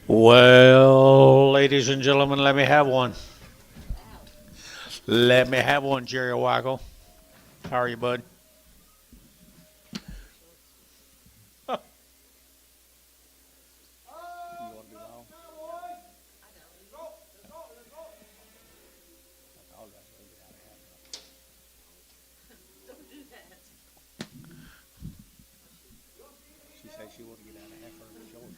Well, ladies and gentlemen, let me have one. Let me have one, Jerry Waggle. How are you, bud? She said she wanted to get out of half her shoulders.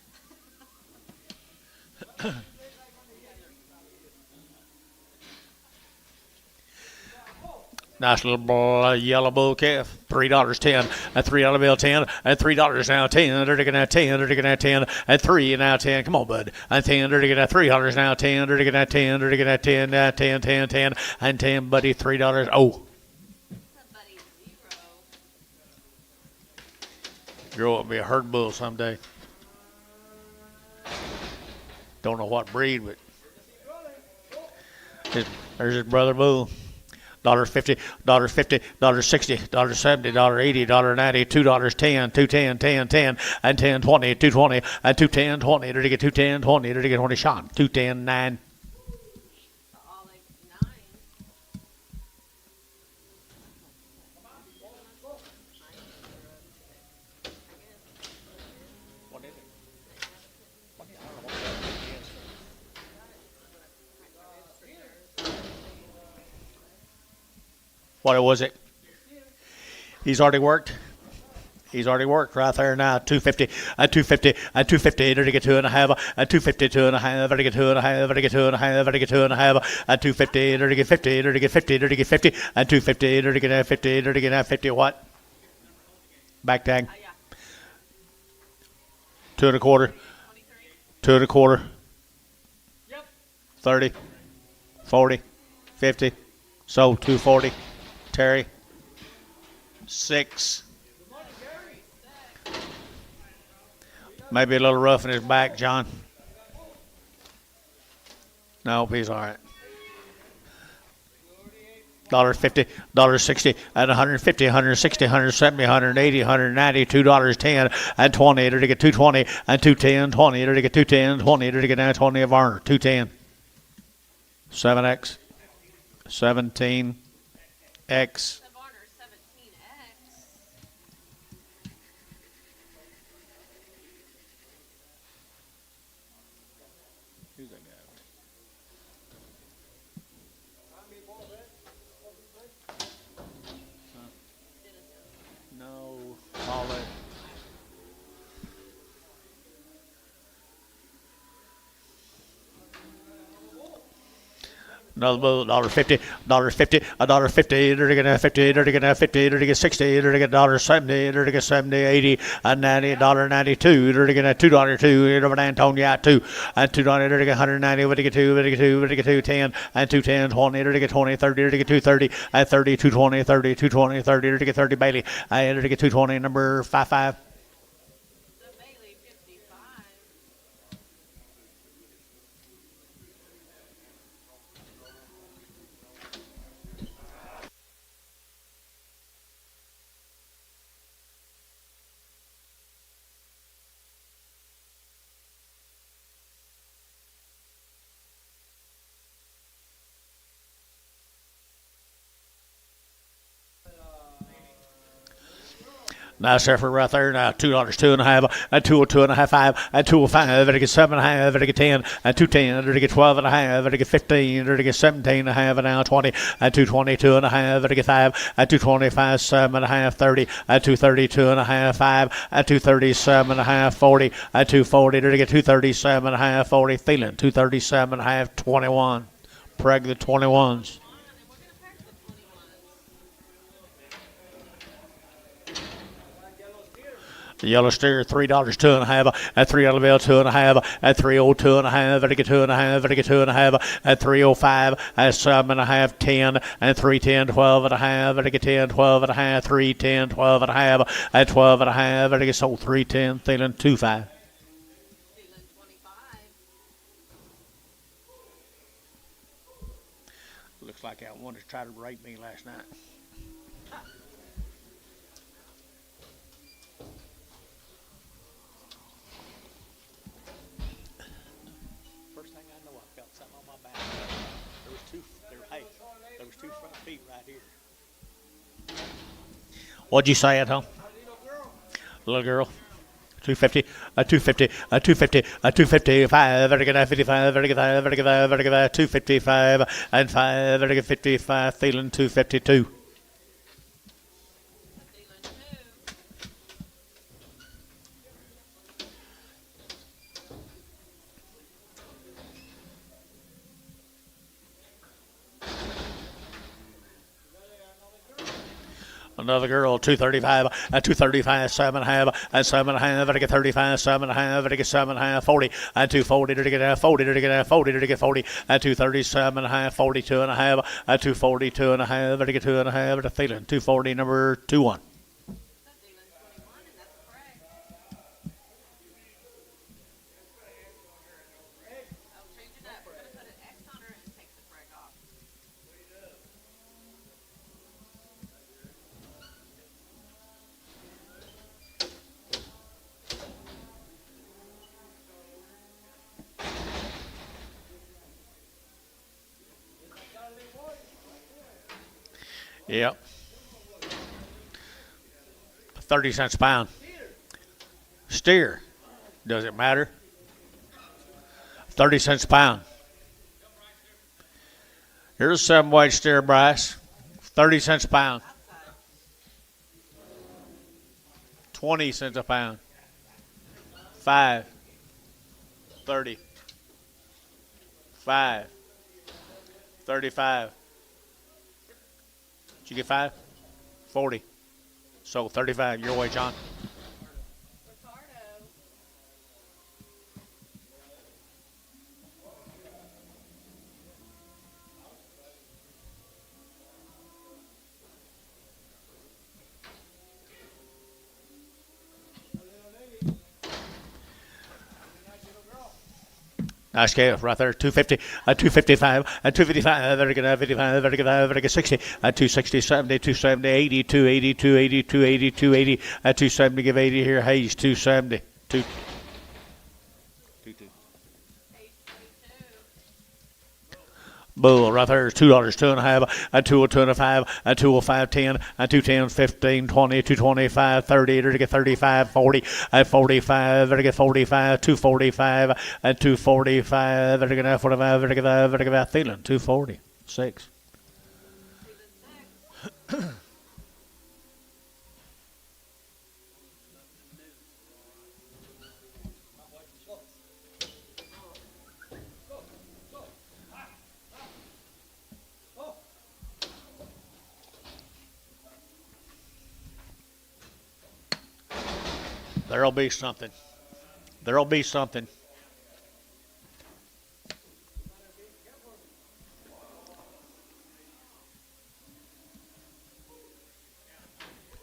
Nice little yellow bull calf. $3.10. A $3 bill 10. And $3 now 10. They're taking that 10. They're taking that 10. And 3 now 10. Come on, bud. And 10. They're taking that $3 now 10. They're taking that 10. They're taking that 10. Now 10, 10, 10. And 10, buddy. $3. Oh. Grow up and be a herd bull someday. Don't know what breed, but there's his brother bull. $1.50, $1.50, $1.60, $1.70, $1.80, $1.90, $2.10, $2.10, $10, $10, and $10, $20, $2.20, and $2.10, $20. They're to get $2.10, $20. They're to get 20 shot. $2.10, $9. What was it? He's already worked. He's already worked right there now. 250, and 250, and 250. They're to get 2.5, and 250, 2.5. They're to get 2.5. They're to get 2.5. They're to get 2.5, and 250. They're to get 50. They're to get 50. They're to get 50, and 250. They're to get 50. They're to get 50. What? Back tag. 2.25. 2.25. 30, 40, 50. So 240. Terry. 6. Maybe a little rough in his back, John. No, he's all right. $1.50, $1.60, and 150, 160, 170, 180, 190, $2.10, and 20. They're to get 220, and 210, 20. They're to get 210, 20. They're to get 20 of Varner. 210. 7X. 17X. No, call it. Another bull, $1.50, $1.50, $1.50. They're to get 50. They're to get 50. They're to get 60. They're to get $1.70. They're to get 70, 80, and 90, $1.92. They're to get $2.02. Over to Antonia 2, and $2. They're to get 190. They're to get 2. They're to get 2. They're to get 210, and 210, 20. They're to get 20, 30. They're to get 230, and 30, 220, 30, 220, 30. They're to get 30 Bailey. And they're to get 220. Number 55. Nice effort right there. Now $2, 2.5, and 202 and a half, 5, and 205. They get 7.5. They get 10, and 210. They get 12.5. They get 15. They get 17.5, and now 20, and 222 and a half. They get 5, and 225, 7.5, 30, and 232 and a half, 5, and 237.5, 40, and 240. They get 237.5, 40. Thielen 237.5, 21. Preg the 21s. The yellow steer, $3, 2.5, at $3 bill, 2.5, at 302 and a half, at 2.5, at 2.5, at 305, at 7.5, 10, and 310, 12 and a half, at 10, 12 and a half, 310, 12 and a half, at 12 and a half, at sold 310, Thielen 2.5. Looks like that one that tried to rape me last night. What'd you say at home? Little girl. 250, a 250, a 250, a 255, very good, 55, very good, very good, very good, 255, and 5, very good, 55, feeling 252. Another girl, 235, a 235, 7.5, and 7.5, very good, 35, 7.5, very good, 7.5, 40, and 240, to get 40, to get 40, to get 40, and 237.5, 42.5, and 242.5, very good, 2.5, to feeling 240, number 21. Yep. 30 cents a pound. Steer. Does it matter? 30 cents a pound. Here's a 7-weight steer, Bryce. 30 cents a pound. 20 cents a pound. 5. 30. 5. 35. Did you get 5? 40. So 35. Your way, John. Nice scale right there. 250, a 255, a 255, very good, 55, very good, very good, 60, a 260, 70, 270, 80, 280, 280, 280, 280, a 270, give 80 here. Hayes, 270, 2. Bull right there is $2, 2.5, a 202.5, a 205, 10, a 210, 15, 20, 225, 30, to get 35, 40, a 45, to get 45, 245, a 245, to get 45, to get feeling 240, 6. There'll be something. There'll be something.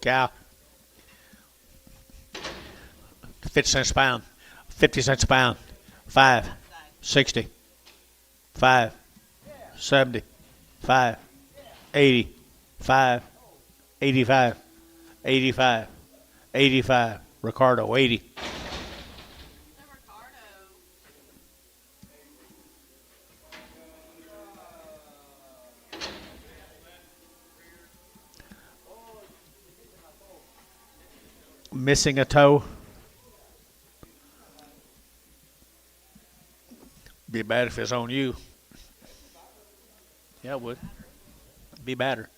Cow. 50 cents a pound. 50 cents a pound. 5. 60. 5. 70. 5. 80. 5. 85. 85. 85. Ricardo, 80. Missing a toe. Be bad if it's on you. Yeah, it would. Be badder.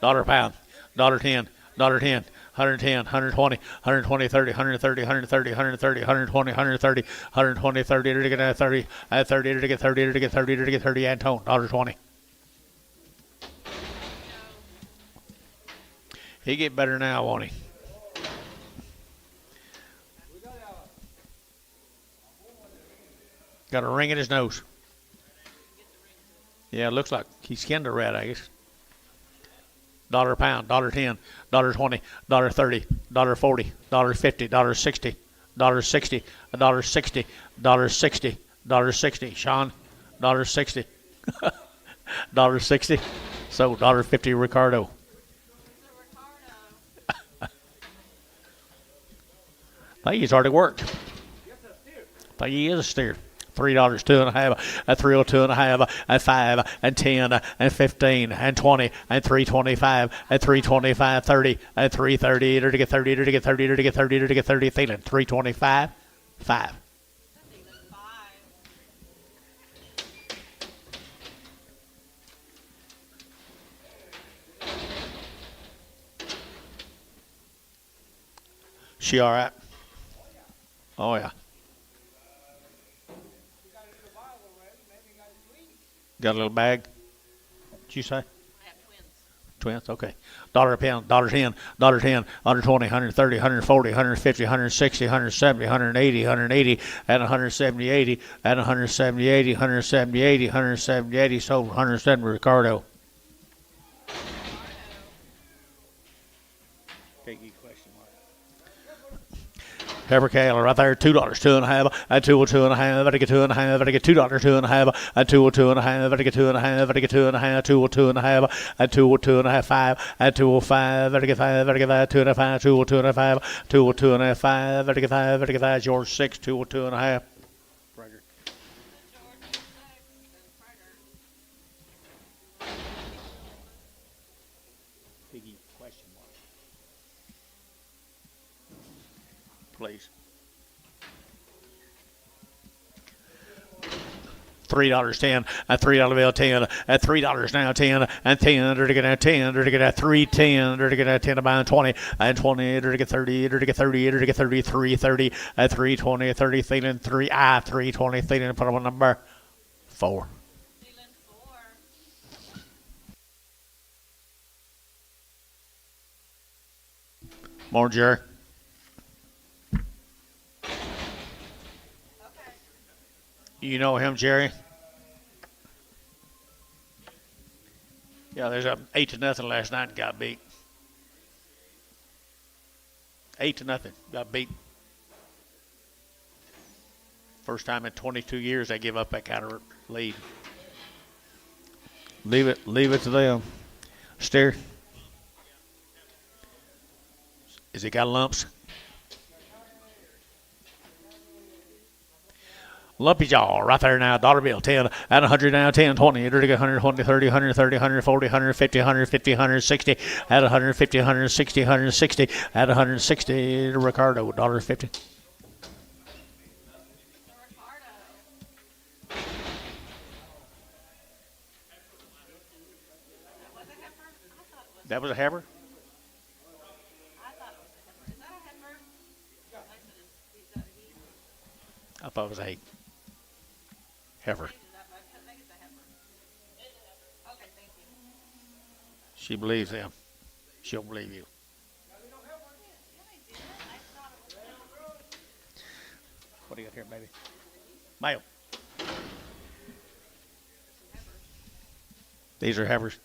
$1 a pound. $1.10. $1.10. 110, 120, 120, 30, 130, 130, 130, 120, 130, 120, 30, to get 30, 30, to get 30, to get 30, to get 30, Antone, $1.20. He get better now, won't he? Got a ring in his nose. Yeah, it looks like he skinned a rat, I guess. $1 a pound, $1.10, $1.20, $1.30, $1.40, $1.50, $1.60, $1.60, $1.60, $1.60, $1.60. Sean, $1.60, $1.60. So $1.50 Ricardo. I think he's already worked. I think he is a steer. $3, 2.5, at 302.5, at 5, and 10, and 15, and 20, and 325, at 325, 30, at 330, to get 30, to get 30, to get 30, to get 30, feeling 325, 5. She all right? Oh, yeah. Got a little bag? What'd you say? I have twins. Okay. Dollar a pound, $1.10, $1.10, 120, 130, 140, 150, 160, 170, 180, 180, at 170, 80, at 170, 80, 170, 80, 170, 80, sold 170, Ricardo. Heifer cattle right there, $2, 2.5, at 202.5, I get 2.5, I get $2, 2.5, at 202.5, I get 2.5, I get 2.5, 202.5, at 202.5, 5, at 205, I get 5, I get 5, 2.5, 202.5, 202.5, I get 5, I get 5, George 6, 202.5. Please. $3, 10, at $3 bill, 10, at $3 now, 10, and 10, to get at 10, to get at 310, to get at 10, about 20, and 20, to get 30, to get 30, to get 30, 330, at 320, 30, feeling 3, 320, feeling, put on number 4. More, Jerry. You know him, Jerry? Yeah, there's a 8-0 last night and got beat. 8-0, got beat. First time in 22 years they give up that kind of lead. Leave it to them. Steer. Has he got lumps? Lumpy jaw right there now, dollar bill, 10, at 100 now, 10, 20, 30, 120, 30, 130, 140, 150, 150, 160, at 150, 160, 160, at 160, Ricardo, $1.50. That was a heifer? I thought it was a heifer. She believes him. She'll believe you. What do you got here, baby? Male. These are heifers.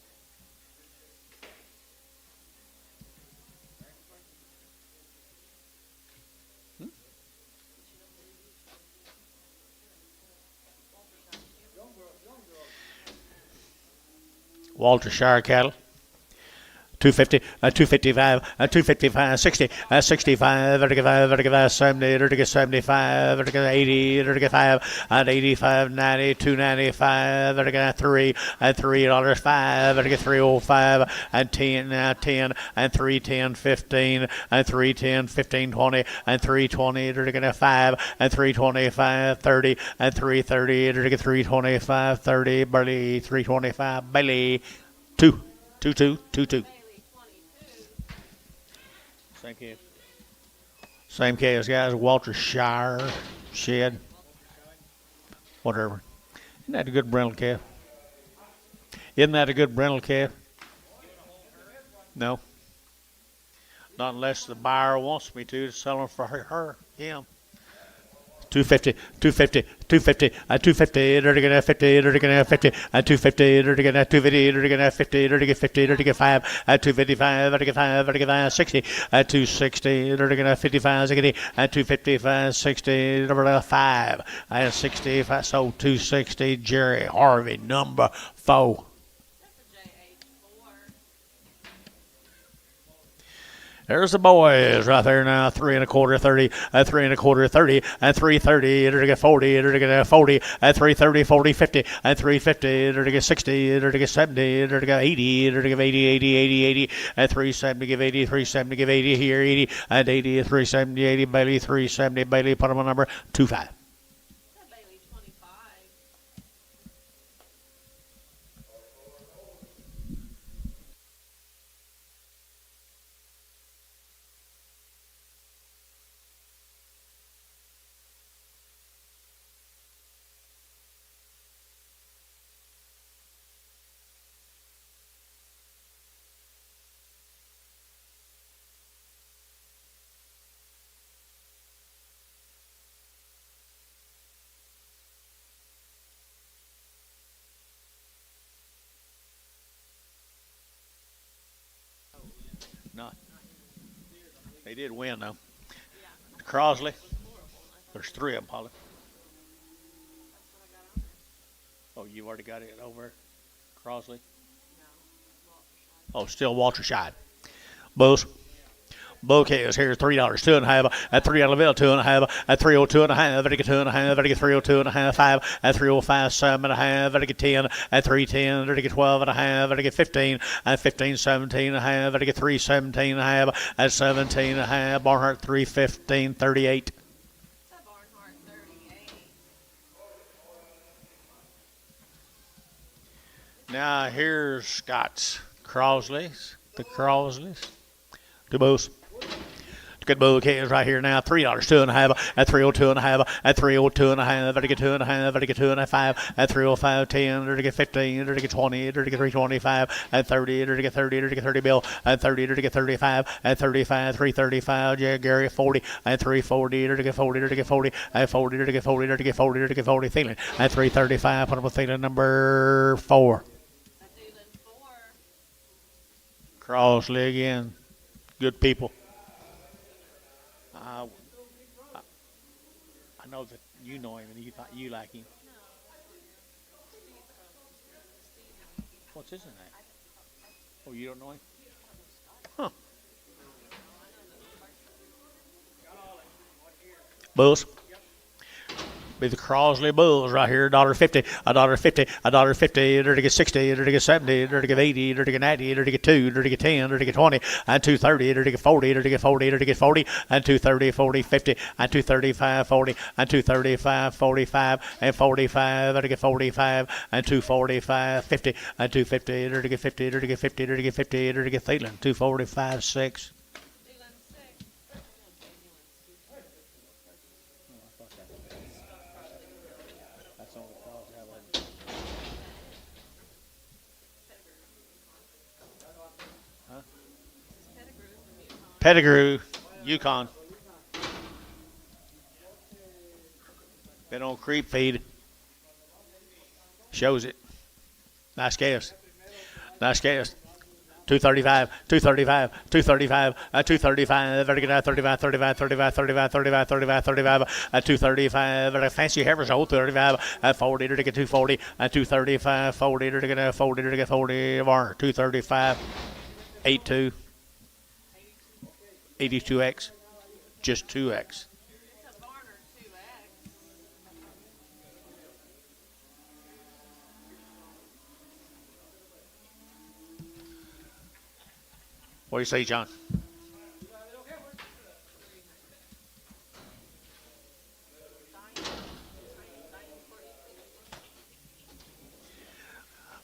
Walter Shire cattle. 250, 255, 255, 60, 65, 35, 70, 75, 80, 5, at 85, 90, 295, 3, at $3, 5, at 305, at 10, at 10, at 310, 15, at 310, 15, 20, at 320, 5, at 325, 30, at 330, 325, 30, barley, 325, Bailey, 2, 2, 2, 2, 2. Same case, guys. Walter Shire shed. Whatever. Isn't that a good brindle calf? Isn't that a good brindle calf? No. Not unless the buyer wants me to sell them for him. 250, 250, 250, 250, 50, 50, 250, 250, 50, 50, 5, 255, 5, 60, 260, 55, 60, 255, 60, 5, 65, so 260, Jerry Harvey, number 4. There's the boys right there now. 3 1/4, 30, 3 1/4, 30, and 330, to get 40, to get 40, and 330, 40, 50, and 350, to get 60, to get 70, to get 80, to give 80, 80, 80, 80, and 370, give 80, 370, give 80 here, 80, and 80, 370, 80, Bailey, 370, Bailey, put him on number 25. No, they did win though. Crosley, there's 3 of them, Polly. Oh, you've already got it over, Crosley. Oh, still Walter Scheid. Bulls. Bouquet is here, $3, 2 1/2, at $3 2 1/2, at 302 1/2, at 2 1/2, at 302 1/2, 5, at 305 7 1/2, at 10, at 310, at 12 1/2, at 15, at 15 17 1/2, at 317 1/2, at 17 1/2, Barnhart 315 38. Now here's Scott's Crosleys, the Crosleys, two bulls. Good bouquet is right here now. $3, 2 1/2, at 302 1/2, at 302 1/2, at 2 1/2, at 2 1/5, at 305 10, at 15, at 20, at 325, at 30, at 30, at 30 bill, at 30, at 35, at 35, 335, yeah, Gary 40, at 340, at 40, at 40, at 40, at 40, at 40, at 40, Thielen, at 335, put up with Thielen number 4. Crossley again. Good people. I know that you know him and you like him. What's his name? Oh, you don't know him? Huh. Bulls. Be the Crosley Bulls right here. $1.50, $1.50, $1.50, to get 60, to get 70, to get 80, to get 90, to get 2, to get 10, to get 20, and 230, to get 40, to get 40, to get 40, and 230, 40, 50, and 235, 40, and 235, 45, and 45, to get 45, and 245, 50, and 250, to get 50, to get 50, to get 50, to get Thielen, 245, 6. Pettigrew, Yukon. Been on creep feed. Shows it. Nice cast. Nice cast. 235, 235, 235, 235, 35, 35, 35, 35, 35, 35, 35, 235, fancy hair result, 35, 40, to get 240, 235, 40, to get 40, to get 40, 235, 82. 82X, just 2X. What do you say, John?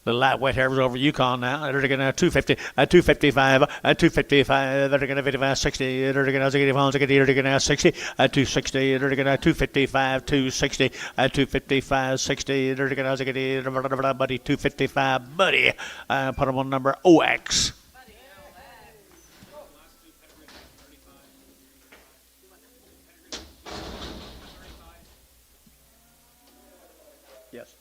The lightweight hair was over Yukon now. They're going to 250, 255, 255. They're going to 55, 60. They're going to 85, 60. They're going to 60, 260. They're going to 255, 260, 255, 60. They're going to buddy 255, buddy. Put them on number OX. Yes.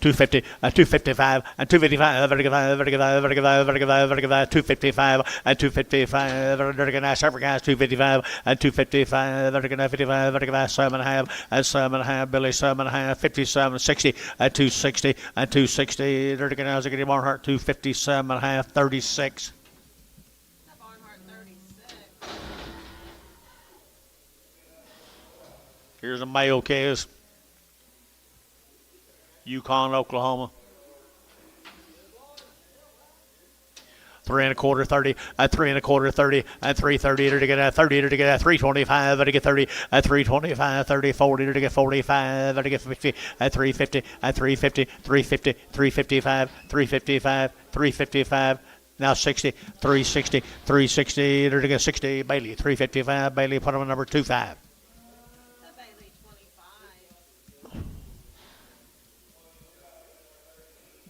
250, 255, and 255, 255, and 255, Surfer guys, 255, and 255, 55, 7.5, and 7.5, Billy 7.5, 57, 60, and 260, and 260, Barnhart, 257.5, 36. Here's a male case. Yukon, Oklahoma. 3 1/4, 30, at 3 1/4, 30, at 330, to get at 30, to get at 325, to get 30, at 325, 30, 40, to get 45, to get 50, at 350, at 350, 350, 355, 355, 355. Now 60, 360, 360, to get 60, Bailey, 355, Bailey, put him on number 25.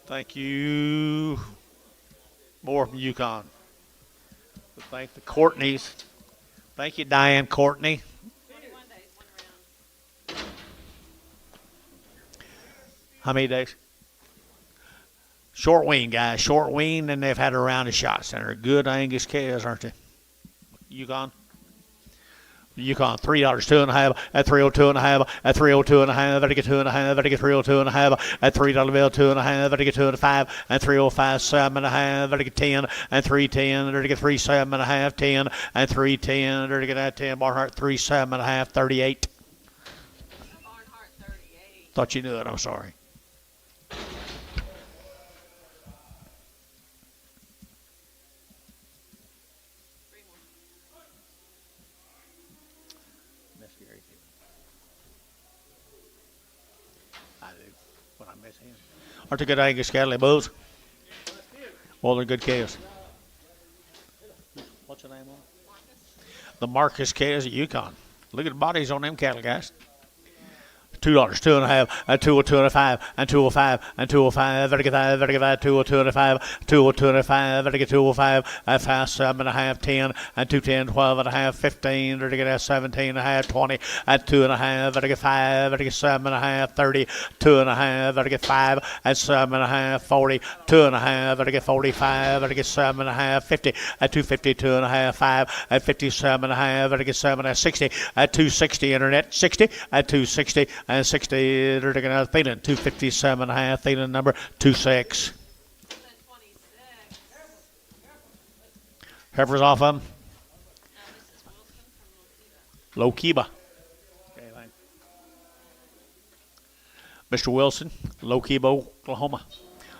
Thank you. More from Yukon. Thank the Courtneys. Thank you, Diane Courtney. 21 days, 1 round. How many days? Short wean, guys. Short wean, and they've had a round of shots. And they're good Angus cows, aren't they? Yukon. Yukon, $3, 2.5, at 302.5, at 302.5, at 2.5, at 302.5, at $3 bill, 2.5, at 2.5, and 305, 7.5, at 10, and 310, at 37.5, 10, and 310, at 10, Barnhart, 37.5, 38. Barnhart 38. Thought you knew it, I'm sorry. Aren't they good Angus cattle, bulls? Well, they're good cows. What's the name on it? The Marcus cows at Yukon. Look at the bodies on them cattle, guys. $2, 2.5, and 202.5, and 205, and 205, 205, 202.5, 205, and 5, 7.5, 10, and 210, 12.5, 15, 17.5, 20, and 2.5, 5, 7.5, 30, 2.5, 5, and 7.5, 40, 2.5, 45, 7.5, 50, at 250, 2.5, 5, at 57.5, 7, 60, at 260, internet, 60, at 260, and 60, Thielen, 257.5, Thielen number 26. 26. Heifers off them. This is Wilson from Lokiba. Okay, Mr. Wilson, Lokiba, Oklahoma.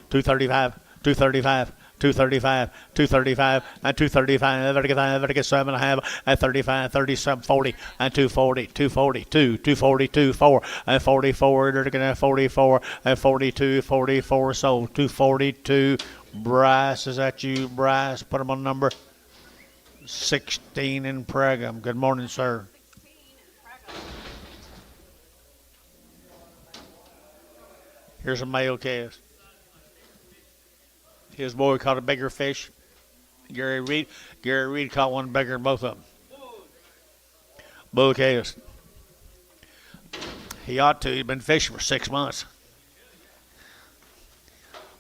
235, 235. 235, 235, and 235, 7.5, and 35, 37, 40, and 240, 242, 242, 4, and 44, 44, and 42, 44, sold, 242. Bryce, is that you, Bryce? Put him on number 16 in Pregum. Good morning, sir. 16 in Praga. Here's a male calf. His boy caught a bigger fish. Gary Reed caught one bigger than both of them. Bull calves. He ought to. He's been fishing for 6 months.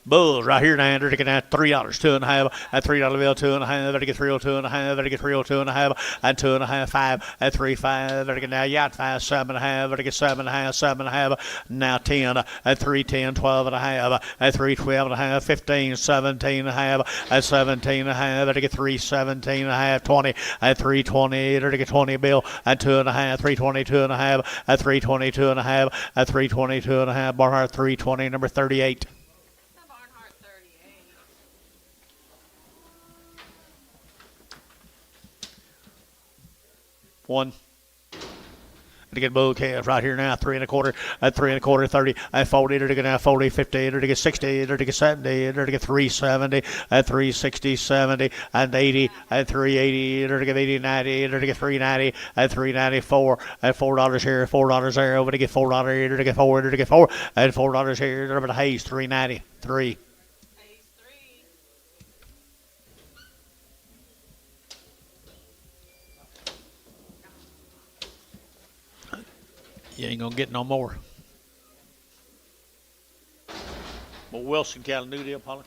Bulls right here now, they're taking at $3, 2.5, at $3 bill, 2.5, at 302.5, at 302.5, and 2.5, 5, at 3.5, at now yacht 5, 7.5, at 7.5, 7.5, now 10, at 310, 12.5, at 312.5, 15, 17.5, at 17.5, at 317.5, 20, at 320, at 20 bill, at 2.5, 322.5, at 322.5, at 322.5, Barnhart 320, number 38. Barnhart 38. One. To get bull calves right here now, 3 1/4, at 3 1/4, 30, at 40, to get now 40, 50, to get 60, to get 70, to get 370, at 360, 70, and 80, at 380, to get 80, 90, to get 390, at 394, at $4 here, $4 there, over to get $4 here, to get 4, to get 4, at $4 here, over to Hayes, 390, 3. Phase 3. You ain't gonna get no more. But Wilson cattle, new deal, Polly.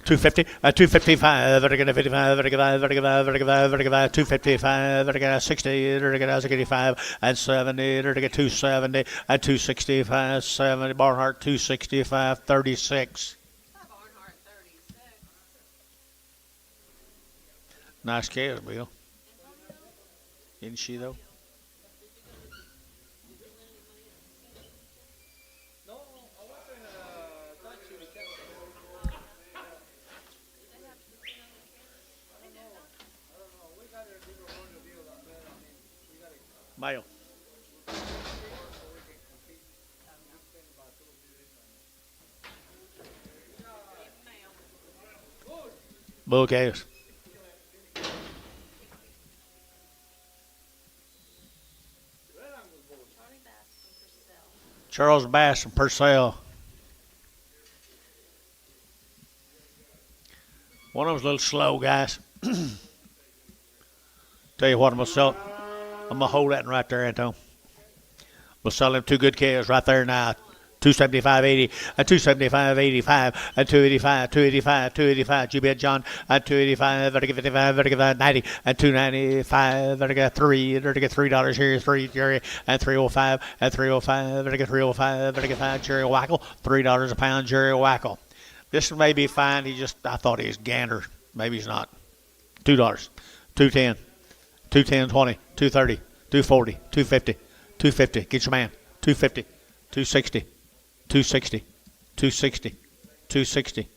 250, 255, 55, 255, 60, 85, and 70, 270, 265, 70, Barnhart 265, 36. Barnhart 36. Nice cows, Bill. Isn't she, though? Male. Bull calves. Charles Bass and Purcell. One of them's a little slow, guys. Tell you what, I'm going to sell. I'm going to hold that one right there, Anton. We'll sell them two good calves right there now. 275.80, and 275.85, and 285, 285, 285. You bet, John. And 285, 55, 90, and 295. Better get three. Better get $3 here. Three, Jerry, and 305, and 305. Better get 305. Better get $5, Jerry Wackel. $3 a pound, Jerry Wackel. This one may be fine. I thought he was gander. Maybe he's not. $2, 210, 210, 20, 230, 240, 250, 250. Get your man. 250, 260. 260, 260, 260.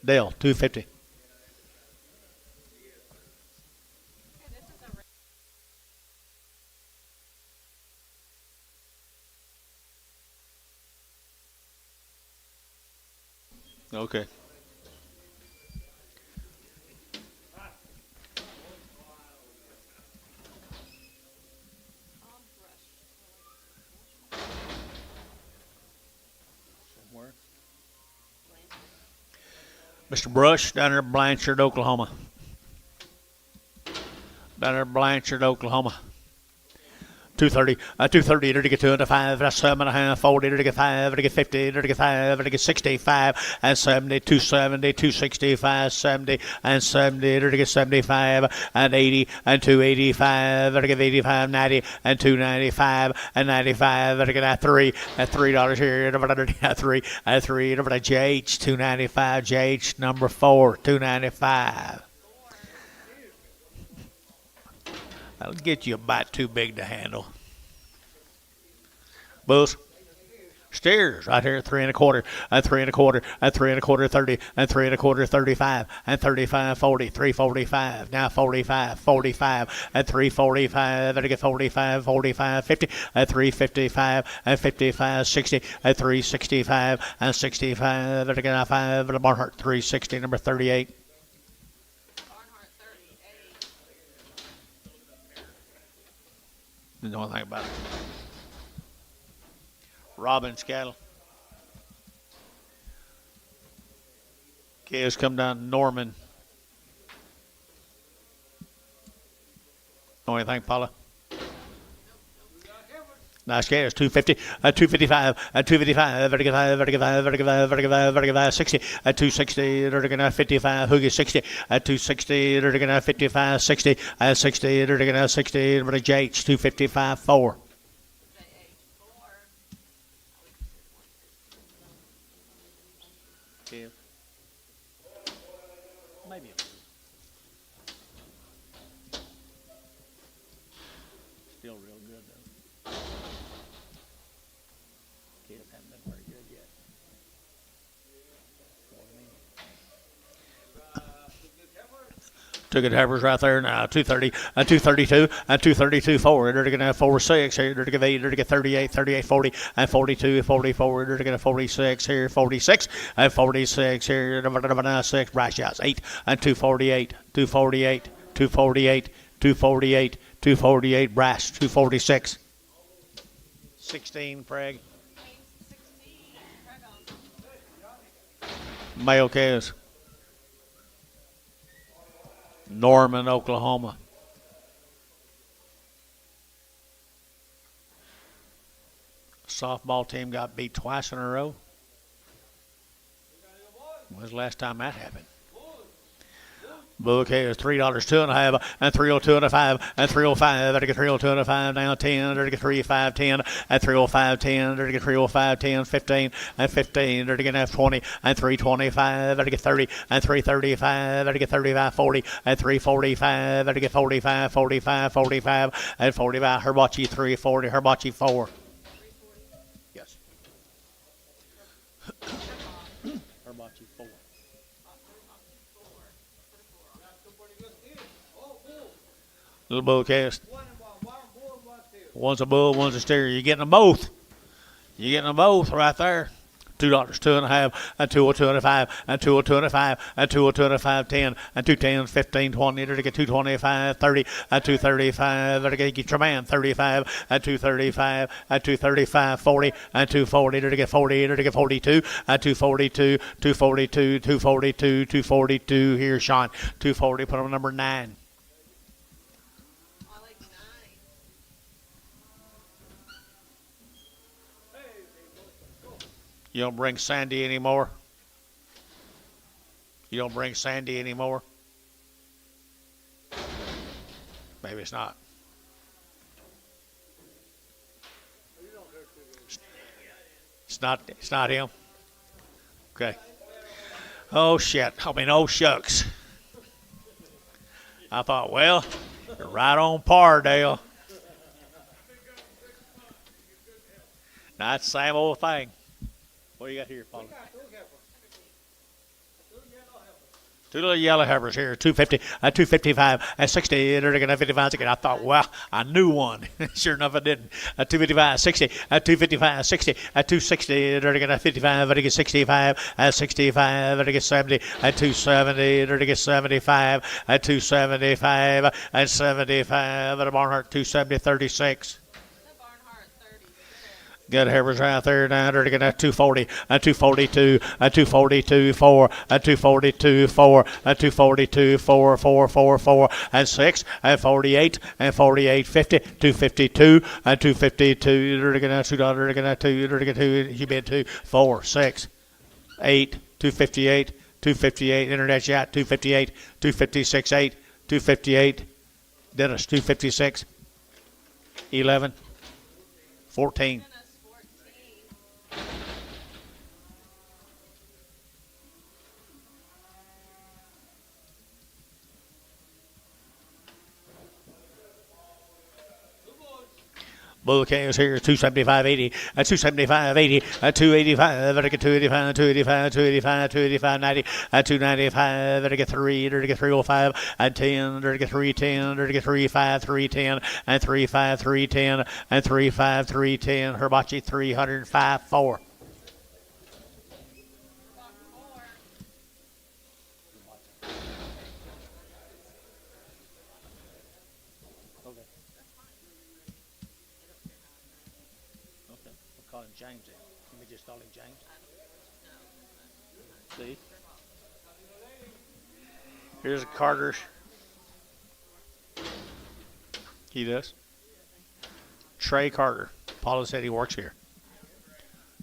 Dale, 250. Okay. Mr. Brush down there in Blanchard, Oklahoma. Down there in Blanchard, Oklahoma. 230, 230, to get 205, that's 7.5, 40, to get 5, to get 50, to get 5, to get 65, and 70, 270, 265, 70, and 70, to get 75, and 80, and 285, to get 85, 90, and 295, and 95, to get $3, and $3 here, $3, and $3, JH, 295, JH number 4, 295. That'll get you about too big to handle. Bulls. Steers right here, 3 1/4, and 3 1/4, and 3 1/4, 30, and 3 1/4, 35, and 35, 40, 345, now 45, 45, and 345, and I get 45, 45, 50, and 355, and 55, 60, and 365, and 65, and I get 5, and a Barnhart 360, number 38. Didn't know anything about it. Robbins cattle. Calves come down Norman. Know anything, Paula? Nice calves. 250, 255, 255, 60, 260, 55, Hoogie 60, 260, 55, 60, 60, 60, JH 255, 4. Maybe. Still real good though. Kids haven't been very good yet. Two good heifers right there now. 230, 232, 232 forward. They're going to have 46 here. They're going to 8. They're going to 38, 38, 40, and 42, 44. They're going to 46 here, 46, and 46 here. 6 brass shots. 8 and 248, 248, 248, 248, 248 brass. 246. 16 Preg. Male calves. Norman, Oklahoma. Softball team got beat twice in a row. When was the last time that happened? Bouquet is $3, 2.5, and 302 and a 5, and 305. Better get 302 and a 5 now, 10. Better get 35, 10, and 305, 10. Better get 305, 10, 15, and 15. Better get F20, and 325. Better get 30, and 335. Better get 35, 40, and 345. Better get 45, 45, 45, and 45. Herbachi 340, Herbachi 4. Yes. Herbachi 4. Little bull cast. One's a bull, one's a steer. You're getting them both. You're getting them both right there. $2, 2.5, and 202 and a 5, and 202 and a 5, and 202 and a 5, 10, and 210, 15, 20. Better get 225, 30, and 235. Better get your man 35, and 235, and 235, 40, and 240. Better get 40, better get 42, and 242, 242, 242, 242. Here's Sean. 240, put on number 9. You don't bring Sandy anymore? You don't bring Sandy anymore? Maybe it's not. It's not him. Okay. Oh shit. Oh shucks. I thought, well, you're right on par, Dale. Now it's the same old thing. What do you got here, Paul? Two little yellow heifers here, 250, 255, 60, 55, 60. I thought, well, I knew one. Sure enough, I didn't. 255, 60, 255, 60, 260, 55, 65, 65, 70, 270, 75, 275, 75, at a Barnhart 270, 36. Good heifers right there now. They're going to 240, 242, 242, 4, 242, 4, 242, 4, 4, 4, 4, and 6, and 48, and 48, 50, 252, and 252. They're going to $2, they're going to 2, they're going to 2, you bid 2, 4, 6, 8, 258, 258, Internet Yacht, 258, 256, 8, 258, Dennis, 256, 11, 14. Bull Kings here, 275.80, 275.80, 285, better get 285, 285, 285, 285, 90, 295, better get 3, better get 305, and 10, better get 310, better get 35, 310, and 35, 310, and 35, 310, Herbachi 305, 4. James, let me just call him James. See? Here's a Carter. He does. Trey Carter. Paula said he works here.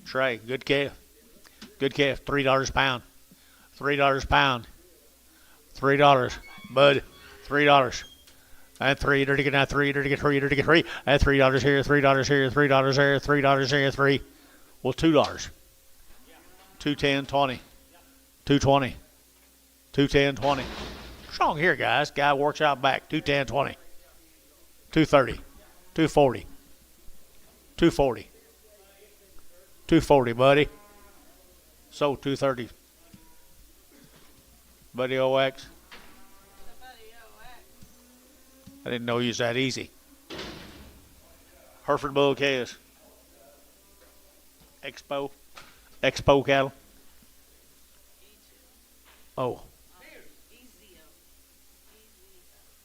Trey, good calf. Good calf, $3 a pound. $3 a pound. $3. Bud, $3. And 3, dirty get now 3, dirty get 3, dirty get 3. And $3 here, $3 here, $3 here, $3 here, 3. Well, $2. 210, 20. 220. 210, 20. Strong here, guys. Guy works out back. 210, 20. 230. 240. 240. 240, buddy. So 230. Buddy OX. I didn't know you was that easy. Hereford Bull Calves. Expo cattle. Oh.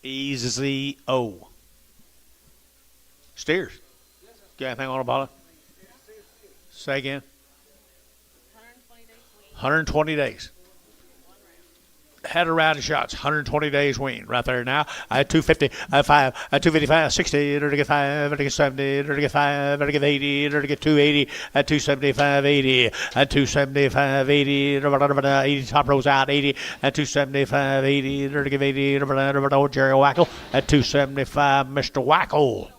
EZO. Steers. Got anything on a bottle? Say again. 120 days. Had a round of shots, 120 days wean right there now. I had 250, I had 5, I had 255, 60, to get 5, to get 70, to get 5, to get 80, to get 280, at 275, 80, at 275, 80, 80 top rows out, 80, at 275, 80, to get 80, Jerry Wackle, at 275, Mr. Wackle.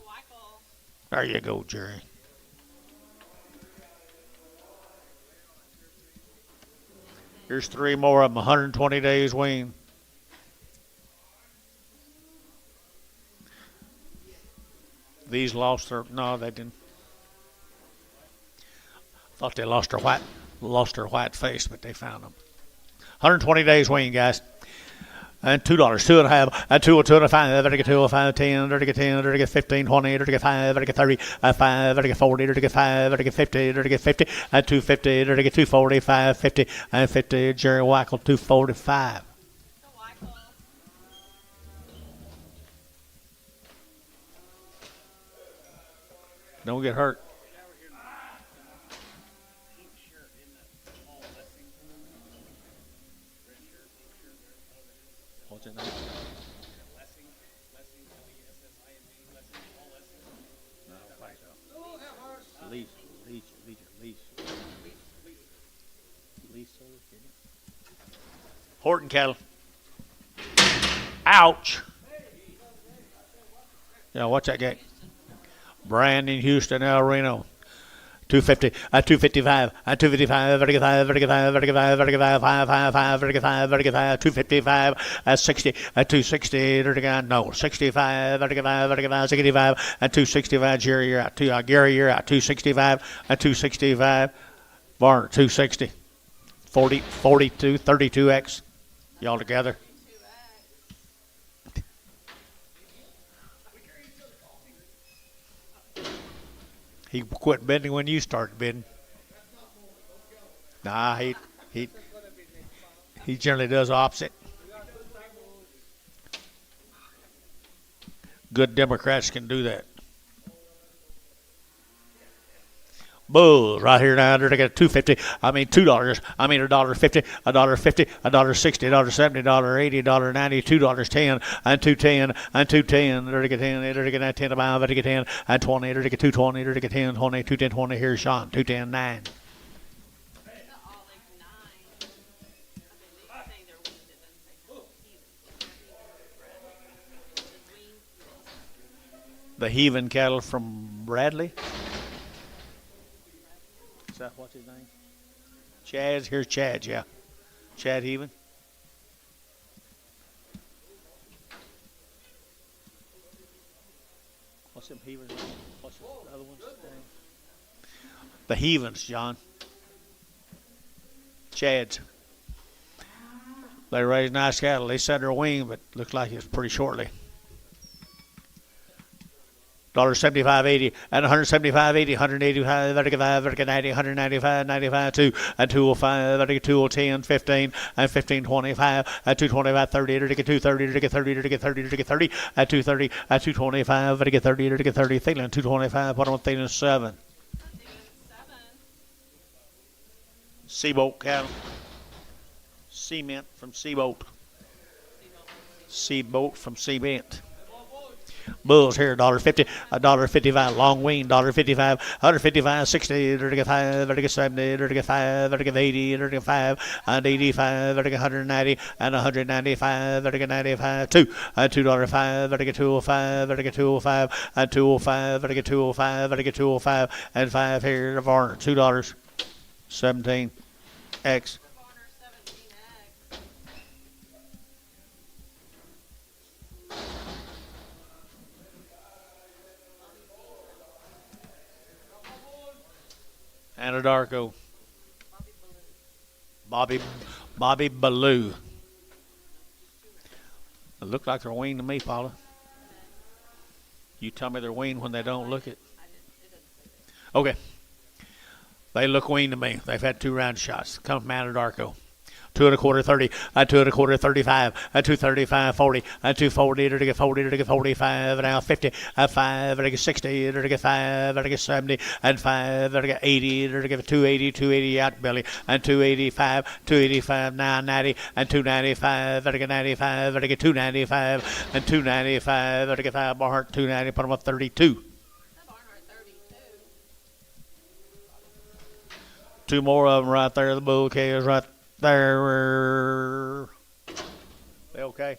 There you go, Jerry. Here's 3 more of them, 120 days wean. These lost their, no, they didn't. Thought they lost their white face, but they found them. 120 days wean, guys. And $2, 2.5, and 2.25, to get 2.05, 10, to get 10, to get 15, 20, to get 5, to get 30, 5, to get 40, to get 5, to get 50, to get 50, and 250, to get 245, 50, and 50, Jerry Wackle, 245. Don't get hurt. What's it name? Horton cattle. Ouch. Yeah, watch that gate. Brandon, Houston, El Reno. 250, 255, 255, 5, 255, 60, 260, no, 65, 65, 265, Jerry, you're out, Gary, you're out, 265, 265, Varner, 260, 40, 42, 32X, y'all together. He quit bidding when you started bidding. Nah, he generally does opposite. Good Democrats can do that. Bulls right here now. They're get $2.50. I mean $2. I mean $1.50, $1.50, $1.60, $1.70, $1.80, $1.90, $2.10, and $2.10, and $2.10. They're get 10. They're get 10 about. They're get 10 and 20. They're get 2.20. They're get 10, 20, 2.10, 20. Here's Sean. 2.10, 9. The heaving cattle from Bradley. Is that what's his name? Chad. Here's Chad, yeah. Chad Heaven. What's them Heavens? What's the other one's name? The Heavens, John. Chads. They raise nice cattle. They set their wing, but looks like it's pretty shortly. $75.80 and $175.80, $185, $95, $90, $195, $95, 2 and $205, $210, 15 and $15.25 at $225, $30, $230, $30, $30, $30 at $230, at $225, $30, $30, Thielen, $225. What on Thielen 7? Seabolt cattle. Cement from Seabolt. Seabolt from Cement. Bulls here, $1.50, $1.55, long wing, $1.55, $155, 60, $35, 70, $35, 80, $35, and $85, $190, and $195, $95, 2, and $2.05, $205, $205, and $205, $205, $205, and 5 here, Varner, $2, 17, X. Anadarko. Bobby Ballou. It looked like they're weaned to me, Paula. You tell me they're weaned when they don't look it. Okay. They look weaned to me. They've had 2 round shots. Come from Anadarko. Two and a quarter 30, and two and a quarter 35, and 235 40, and 240 to get 40 to get 45, and now 50, and 5 to get 60 to get 5 to get 70, and 5 to get 80 to get 280 out belly, and 285 now 90, and 295 to get 95 to get 295, and 295 to get 5 Barnhart 290, put them up 32. Barnhart 32. Two more of them right there. The bull K is right there. They okay?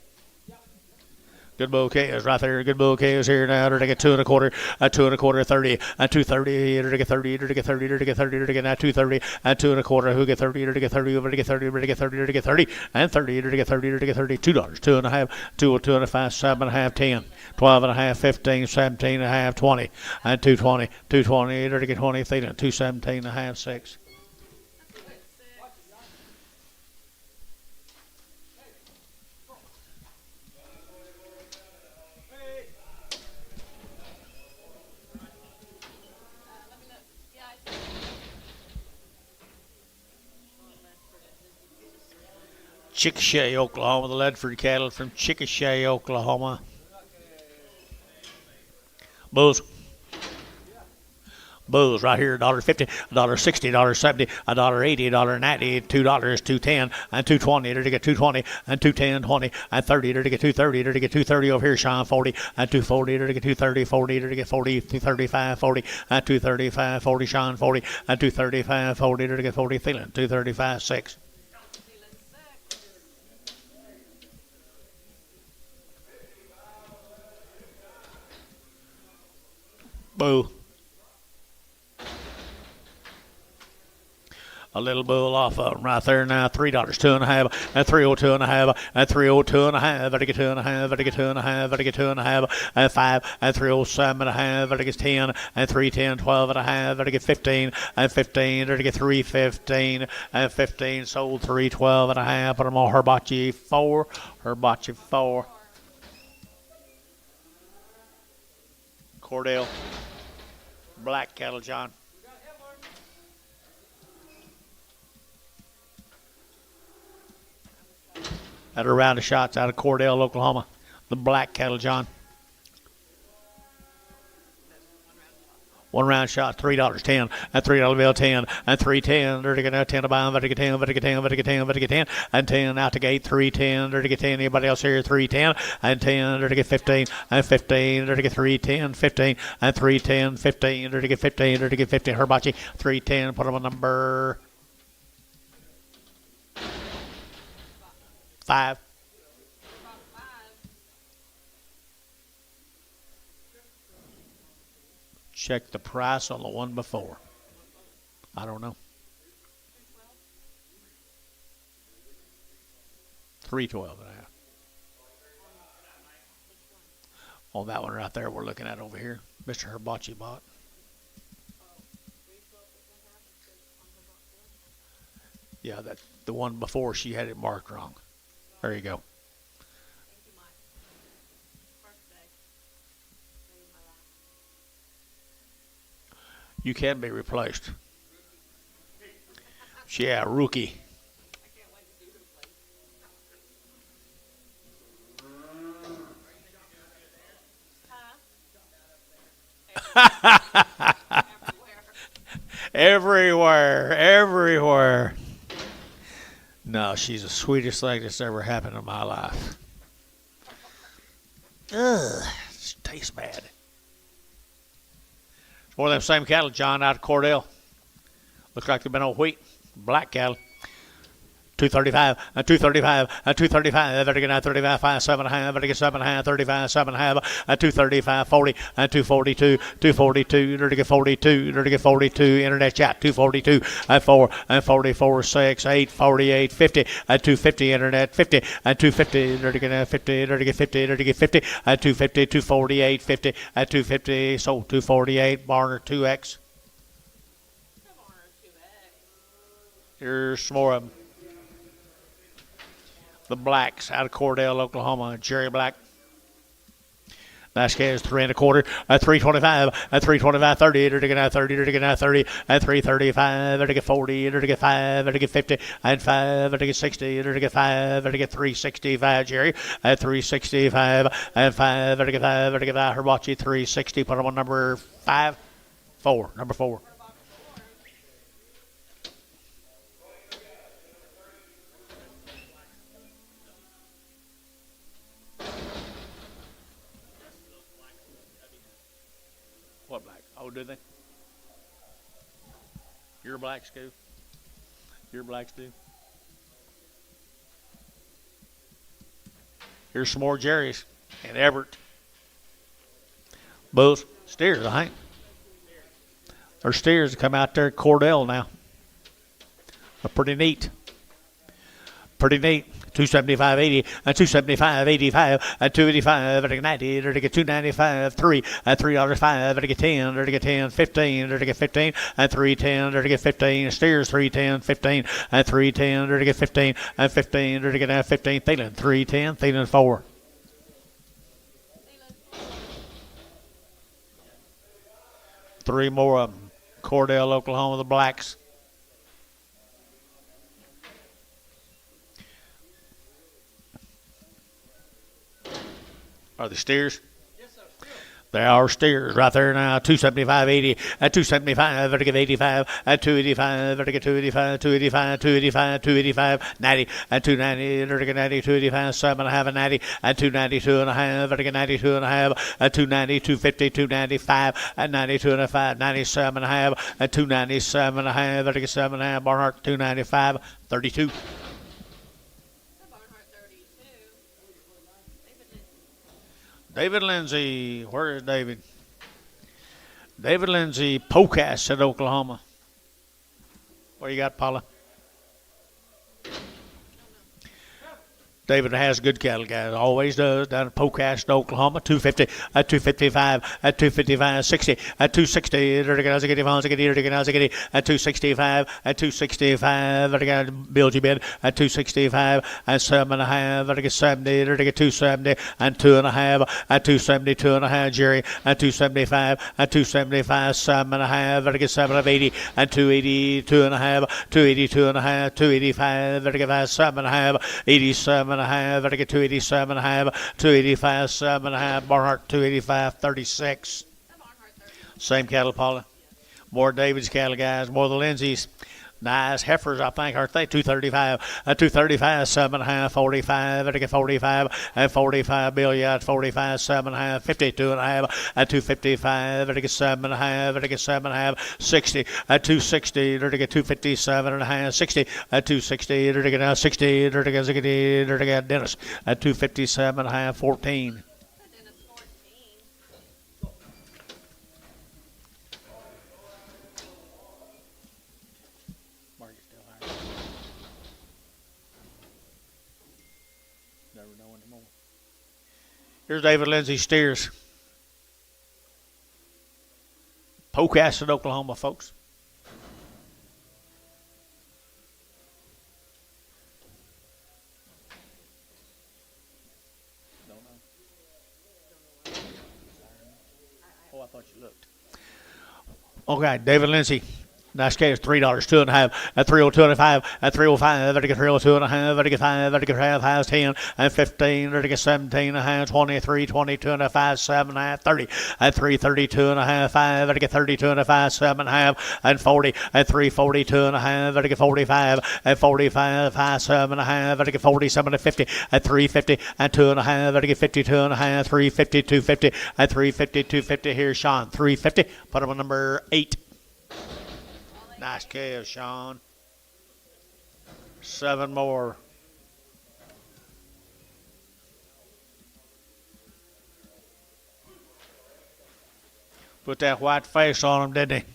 Good bull K is right there. Good bull K is here now. To get two and a quarter 30, and 230 to get 30 to get 30 to get 30 to get now 230, and two and a quarter who get 30 to get 30 over to get 30 to get 30 to get 30, and 30 to get 30 to get 30. $2, two and a half, two and a half, 7 and a half, 10, 12 and a half, 15, 17 and a half, 20, and 220 to get 20, 217 and a half, 6. Chickasha, Oklahoma. The Ledford cattle from Chickasha, Oklahoma. Bulls. Bulls right here, $1.50, $1.60, $1.70, $1.80, $1.90, $2, $2.10, and $2.20 to get 2.20, and 2.10, 20, and 30 to get 2.30 to get 2.30 over here, Sean 40, and 2.40 to get 2.30, 40 to get 40, 2.35, 40, and 2.35, 40, Sean 40, and 2.35, 40 to get 40, Thielen 2.35, 6. Boo. A little bull off of them right there now. $3, 2 and a half, and 302 and a half, and 302 and a half, and I get 2 and a half, and I get 2 and a half, and I get 2 and a half, and 5, and 307 and a half, and I get 10, and 310, 12 and a half, and I get 15, and 15, and I get 315, and 15, sold 312 and a half, but I'm on Herbachi 4, Herbachi 4. Cordell, black cattle, John. At a round of shots out of Cordell, Oklahoma. The black cattle, John. One round shot, $3, 10, and $3 bill, 10, and 310, to get 10 to buy, to get 10, to get 10, to get 10, to get 10, and 10 out the gate, 310, to get 10. Anybody else here? 310, and 10, to get 15, and 15, to get 310, 15, and 310, 15, to get 15, to get 15. Herbachi, 310, put them on number 5. Check the price on the one before. I don't know. 312 and a half. On that one right there we're looking at over here. Mr. Herbachi bought. Yeah, that the one before she had it marked wrong. There you go. You can be replaced. Yeah, rookie. Everywhere. No, she's the sweetest thing that's ever happened in my life. Ugh, it tastes bad. It's one of them same cattle, John, out of Cordell. Looks like they've been on wheat. Black cattle. 235, and 235, and 235, better get 35, 5, 7 and a half, better get 7 and a half, 35, 7 and a half, and 235, 40, and 242, 242, better get 42, better get 42, internet chat, 242, and 4, and 44, 6, 8, 48, 50, and 250, internet, 50, and 250, better get 50, better get 50, better get 50, and 250, 248, 50, and 250, sold 248, Barner 2X. Here's some more of them. The blacks out of Cordell, Oklahoma. Jerry Black. Nice cash, 3.25, at 3.25, at 3.25, 30, enter to get out 30, enter to get out 30, at 3.35, enter to get 40, enter to get 5, enter to get 50, and 5, enter to get 60, enter to get 5, enter to get 365, Jerry, at 365, and 5, enter to get 5, enter to get 5, Herbachi, 360, put him on number 5, 4, number 4. What black? Oh, do they? Your blacks do? Your blacks do? Here's some more Jerry's and Everett. Bulls, steers, I think. There's steers that come out there at Cordell now. They're pretty neat. Pretty neat. 275.80 and 275.85 and 285 and 90 to get 295 3 and $3.05 to get 10 to get 10 15 to get 15 and 310 to get 15 steers 310 15 and 310 to get 15 and 15 to get 15 Thielen 310 Thielen 4. Three more of them. Cordell, Oklahoma, the Blacks. Are they steers? Yes, sir. They are steers right there now. 275.80 at 275. Better get 85 at 285. Better get 285, 285, 285, 285, 90 at 290. Better get 90, 285, 7.5 and 90 at 292 and a half. Better get 92 and a half at 290, 250, 295 at 92 and a half, 97 and a half at 297 and a half. Better get 7 and a half. Barnhart 295, 32. David Lindsay, where is David? David Lindsay, Pocas at Oklahoma. What you got, Paula? David has good cattle, guys. Always does. Down at Pocas, Oklahoma. 250 at 255 at 255, 60 at 260. At 265 at 265. I got build you bid at 265 at 7.5. I get 70. I get 270 and 2.5 at 270, 2.5. Jerry at 275 at 275, 7.5. I get 7 of 80 at 280, 2.5, 280, 2.5, 285. I get 7.5, 87. I get 287 and a half, 285, 7.5. Barnhart 285, 36. Same cattle, Paula. More David's cattle, guys. More the Lindsays. Nice heifers, I think, aren't they? 235, 235, 7.5, 45, I get 45, and 45, Bill, yeah, 45, 7.5, 52 and a half, at 255, I get 7.5, I get 7.5, 60, at 260, I get 257 and a half, 60, at 260, I get 60, I get Dennis, at 257 and a half, 14. Never know anymore. Here's David Lindsay steers. Pocas in Oklahoma, folks. Don't know. Oh, I thought you looked. Okay, David Lindsay. Nice case, $3, 2.5 at 302 and a 5 at 305. I get 302 and a half. I get 5. I get half, 10 and 15. I get 17 and a half, 23, 22 and a 5, 7 and a half, 30 at 332 and a half, 5. I get 32 and a 5, 7 and a half and 40 at 342 and a half. I get 45 at 45, 5, 7 and a half. I get 47 at 50 at 350 and 2 and a half. I get 52 and a half, 350, 250 at 350, 250. Here's Sean, 350. Put him on number 8. Nice kill, Sean. 7 more. Put that white face on him, didn't he?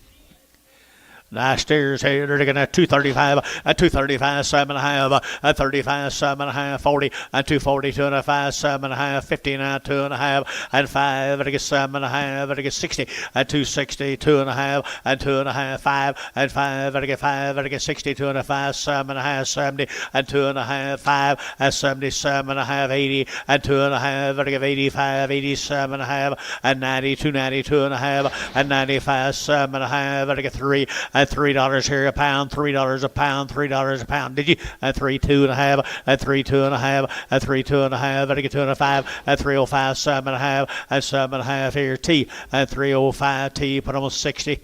Nice steers here. They're looking at 235, at 235, 7.5, at 35, 7.5, 40, at 240, 2.5, 7.5, 59, 2.5, and 5, at 7.5, at 60, at 260, 2.5, and 2.5, 5, and 5, at 5, at 60, 2.5, 7.5, 70, and 2.5, 5, at 77.5, 80, and 2.5, at 85, 87.5, and 90, 290, 2.5, and 95, 7.5, at 3, at $3 here a pound, $3 a pound, $3 a pound. Did you? At 3, 2.5, at 3, 2.5, at 3, 2.5, at 2.5, at 305, 7.5, at 7.5 here. T at 305, T, put almost 60,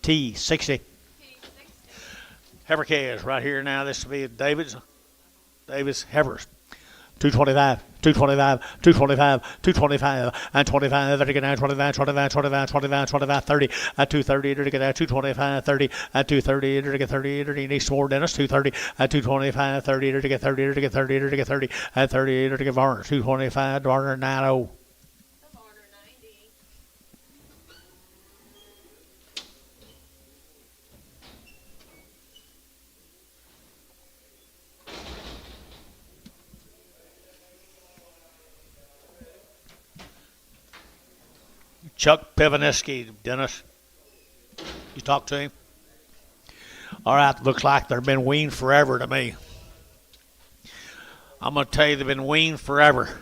T, 60. Heifer calves right here now. This will be David's heifers. 225, 225, 225, 225, and 25, at 25, 25, 25, 25, 25, 30, at 230, at 225, 30, at 230, at 30, at needs more Dennis, 230, at 225, 30, at 30, at 30, at 30, at 30, at Varner, 225, Varner, 90. Chuck Pivanisky, Dennis. You talked to him? All right, looks like they've been weaned forever to me. I'm going to tell you they've been weaned forever.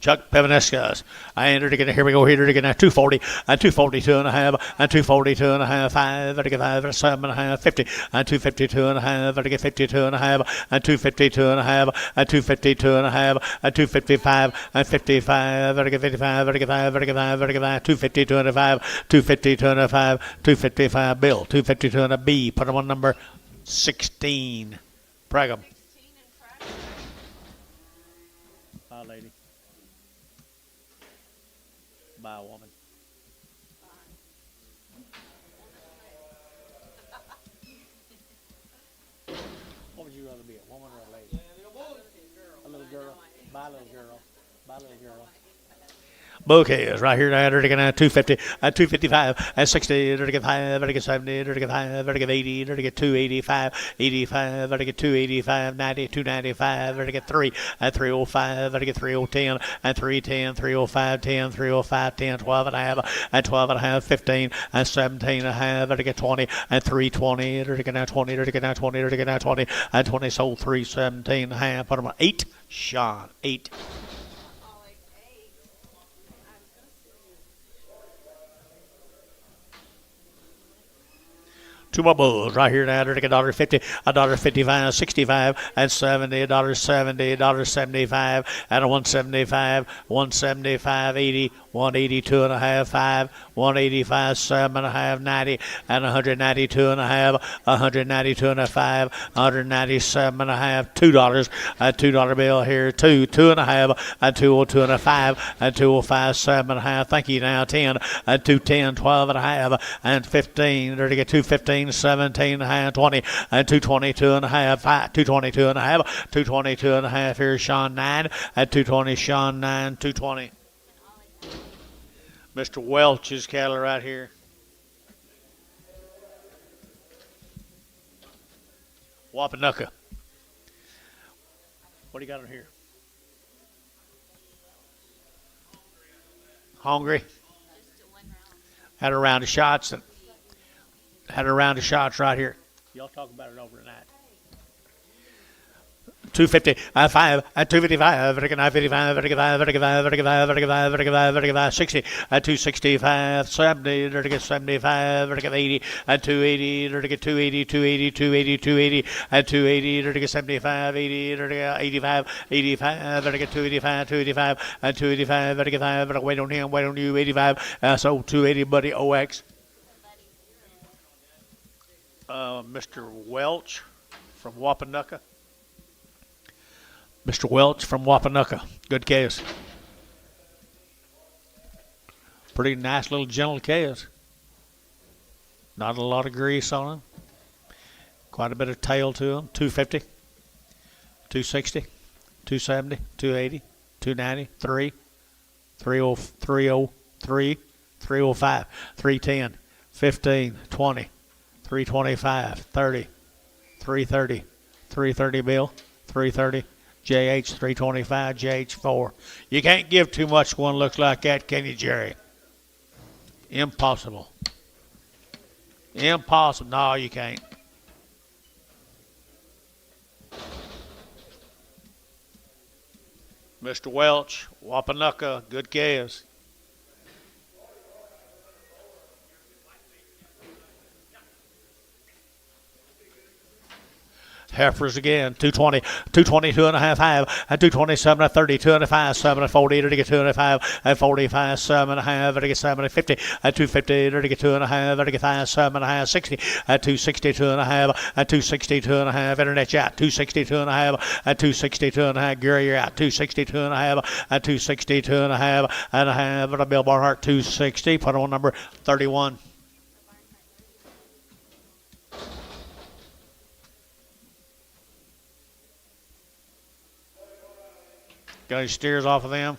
Chuck Pivaniskas. I entered again. Here we go. Here again. 240, and 242 and a half, and 242 and a half, 5, and 5, and 7 and a half, 50, and 252 and a half, and 52 and a half, and 252 and a half, and 252 and a half, and 255, and 55, and 55, and 55, and 55, and 252 and a 5, 252 and a 5, 255 Bill, 252 and a B. Put them on number 16. Pragum. Hi, lady. By a woman. What would you rather be, a woman or a lady? A little girl. By a little girl. By a little girl. Bouquets right here now. They're looking at 250, at 255, at 60, they're looking 5, they're looking 70, they're looking 5, they're looking 80, they're looking 285, 85, they're looking 285, 90, 295, they're looking 3, at 305, they're looking 3010, and 310, 305, 10, 305, 10, 12 and a half, and 12 and a half, 15, and 17 and a half, they're looking 20, and 320, they're looking at 20, they're looking at 20, they're looking at 20, and 20 sold 317 and a half, put them on 8, Sean, 8. Two more bulls right here now. They're $1.50, $1.55, 65, and 70, $1.70, $1.75, and a 175, 175, 80, 182 and a half, 5, 185, 7 and a half, 90, and 192 and a half, 192 and a 5, 197 and a half, $2, a $2 bill here, 2, 2 and a half, and 202 and a 5, and 205, 7 and a half. Thank you now, 10, and 210, 12 and a half, and 15. They're to get 215, 17 and a half, 20, and 222 and a half, 5, 222 and a half, 222 and a half. Here's Sean 9, at 220, Sean 9, 220. Mr. Welch's cattle right here. Wapanucka. What do you got in here? Hungry. Had a round of shots. Had a round of shots right here. Y'all talk about it overnight. 250, 5, at 255, 60, at 265, 70, 75, 80, at 280, 280, 280, 280, 280, at 280, 75, 80, 85, 85, 285, 285, at 285, 85, wait on him, wait on you, 85, so 280, buddy, OX. Mr. Welch from Wapanucka. Mr. Welch from Wapanucka. Good calves. Pretty nice little gentle calves. Not a lot of grease on them. Quite a bit of tail to them. 250, 260, 270, 280, 290, 3, 303, 305, 310, 15, 20, 325, 30, 330, 330 bill, 330, JH 325, JH 4. You can't give too much one looks like that, can you, Jerry? Impossible. Impossible. No, you can't. Mr. Welch, Wapanucka, good calves. Heifers again, 220, 222 and a half, at 227, at 30, 205, 7, at 40, to get 205, at 45, 7 and a half, to get 7, at 50, at 250, to get 2 and a half, to get 5, 7 and a half, 60, at 262 and a half, at 262 and a half, internet you out, 262 and a half, at 262 and a half, Gary, you're out, 262 and a half, at 262 and a half, at a Bill Barnhart, 260, put on number 31. Got any steers off of them?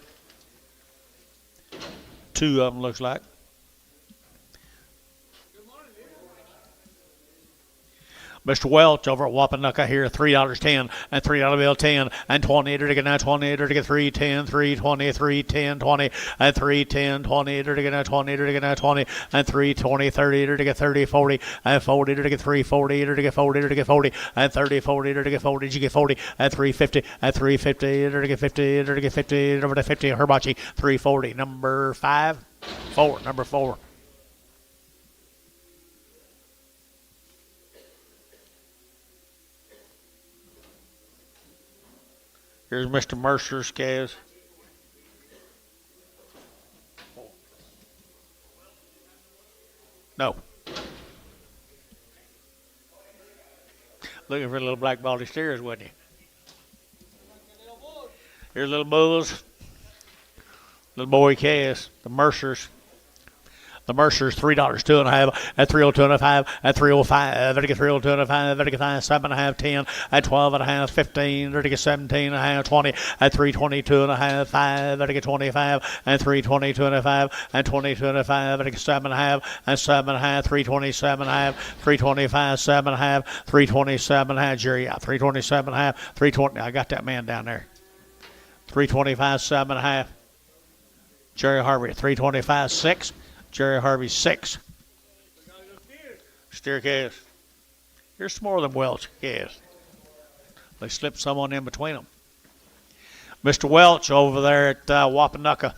2 of them looks like. Mr. Welch over at Wapanucka here, $3.10 and $3 bill 10 and 20 to get now 20 to get 310, 320, 310, 20 and 310, 20 to get now 20 to get now 20 and 320, 30 to get 30, 40 and 40 to get 340 to get 40 to get 40 and 30, 40 to get 40 to get 40 and 350 and 350 to get 50 to get 50 over to 50 Herbachi 340 number 4 number 4. Here's Mr. Mercer's calves. No. Looking for little black baldy steers, wasn't he? Here's little bulls. Little boy calves. The Mercers. The Mercer's $3, 2 and a half, at 302 and a half, at 305, at 302 and a half, at 5, 7 and a half, 10, at 12 and a half, 15, at 17 and a half, 20, at 322 and a half, 5, at 25, and 322 and a half, and 22 and a half, at 7 and a half, and 7 and a half, 327 and a half, 325, 7 and a half, 327 and a half, Jerry out, 327 and a half, 320, I got that man down there. 325, 7 and a half, Jerry Harvey, 325, 6. Jerry Harvey 6. Steer calves. Here's some more of them Welch calves. They slipped someone in between them. Mr. Welch over there at Wapanucka.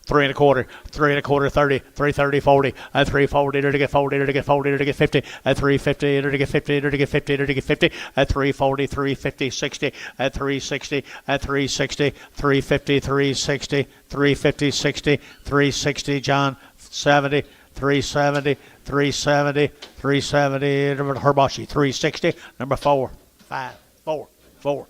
3 and a quarter, 30, 330, 40, at 340, to get 40, to get 40, to get 50, at 350, to get 50, to get 50, to get 50, at 340, 350, 60, at 360, at 360, 350, 360, 350, 60, 360, John, 70, 370, 370, 370, Herbachi, 360, number 4, 5, 4, 4.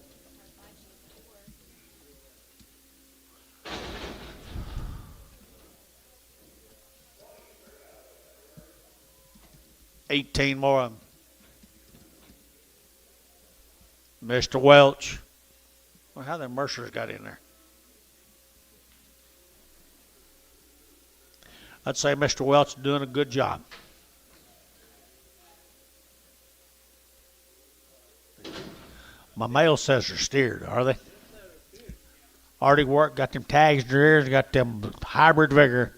$18 more of them. Mr. Welch. Well, how the Mercers got in there? I'd say Mr. Welch is doing a good job. My mail says they're steered, are they? Already worked, got them tags in their ears, got them hybrid vigor.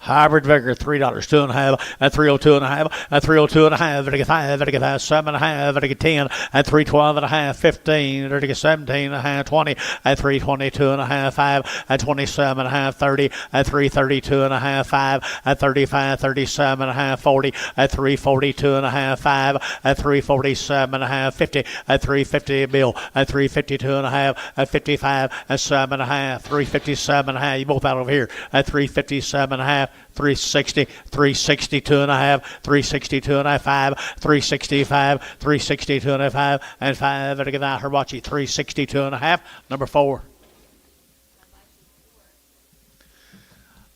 Hybrid vigor, $3, 2 and a half, at 302 and a half, at 302 and a half, at 5, at 5, 7 and a half, at 10, at 312 and a half, 15, at 17 and a half, 20, at 322 and a half, 5, at 27 and a half, 30, at 332 and a half, 5, at 35, 37 and a half, 40, at 342 and a half, 5, at 347 and a half, 50, at 350 bill, at 352 and a half, at 55, at 7 and a half, 357 and a half, you both out over here, at 357 and a half, 360, 362 and a half, 362 and a half, 5, 365, 362 and a half, and 5, and that Herbachi, 362 and a half, number 4.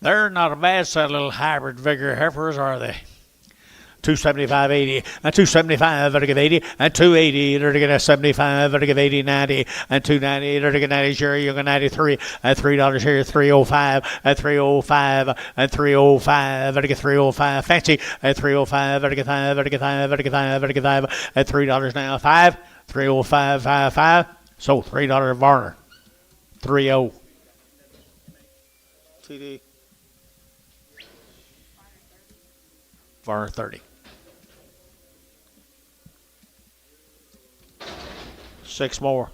They're not a bad set of little hybrid vigor heifers, are they? 275.80 and 275 to give 80 and 280 to get a 75 to give 80 90 and 290 to get 90 Jerry Young 93 at $3 here 305 at 305 and 305 to get 305 Fancy at 305 to get 5 to get 5 to get 5 to get 5 at $3 now 5 305 5 so $3 Varner 30 TD Varner 30 6 more.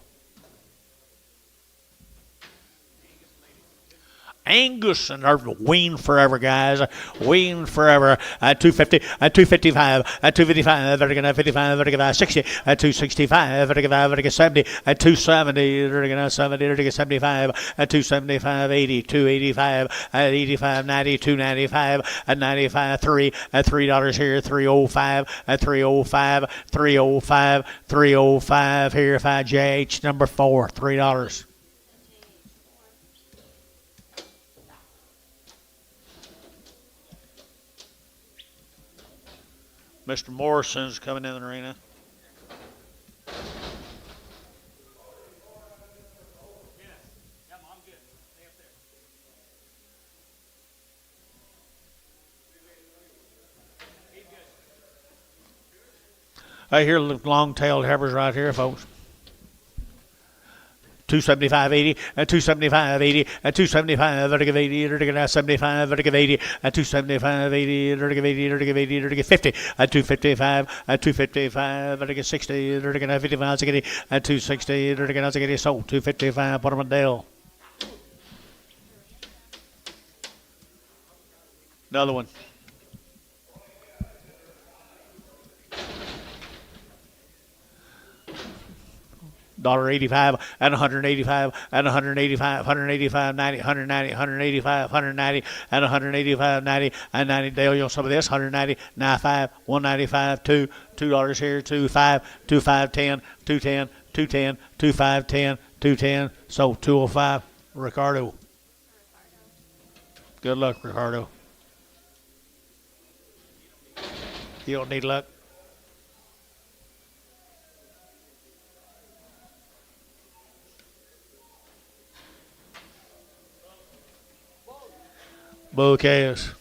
Angus and wean forever, guys. Wean forever at 250, at 255, at 255, at 55, at 60, at 265, at 70, at 270, at 70, at 75, at 275, 80, 285, at 85, 90, 295, at 95, 3, at $3 here, 305, at 305, 305, 305 here, 5JH number 4, $3. Mr. Morrison's coming in the arena. I hear long-tailed heifers right here, folks. 275.80 and 275.80 and 275 to give 80 to give 75 to give 80 and 275.80 to give 80 to give 80 to give 50 and 255 and 255 to give 60 to give 55 to get and 260 to give sold 255 put them on Dale. Another one. $1.85 and 185 and 185, 185, 90, 190, 185, 190 and 185, 90 and 90. Dale, you know some of this? 190, 95, 195, $2 here, 25, 25, 10, 210, 210, 25, 10, 210. So 205. Ricardo. Good luck, Ricardo. You don't need luck. Bouquets.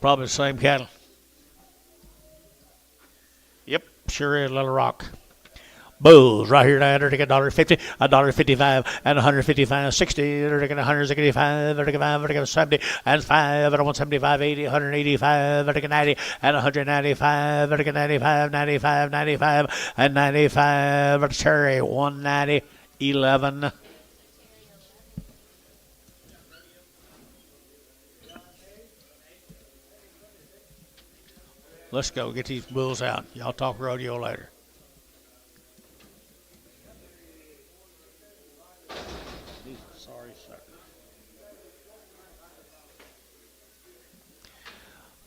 Probably the same cattle. Yep, sure is Little Rock. Bulls right here now, they're taking $1.50, $1.55, and 155, 60, they're taking 165, they're taking 5, they're taking 70, and 5, and 175, 80, 185, they're taking 90, and 195, they're taking 95, 95, 95, and 95, Cherry, 190, 11. Let's go get these bulls out. Y'all talk rodeo later. Sorry, sir.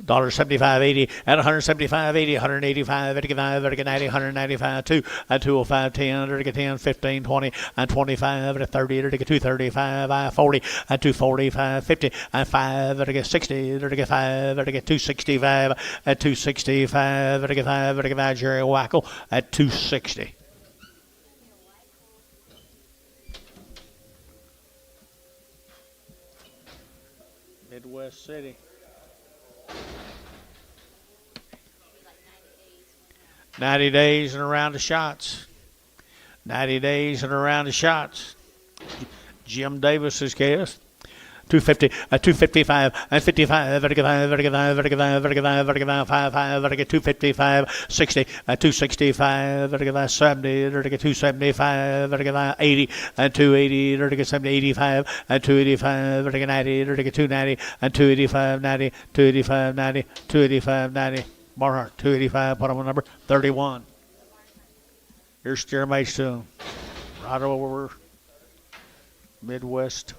$1.75.80 and 175.80, 185, 85, 90, 195, 2, and 205, 10, 10, 15, 20, and 25, 30, 235, 40, and 245, 50, and 5, 60, 5, 265, at 265, 5, Jerry Wackel at 260. Midwest City. 90 days and a round of shots. 90 days and a round of shots. Jim Davis's case. 250, 255, and 55, 255, 60, 265, 70, 275, 80, and 280, 70, 85, and 285, 90, 290, and 285, 90, 285, 90, 285, 90. Barnhart, 285, put on number 31. Here's Jeremy Stone. Right over Midwest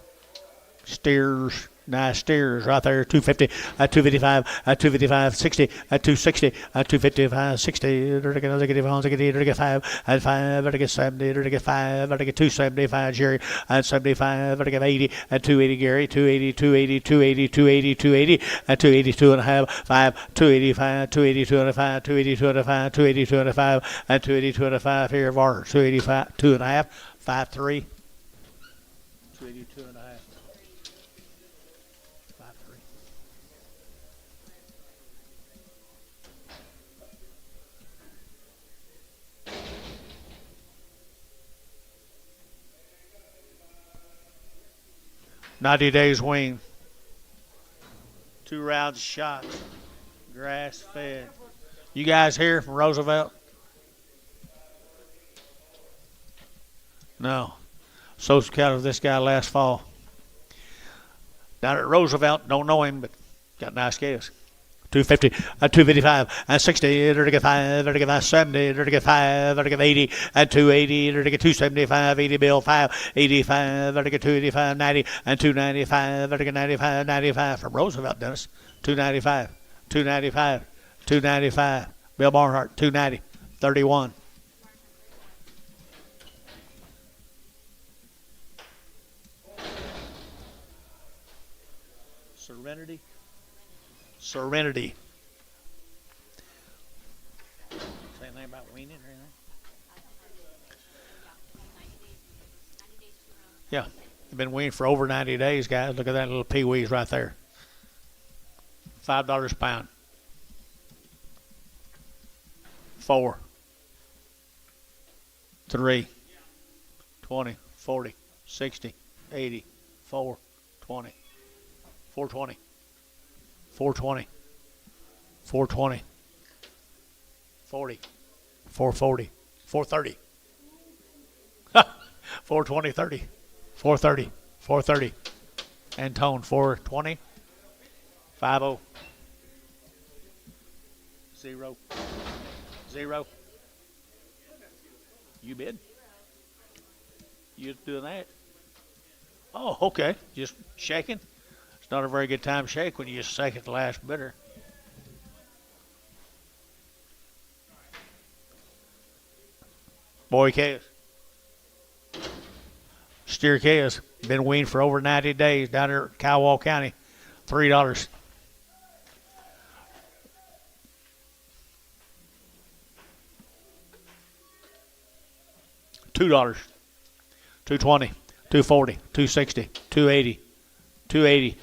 Steers. Nice steers right there. 250, 255, 255, 60, 260, 255, 60, 5, 5, 70, 5, 275, Jerry, 75, 80, 280, Gary, 280, 280, 280, 280, 280, 282 and a half, 5, 285, 282 and a 5, 282 and a 5, 282 and a 5, and 282 and a 5 here, Varner, 285, 2 and a half, 5, 3, 282 and a half. 90 days wean. 2 rounds shots. Grass fed. You guys here from Roosevelt? No. Social cow of this guy last fall. Down at Roosevelt, don't know him, but got nice calves. 250, 255, and 60, 5, 70, 5, 80, and 280, 275, 80 bill, 5, 85, 285, 90, and 295, 95, 95 from Roosevelt, Dennis. 295, 295, 295. Bill Barnhart, 290, 31. Serenity. Serenity. Say anything about weaning or anything? Yeah. They've been weaned for over 90 days, guys. Look at that little peewees right there. $5 a pound. 4. 3. 20. 40. 60. 80. 4. 20. 420. 420, 420, 40, 440, 430, 420, 30, 430, 430, and tone 420, 50, 0, 0. You bid? You doing that? Oh, okay. Just shaking. It's not a very good time to shake when you just second the last bidder. Boy calves. Steer calves. Been weaned for over 90 days down there at Kiowa County. $3. $2. 220, 240, 260, 280, 280.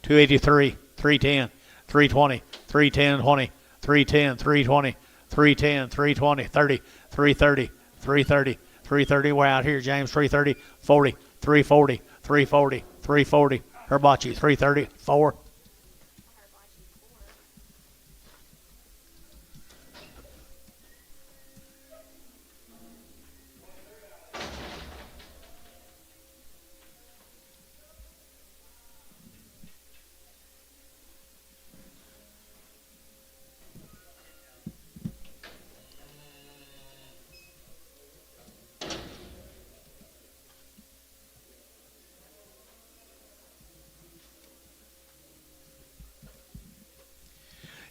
283, 310, 320, 310, 20, 310, 320, 310, 320, 30, 330, 330, 330. We're out here, James, 330, 40, 340, 340, 340. Herbachi, 330, 4.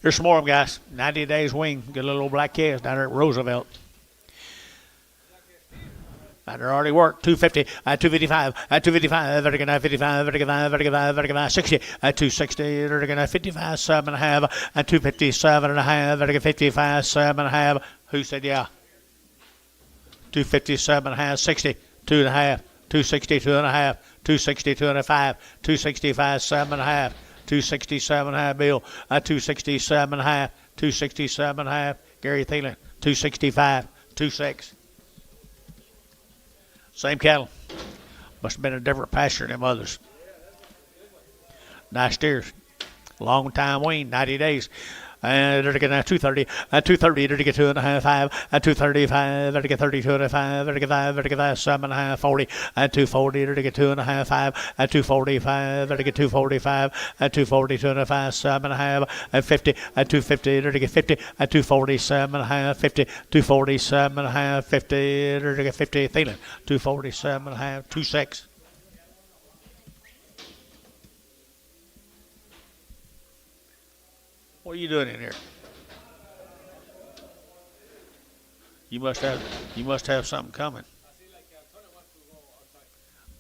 Here's some more of them, guys. 90 days wing. Get a little old black calves down there at Roosevelt. And they're already worked. 250, 255, 255, 55, 55, 60, 260, 55, 7 and a half, 257 and a half, 55, 7 and a half. Who said yeah? 257 and a half, 60, 2 and a half, 262 and a half, 262 and a 5, 265, 7 and a half. 267 and a half, Bill. 267 and a half, 267 and a half. Gary Thielen, 265, 26. Same cattle. Must have been a different pasture than them others. Nice steers. Long time wean, 90 days. And they're going to 230, 230, they're to get 2.5, 5, 235, they're to get 32 and a 5, they're to get 5, they're to get 5, 7 and a half, 40, 240, they're to get 2.5, 5, 245, they're to get 245, 242 and a 5, 7 and a half, 50, 250, they're to get 50, 247 and a half, 50, 247 and a half, 50, they're to get 50, Thielen, 247 and a half, 26. What are you doing in here? You must have something coming.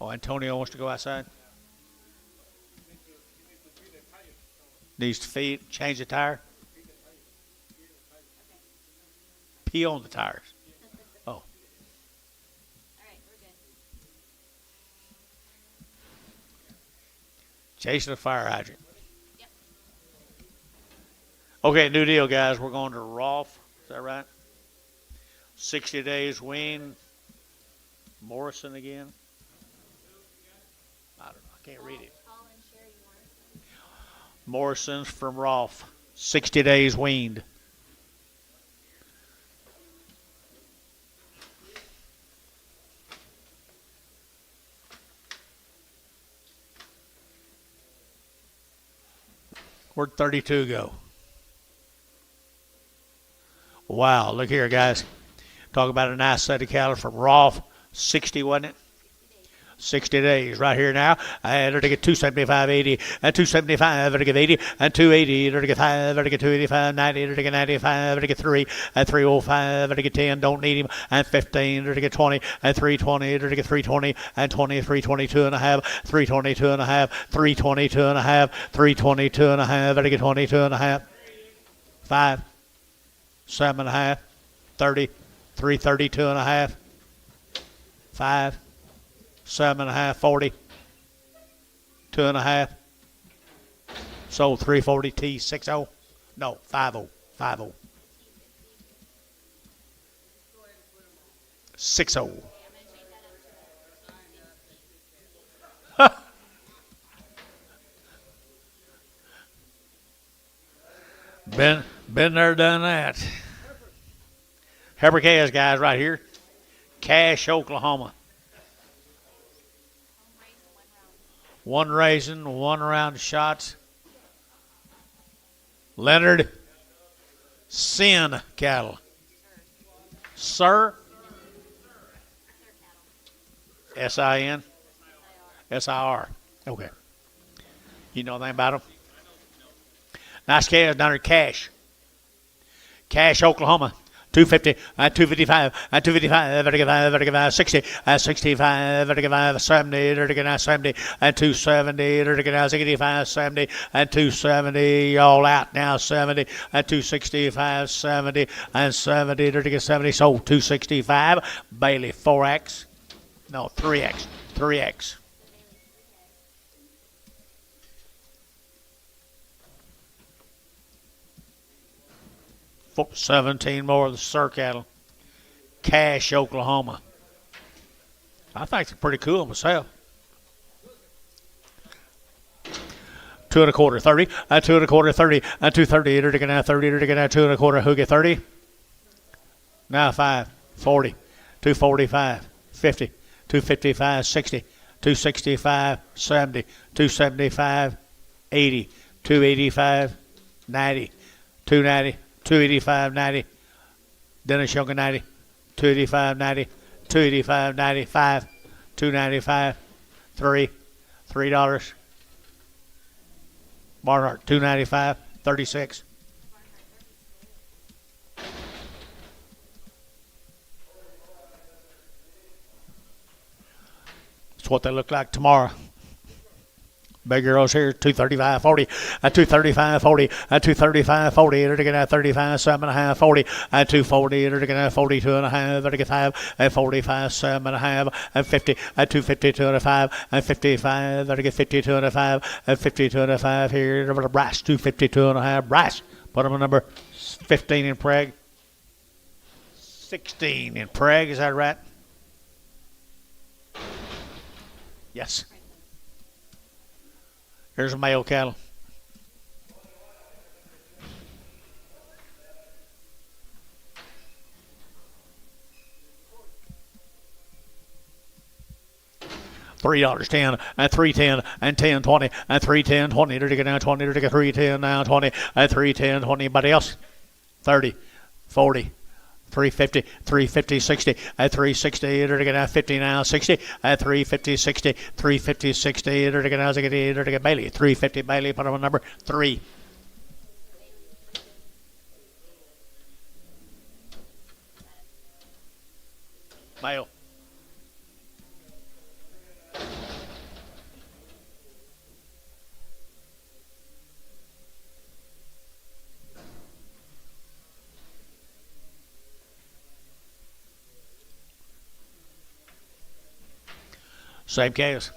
Oh, Antonio wants to go outside. Needs to feed, change the tire. Pee on the tires. Oh. All right, we're good. Chasing a fire hydrant. Yep. Okay, new deal, guys. We're going to Rolfe. Is that right? 60 days wean. Morrison again. I don't know. I can't read it. Paul and Sherry Morrison. Morrison's from Rolfe. 60 days weaned. Where'd 32 go? Wow, look here, guys. Talk about a nice set of cattle from Rolfe. 60, wasn't it? 60 days right here now. And to get 275.80 and 275 to get 80 and 280 to get 5 to get 285 90 to get 95 to get 3 and 305 to get 10 don't need him and 15 to get 20 and 320 to get 320 and 20 322 and a half 322 and a half 322 and a half 322 and a half to get 22 and a half 5 7 and a half 30 332 and a half 5 7 and a half, 40, 2 and a half. Sold 340 T 60. No, 50, 50. 60. Been there, done that. Heifer calves, guys, right here. Cache, Oklahoma. One raisin, one round shots. Leonard Sin cattle. Sir? S-I-N? S-I-R. Okay. You know anything about them? Nice calves down there, Cache. Cache, Oklahoma. 250, 255, 255, 60, 65, 70, 70, and 270, 65, 70, and 270, all out now, 70, and 265, 70, and 70, 70, sold 265, Bailey 4X, no, 3X, 3X. For 17 more of the Sir cattle. Cache, Oklahoma. I think they're pretty cool myself. 2 1/4, 30, 2 1/4, 30, 230, to get now 30, to get now 2 1/4, who get 30? Now 5, 40, 245, 50, 255, 60, 265, 70, 275, 80, 285, 90, 290, 285, 90, Dennis Young 90, 285, 90, 285, 95, 295, $3, Barnhart 295, 36. That's what they look like tomorrow. Big girls here, 235, 40, 235, 40, 235, 40, to get out 35, 7 and a half, 40, 240, to get out 42 and a half, to get 5, 45, 7 and a half, 50, 252 and a 5, 55, to get 52 and a 5, 52 and a 5 here, over to Bryce, 252 and a half, Bryce, put him on number 15 in Prague, 16 in Prague, is that right? Yes. Here's a male cattle. $3.10 and $3.10 and $10.20 and $3.10 $20 to get now 20 to get $3.10 now 20 and $3.10 $20. Anybody else? 30, 40. 350, 350, 60, at 360, to get now 50 now, 60, at 350, 60, 350, 60, to get now, to get Bailey, 350 Bailey, put on number 3. Male. Same case.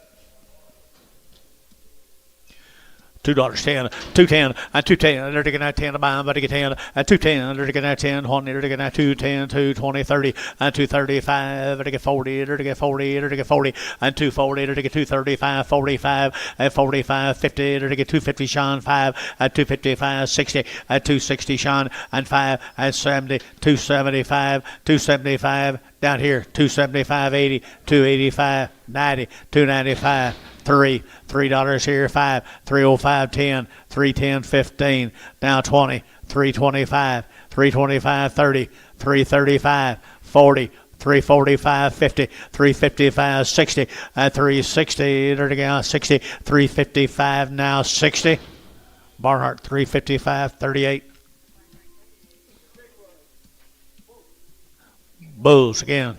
$2.10, 210, and 210, they're taking that 10 to buy, but they get 10, and 210, they're taking that 10, 20, they're taking that 210, 220, 30, and 235, they get 40, they're taking 40, they're taking 40, and 240, they're taking 235, 45, and 45, 50, they're taking 250, Sean, 5, and 255, 60, and 260, Sean, and 5, and 70, 275, 275, down here, 275, 80, 285, 90, 295, $3 here, 5, 305, 10, 310, 15, now 20, 325, 325, 30, 335, 40, 345, 50, 355, 60, 360, there again, 60, 355, now 60. Barnhart, 355, 38. Bulls again.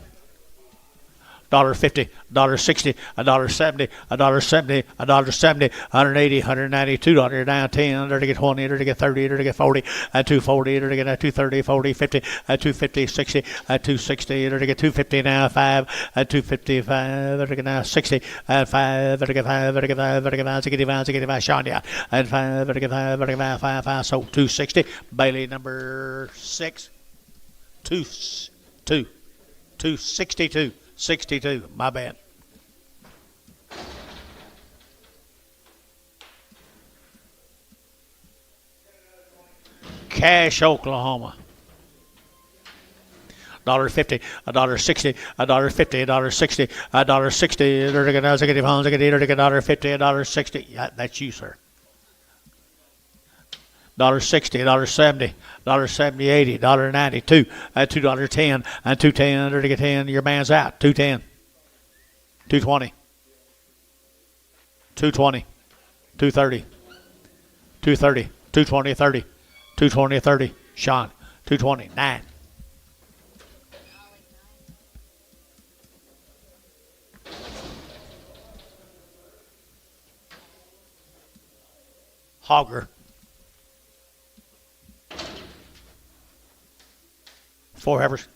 $1.50, $1.60, $1.70, $1.70, $1.70, $180, $190, $2 down 10, there to get 20, there to get 30, there to get 40, at 240, there to get 230, 40, 50, at 250, 60, at 260, there to get 250 now 5, at 255, there to get now 60, at 5, there to get 5, there to get 5, there to get 5, 65, 65, Sean, yeah, at 5, there to get 5, there to get 5, 5, so 260, Bailey number 6, 262. 62, my bad. Cache, Oklahoma. $1.50, $1.60, $1.50, $1.60, $1.60. They're going to get $1.50, $1.60. Yeah, that's you, sir. $1.60, $1.70, $1.70, 80, $1.90, $2.10, and $2.10, they're to get 10, your man's out, $2.10, $2.20, $2.20, $2.30, $2.30, $2.20, $30, $2.20, $30, Sean, $2.20, 9. Hogger. 4 heifers.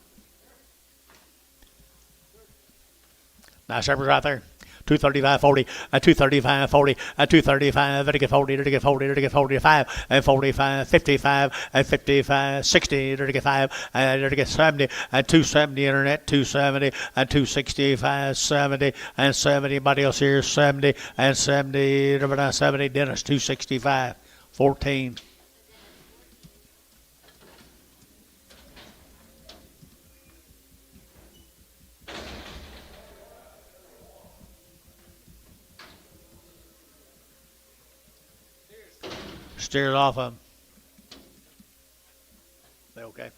Nice heifers right there. 235, 40, 235, 40, 235, to get 40, to get 40, to get 45, and 45, 55, and 55, 60, to get 5, and to get 70, and 270 internet, 270, and 265, 70, and 70. Anybody else here? 70, and 70, 70, Dennis, 265, 14. Steers off of them. They okay?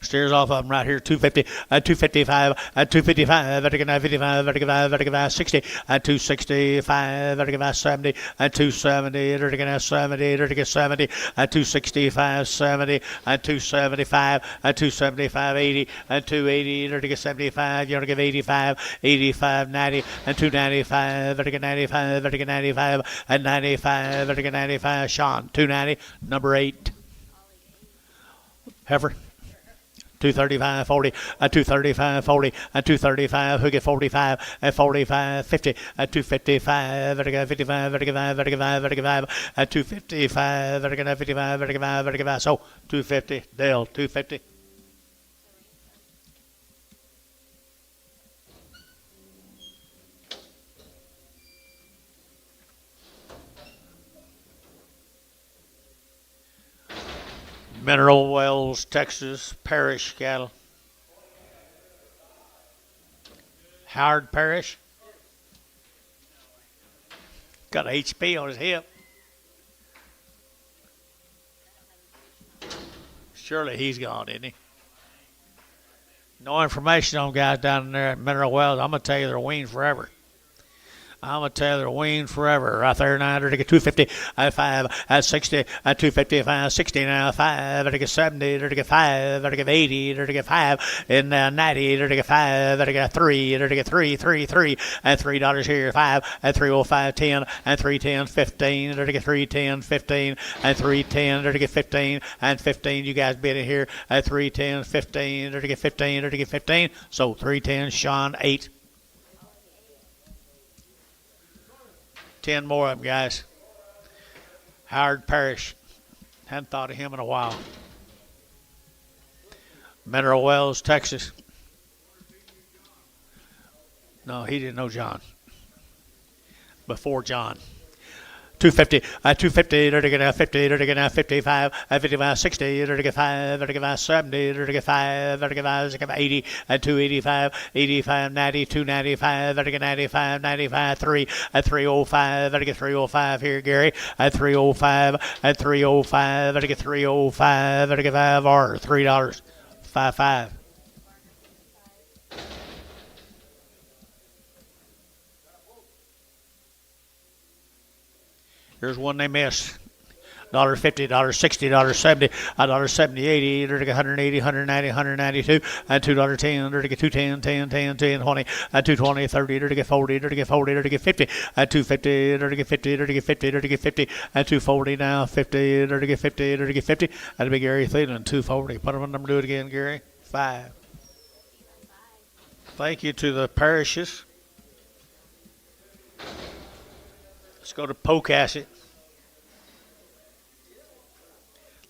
Steers off of them right here. 250, 255, 255, vertical 55, vertical 60, 265, vertical 70, 270, vertical 70, vertical 70, 265, 70, 275, 275, 80, 280, vertical 75, you're going to give 85, 85, 90, 295, vertical 95, vertical 95, 95, vertical 95, Sean, 290, number 8. Heifer. 235, 40, 235, 40, 235, who get 45, 45, 50, 255, vertical 55, vertical 5, vertical 5, vertical 5, 255, vertical 55, vertical 5, vertical 5, so 250, Dale, 250. Mineral Wells, Texas, Parish cattle. Howard Parish. Got an HP on his hip. Surely he's gone, isn't he? No information on guys down there at Mineral Wells. I'm going to tell you they're weaned forever. I'm going to tell you, wean forever. Right there, 900 to get 250, at 5, at 60, at 255, 60 now, 5, to get 70, to get 5, to get 80, to get 5, and 90, to get 5, to get 3, to get 3, 3, 3, and $3 here, 5, at 305, 10, and 310, 15, to get 310, 15, and 310, to get 15, and 15. You guys bid in here at 310, 15, to get 15, to get 15. So 310, Sean, 8. 10 more of them, guys. Howard Parrish. Hadn't thought of him in a while. Mineral Wells, Texas. No, he didn't know John. Before John. 250, 250, to get 50, to get 55, 55, 60, to get 5, to get 70, to get 5, to get 80, 285, 85, 90, 295, to get 95, 95, 3, at 305, to get 305 here, Gary, at 305, at 305, to get 305, to get 5 or $3, 5. Here's one they missed. $1.50, $1.60, $1.70, $1.70, 80, to get 180, 190, 192, and $2.10, to get 210, 10, 10, 10, 20, and 220, 30, to get 40, to get 40, to get 50, and 250, to get 50, to get 50, to get 50, and 240 now, 50, to get 50, to get 50. That'd be Gary Thielen, 240. Put on number, do it again, Gary. 5. Thank you to the parishes. Let's go to Pocasset.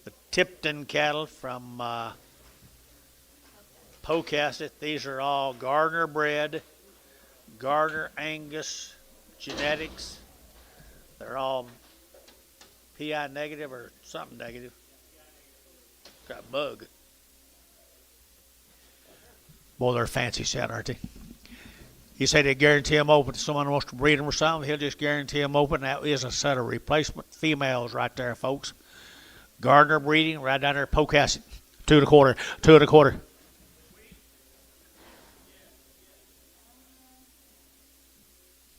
The Tipton cattle from Pocasset. These are all Gardner bred, Gardner Angus genetics. They're all PI negative or something negative. Got a bug. Boy, they're fancy set, aren't they? He said he'd guarantee them open. If someone wants to breed them or something, he'll just guarantee them open. That is a set of replacement females right there, folks. Gardner breeding right down there, Pocasset. 2 1/4, 2 1/4.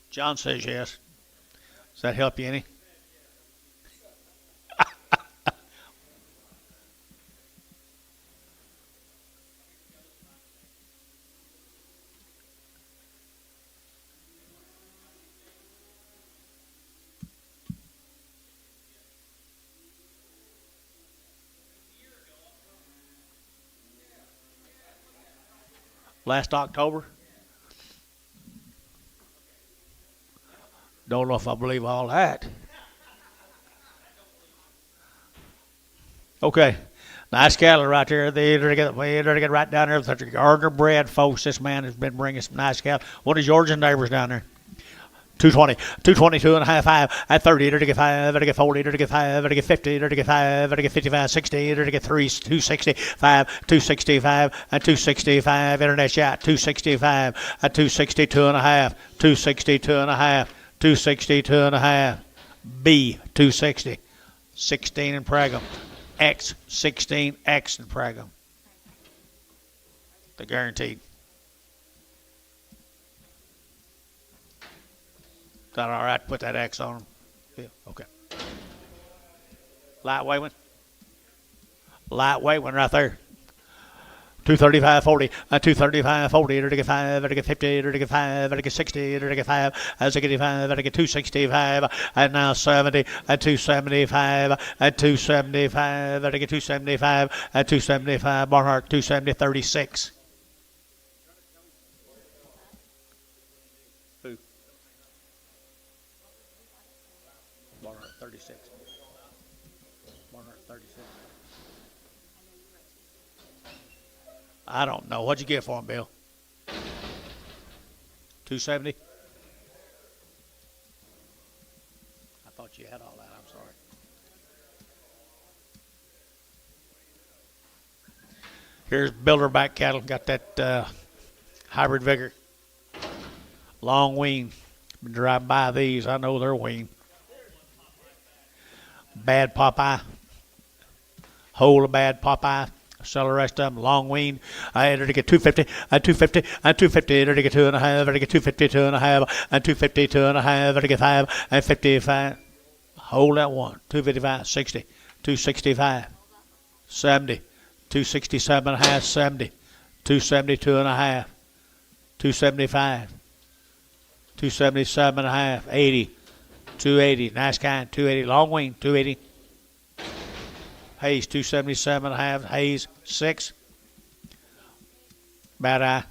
John says yes. Does that help you any? Last October. Don't know if I believe all that. Okay. Nice cattle right there. They get right down there with the Gardner bred folks. This man has been bringing some nice cattle. What is Georgian neighbors down there? 220, 222 and a half, 5, at 30, to get 5, to get 40, to get 5, to get 50, to get 5, to get 55, 60, to get 3, 265, 265, and 265, internet shot, 265, at 262 and a half, 262 and a half, 262 and a half, B, 260, 16 in Pragum, X, 16, X in Pragum. The guaranteed. Is that all right to put that X on them? Yeah, okay. Lightweight one. Lightweight one right there. 235, 40, 235, 40, to get 5, to get 50, to get 5, to get 60, to get 5, as I get 5, to get 265, and now 70, at 275, at 275, to get 275, at 275, Barnhart, 270, 36. Who? Barnhart, 36. Barnhart, 36. I don't know. What'd you get for him, Bill? 270? I thought you had all that. I'm sorry. Here's builder back cattle. Got that hybrid vigor. Long wean. Been driving by these. I know they're wean. Bad Popeye. Whole of bad Popeye. Sell the rest of them. Long wean. I enter to get 250. And 250. And 250. Enter to get 2.5. Enter to get 250. 2.5. And 250. 2.5. Enter to get 5. And 55. Hold that one. 255. 60. 265. 70. 267.5. 70. 272.5. 275. 277.5. 80. 280. Nice kind. 280. Long wing. 280. Hayes. 277.5. Hayes. 6. Bad eye.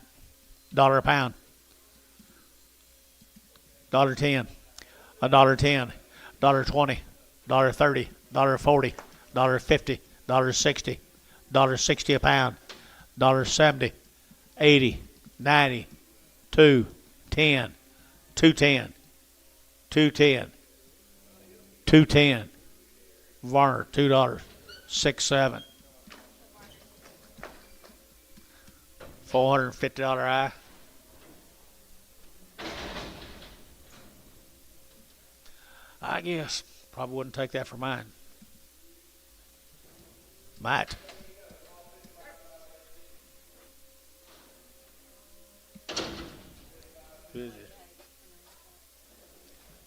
$1 a pound. $1.10. $1.10. $1.20. $1.30. $1.40. $1.50. $1.60. $1.60 a pound. $1.70. 80. 90. 2. 10. 210. 210. 210. Varner, $2. 6 7. $450 eye. I guess. Probably wouldn't take that for mine. Might. Who is it?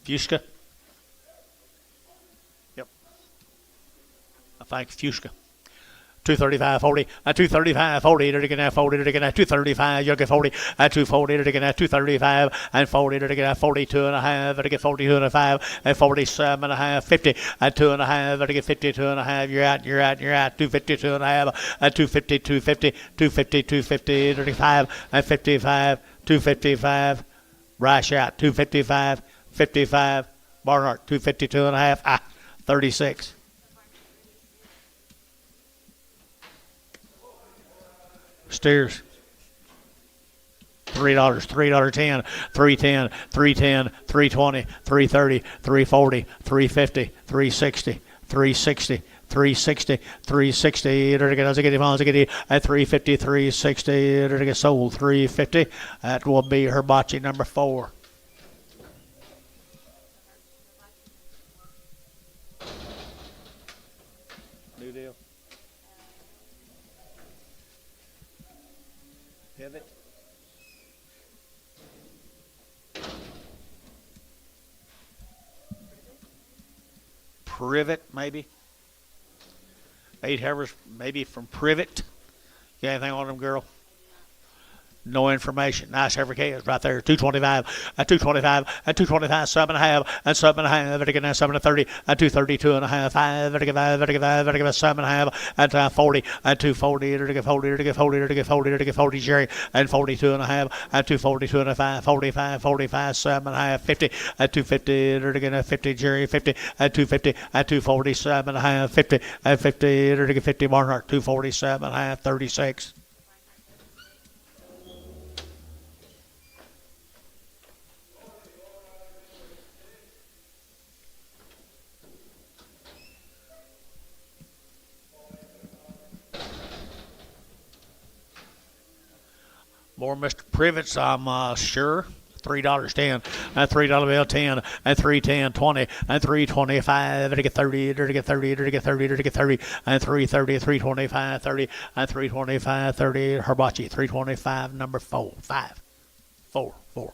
Fuska? Yep. I think Fuska. 235.40. At 235.40. They're going to 40. They're going to 235. You'll get 40. At 240. They're going to 235 and 40. They're going to 42.5. They're get 42.5 and 47.5. 50 at 2.5. They're get 52.5. You're out. You're out. You're out. 252.5 at 250. 250. 250. 250. 35 and 55. 255. Rush out. 255. 55. Barnhart. 252.5. 36. Steers. $3, $3.10, $3.10, $3.10, $3.20, $3.30, $3.40, $3.50, $3.60, $3.60, $3.60, $3.60, at $3.50, $3.60, sold $3.50. That will be hibachi number 4. New deal. Pivot. Privet, maybe. 8 hours, maybe from Privet. You got anything on them, girl? No information. Nice every case right there. 225 at 225 at 225 7.5 and 7.5 at again 7.30 at 230 2.5 5 at 7.5 at 40 at 240 at 40 at 40 at 40 at 40 Jerry and 42.5 at 240 2.5 45 45 7.5 50 at 250 at again 50 Jerry 50 at 250 at 247.5 50 at 50 at 50 Barnhart 247.5 36. More Mr. Privets, I'm sure. $3.10 and $3 bill 10 and 3.10 20 and 3.25 to get 30 to get 30 to get 30 to get 30 and 3.30 3.25 30 and 3.25 30 hibachi 3.25 number 4 5 4 4.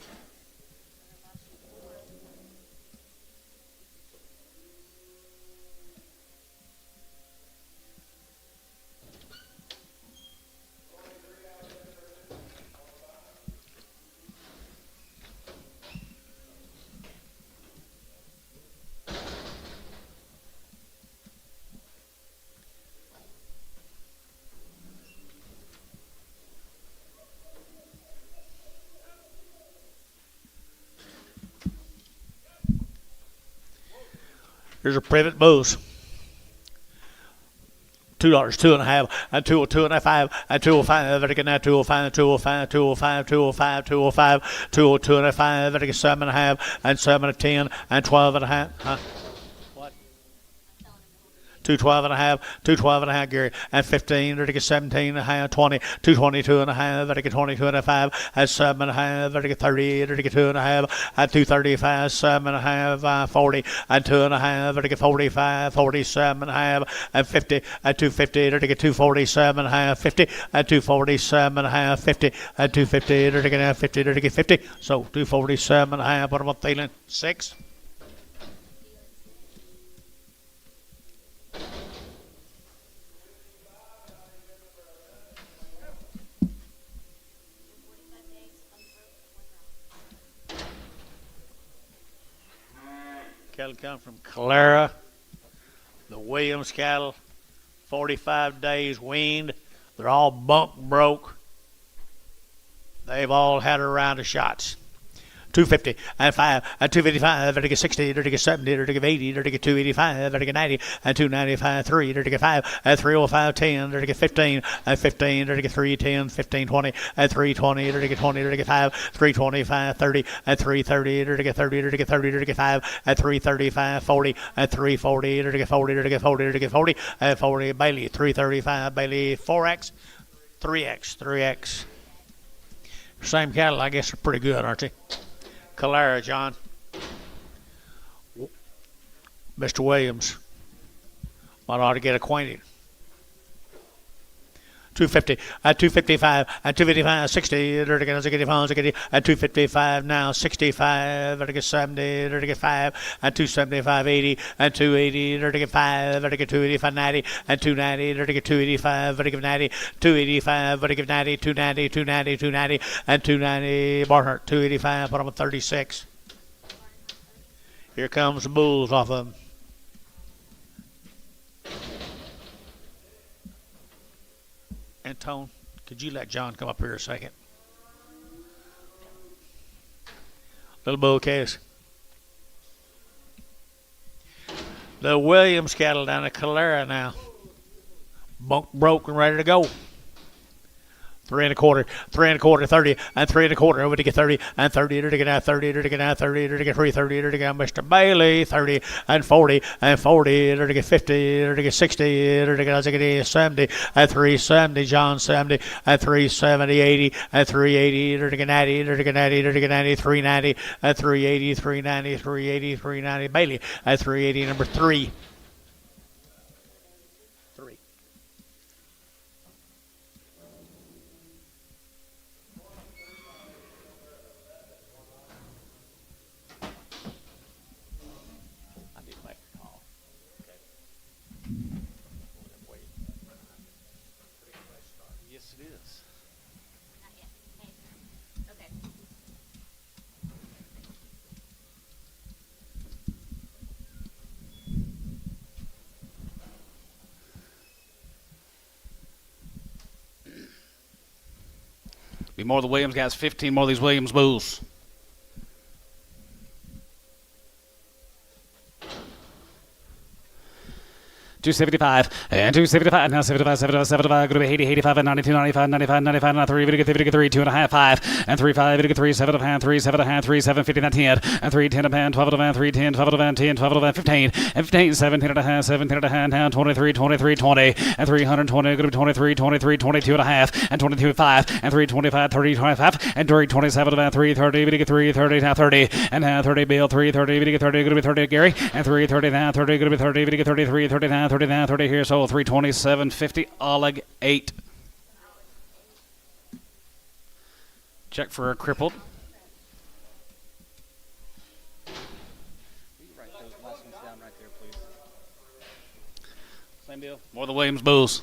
Here's a Privet Bulls. $2, 2.5, and 2.5, and 2.05, again now 2.05, 2.05, 2.05, 2.05, 2.05, 2.5, again 7.5, and 7 to 10, and 12.5. Huh? What? 212 and a half, 212 and a half, Gary, and 15, to get 17 and a half, 20, 222 and a half, to get 22 and a half, and 7 and a half, to get 30, to get 2 and a half, and 235, 7 and a half, 40, and 2 and a half, to get 45, 47 and a half, and 50, and 250, to get 247 and a half, 50, and 247 and a half, 50, and 250, to get 50, to get 50. So 247 and a half, what am I feeling? 6. Cattle come from Clara, the Williams cattle, 45 days weaned. They're all bunk broke. They've all had a round of shots. 250 and 5 and 255, to get 60, to get 70, to get 80, to get 285, to get 90 and 295, 3, to get 5 and 305, 10, to get 15 and 15, to get 310, 15, 20 and 320, to get 20, to get 5, 325, 30 and 330, to get 30, to get 30, to get 5 and 335, 40 and 340, to get 40, to get 40, to get 40 and 40. Bailey 335, Bailey 4X, 3X. Same cattle, I guess, are pretty good, aren't they? Calara, John. Mr. Williams. Might ought to get acquainted. 250 at 255 at 255 60 at 255 now 65 at 70 at 5 at 275 80 at 280 at 5 at 285 90 at 290 at 285 at 90 285 at 90 290 290 290 and 290 Barnhart 285 put on 36. Here comes the bulls off of them. Antone, could you let John come up here a second? Little bull case. The Williams cattle down at Calera now. Bunk broke and ready to go. 3 1/4, 3 1/4, 30, and 3 1/4 over to get 30, and 30 to get out 30, to get out 30, to get 330, to get Mr. Bailey 30, and 40, and 40, to get 50, to get 60, to get 70, and 370, John 70, and 370, 80, and 380, to get 90, to get 90, to get 90, 390, and 380, 390, 380, 390, Bailey, and 380, number 3. Be more of the Williams guys, 15 more of these Williams bulls. $275 and $275 now 75 go to 80 85 and 92 95 95 95 now 3 get 3 2 and a half 5 and 3 5 get 3 7 and 3 7 and 3 7 50 and 10 and 3 10 and 12 and 3 10 12 and 10 12 and 15 and 15 17 and a half 17 and a half now 23 23 20 and 320 go to 23 23 22 and a half and 22 5 and 3 25 30 25 and 3 27 and 3 30 get 3 30 now 30 and now 30 Bill 3 30 get 30 go to be 30 Gary and 3 30 now 30 go to be 30 get 33 30 now 30 now 30 here, so 327.50. Oleg 8. Check for a crippled. Write those last ones down right there, please. Same deal. More of the Williams Bulls.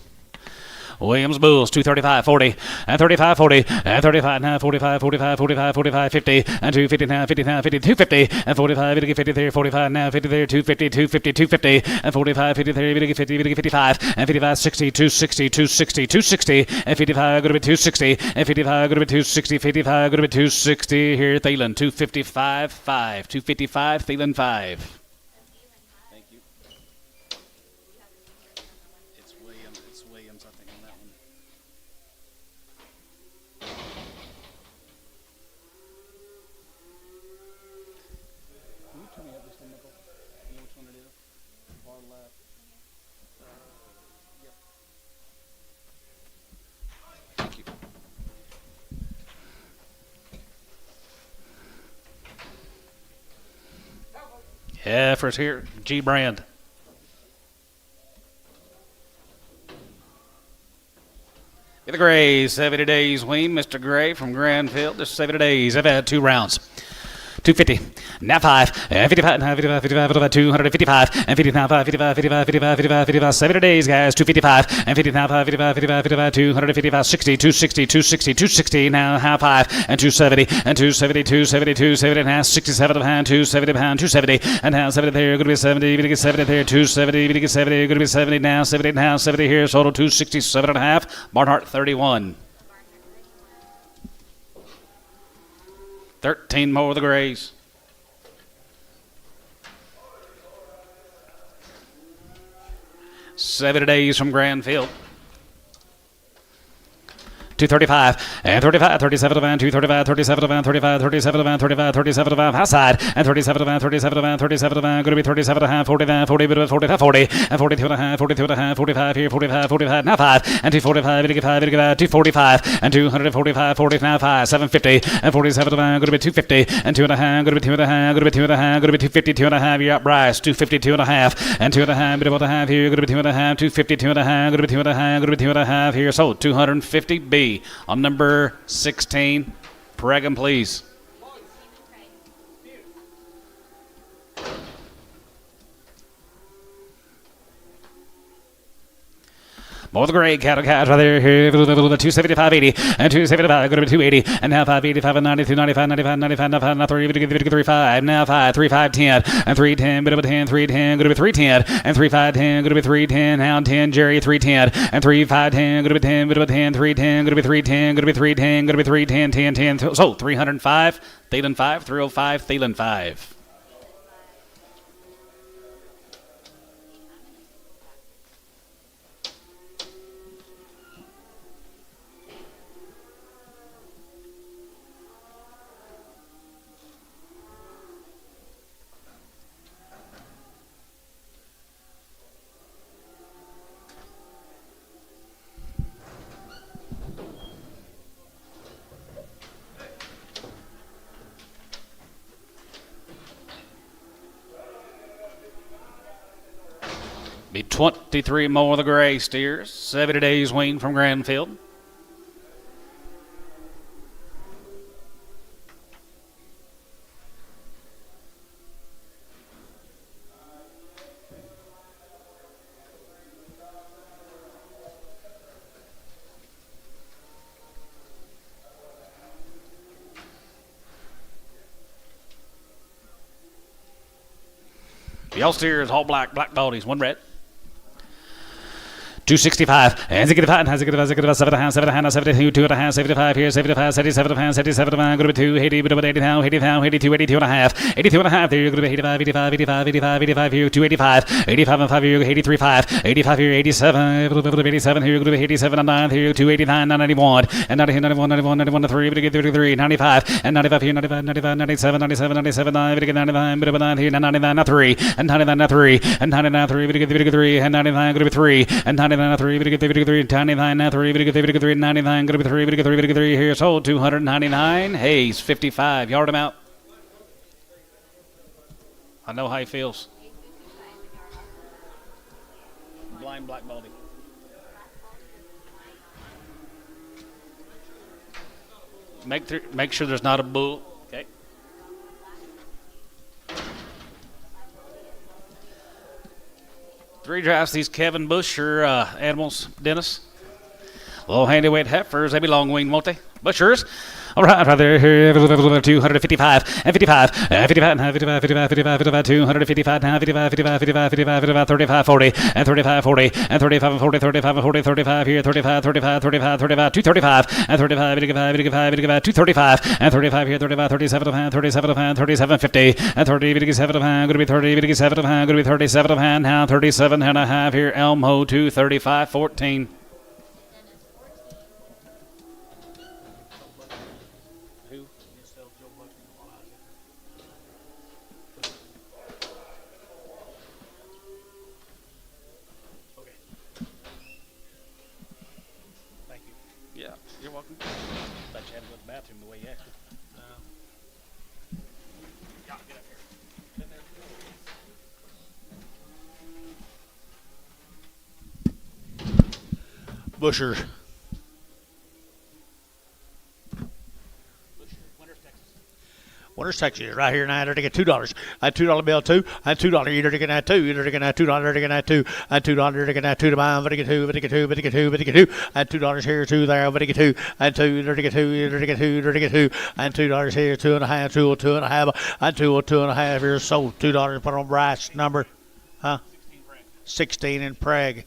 Williams Bulls 235 40 and 35 40 and 35 now 45 45 45 45 50 and 250 now 50 now 50 250 and 45 50 53 45 now 50 there 250 250 250 and 45 53 50 50 55 and 55 60 260 260 260 and 55 going to be 260 and 55 going to be 260 55 going to be 260 here Thielen 255 5 255 Thielen 5. Heifers here, G brand. The Grays, 70 days wean, Mr. Gray from Granville. Just 70 days. I've had 2 rounds. 250, now 5, and 55, now 55, 55, 255, and 50, now 5, 55, 55, 55, 55, 55, 70 days, guys, 255, and 50, now 5, 55, 55, 55, 255, 60, 260, 260, 260, now half 5, and 270, and 270, 270, 270, and half 67 of hand, 270 pound, 270, and now 70 there, going to be 70, going to get 70 there, 270, going to get 70, going to be 70 now, 70 now, 70 here, total 267 and a half, Barnhart 31. 13 more of the Grays. Seven days from Granville. 235 and 35, 37 of van, 235, 37 of van, 35, 37 of van, 35, 37 of van, outside, and 37 of van, 37 of van, 37 of van, going to be 37 and a half, 40 van, 40, 45, 40, and 42 and a half, 42 and a half, 45 here, 45, 45, now 5, and 245, 85, 85, 245, and 245, 40, now 5, 750, and 47 of van, going to be 250, and 2 and a half, going to be 2 and a half, going to be 2 and a half, going to be 250, 2 and a half, you're up, Bryce, 250, 2 and a half, and 2 and a half, bit of what I have here, going to be 2 and a half, 250, 2 and a half, going to be 2 and a half, going to be 2 and a half here, so 250 B. On number 16, Pregan, please. More the gray cattle cats right there here, 275, 80, and 275, going to be 280, and now 585, and 92, 95, 95, 95, 95, now 335, now 5, 35, 10, and 310, bit of a 10, 310, going to be 310, and 3510, going to be 310, now 10, Jerry, 310, and 3510, going to be 10, bit of a 10, 310, going to be 310, going to be 310, going to be 310, 10, 10, so 305, Thielen 5, 305, Thielen 5. Be 23 more of the gray steers. 70 days wean from Granfield. Yellow steers, all black, black bodies, one red. 265 and 65 and 65 7 and 72 2 and a half 75 here 75 77 and 77 going to be 280 but 80 now 80 now 82 82 and a half 82 and a half there you're going to be 85 85 85 85 85 here 285 85 and 5 here 83 5 85 here 87 87 here you're going to be 87 and 9 here 289 91 and 90 91 91 91 3 but get 33 95 and 95 here 95 95 97 97 97 9 but get 99 but 9 here 99 3 and 99 3 and 99 3 but get 3 and 99 going to be 3 and 99 3 but get 3 99 3 but get 3 99 going to be 3 but get 3 but get 3 here sold 299 Hayes 55 yard him out. I know how he feels. Blind black baldy. Make sure there's not a bull. Okay. Three drafts these Kevin Busher animals, Dennis. Low handy weight heifers, they be long winged, won't they? Bushers. All right, right there, 255 and 55 and 55 and 55 55 55 55 255 now 55 55 55 55 55 35 40 and 35 40 and 35 and 40 35 and 40 35 here 35 35 35 35 235 and 35 55 55 55 235 and 35 here 35 37 of hand 37 of hand 37 50 and 30 57 of hand going to be 30 57 of hand going to be 37 of hand now 37 and a half here Elmo 235 14. You're welcome. Thought you had to go to the bathroom the way you acted. Yeah, get up here. Been there before. Bushers. Winter's Texas right here now. To get $2. A $2 bill two. A $2 eater to get that two. Eater to get that $2 to get that two. A $2 to get that two to buy. But to get two. But to get two. But to get two. But to get two. And $2 here, two there. But to get two. And two. Eater to get two. Eater to get two. Eater to get two. And $2 here, 2.5. 2.5. And 2.5 here. Sold $2. Put on Bryce number, huh? 16 in Prague.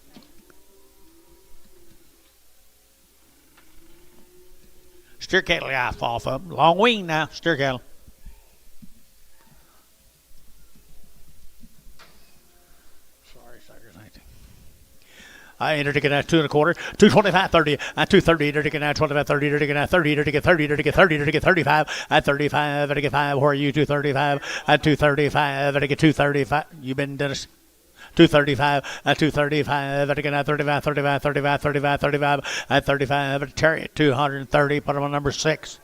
Steer cattle off of them. Long wing now. Steer cattle. I entered to get at 2 1/4, 225, 30, at 230, to get at 25, 30, to get at 30, to get 30, to get 30, to get 35, at 35, to get 5. Where are you? 235, at 235, to get 235. You been Dennis? 235, at 235, at again at 35, 35, 35, 35, 35, at 35, at Chariot, 230. Put him on number 6.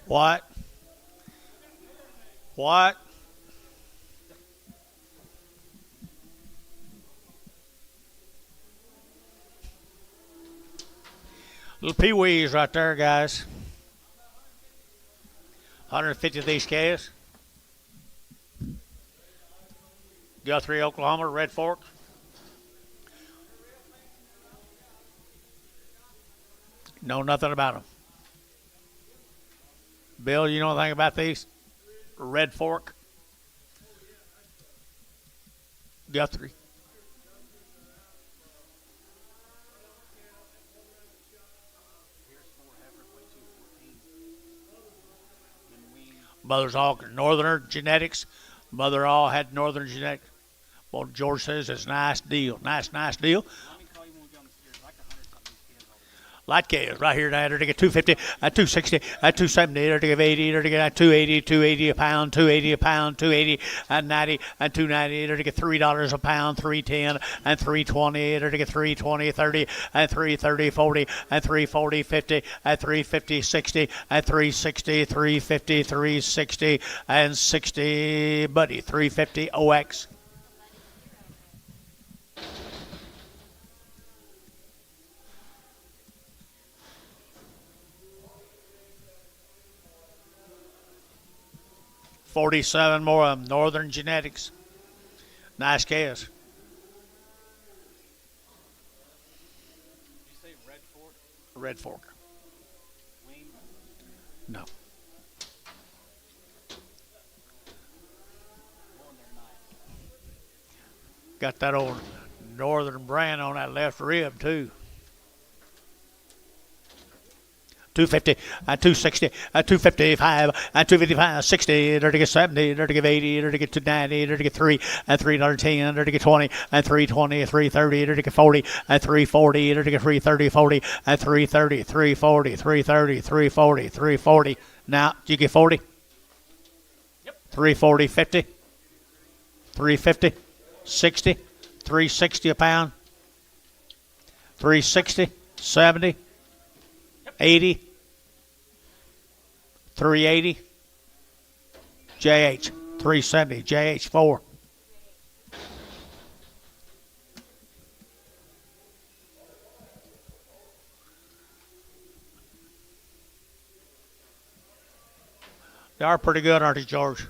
What? What? Little pee-wees right there, guys. 150 of these calves. Guthrie, Oklahoma, Red Fork. Know nothing about them. Bill, you know anything about these? Red Fork. Guthrie. Mother's all Northerner genetics. Mother all had Northern genetics. Well, George says it's a nice deal. Nice deal. Light calves right here now. To get 250, at 260, at 270, to get 80, to get at 280, 280 a pound, 280 a pound, 280 at 90, at 290, to get $3 a pound, 310, and 320, to get 320, 30, and 330, 40, and 340, 50, at 350, 60, at 360, 350, 360, and 60, buddy, 350 OX. $47 more of them. Northern genetics. Nice calves. Did you say Red Fork? Red Fork. Wing? No. Got that old Northern brand on that left rib, too. 250, 260, 255, 255, 60, dirty get 70, dirty get 80, dirty get 290, dirty get 3, $3.10, dirty get 20, 320, 330, dirty get 40, 340, dirty get 330, 40, 330, 340, 330, 340, 340. Now, did you get 40? Yep. 340, 50, 350, 60, 360 a pound, 360, 70, 80, 380, JH, 370, JH 4. They are pretty good, aren't they, George?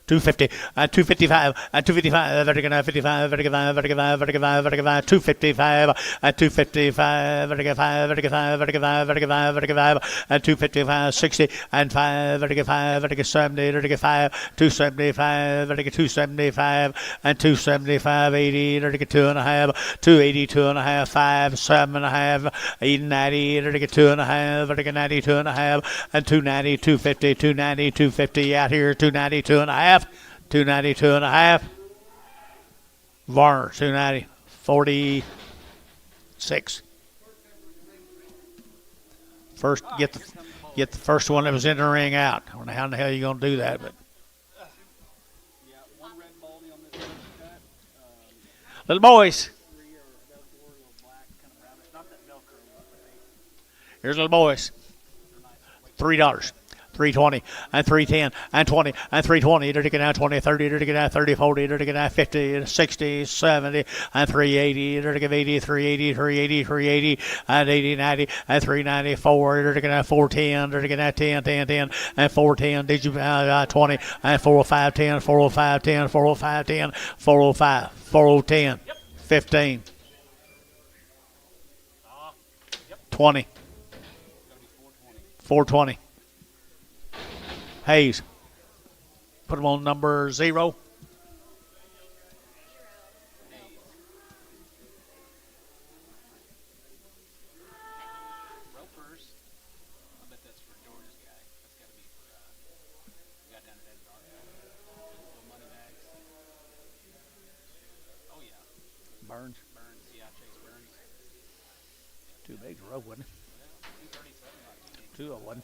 250, 255, 255, vertical 55, vertical 5, vertical 5, vertical 5, vertical 5, 255, 255, vertical 5, vertical 5, vertical 5, vertical 5, vertical 5, 255, 60, and 5, vertical 5, vertical 70, vertical 5, 275, vertical 275, and 275, 80, vertical 2.5, 280, 2.5, 5, 7.5, 80, 90, vertical 2.5, vertical 90, 2.5, and 290, 250, 290, 250 out here, 290, 2.5. 290, 2.5. Varner, 290, 46. First, get the first one that was in the ring out. I don't know how in the hell you're going to do that, but. Yeah, one red baldy on this cut. Little boys. Three are black, kind of brownish. Not that Velcro, but Here's little boys. $3. 320 and 310 and 20 and 320. Dirty get out 20, 30, dirty get out 30, 40, dirty get out 50, 60, 70 and 380. Dirty get 80, 380, 380, 380 and 80, 90 and 394. Dirty get out 410, dirty get out 10, 10, 10 and 410. Did you 20 and 405, 10, 405, 10, 405, 10, 405, 4010, 15, 20, 420. Hayes. Put them on number 0. Ropers. I bet that's for George's guy. That's got to be for the guy down at Edgar. Little money bags. Oh, yeah. Burns. Yeah, Chase Burns. Too big for rope, wasn't it? 237. 201.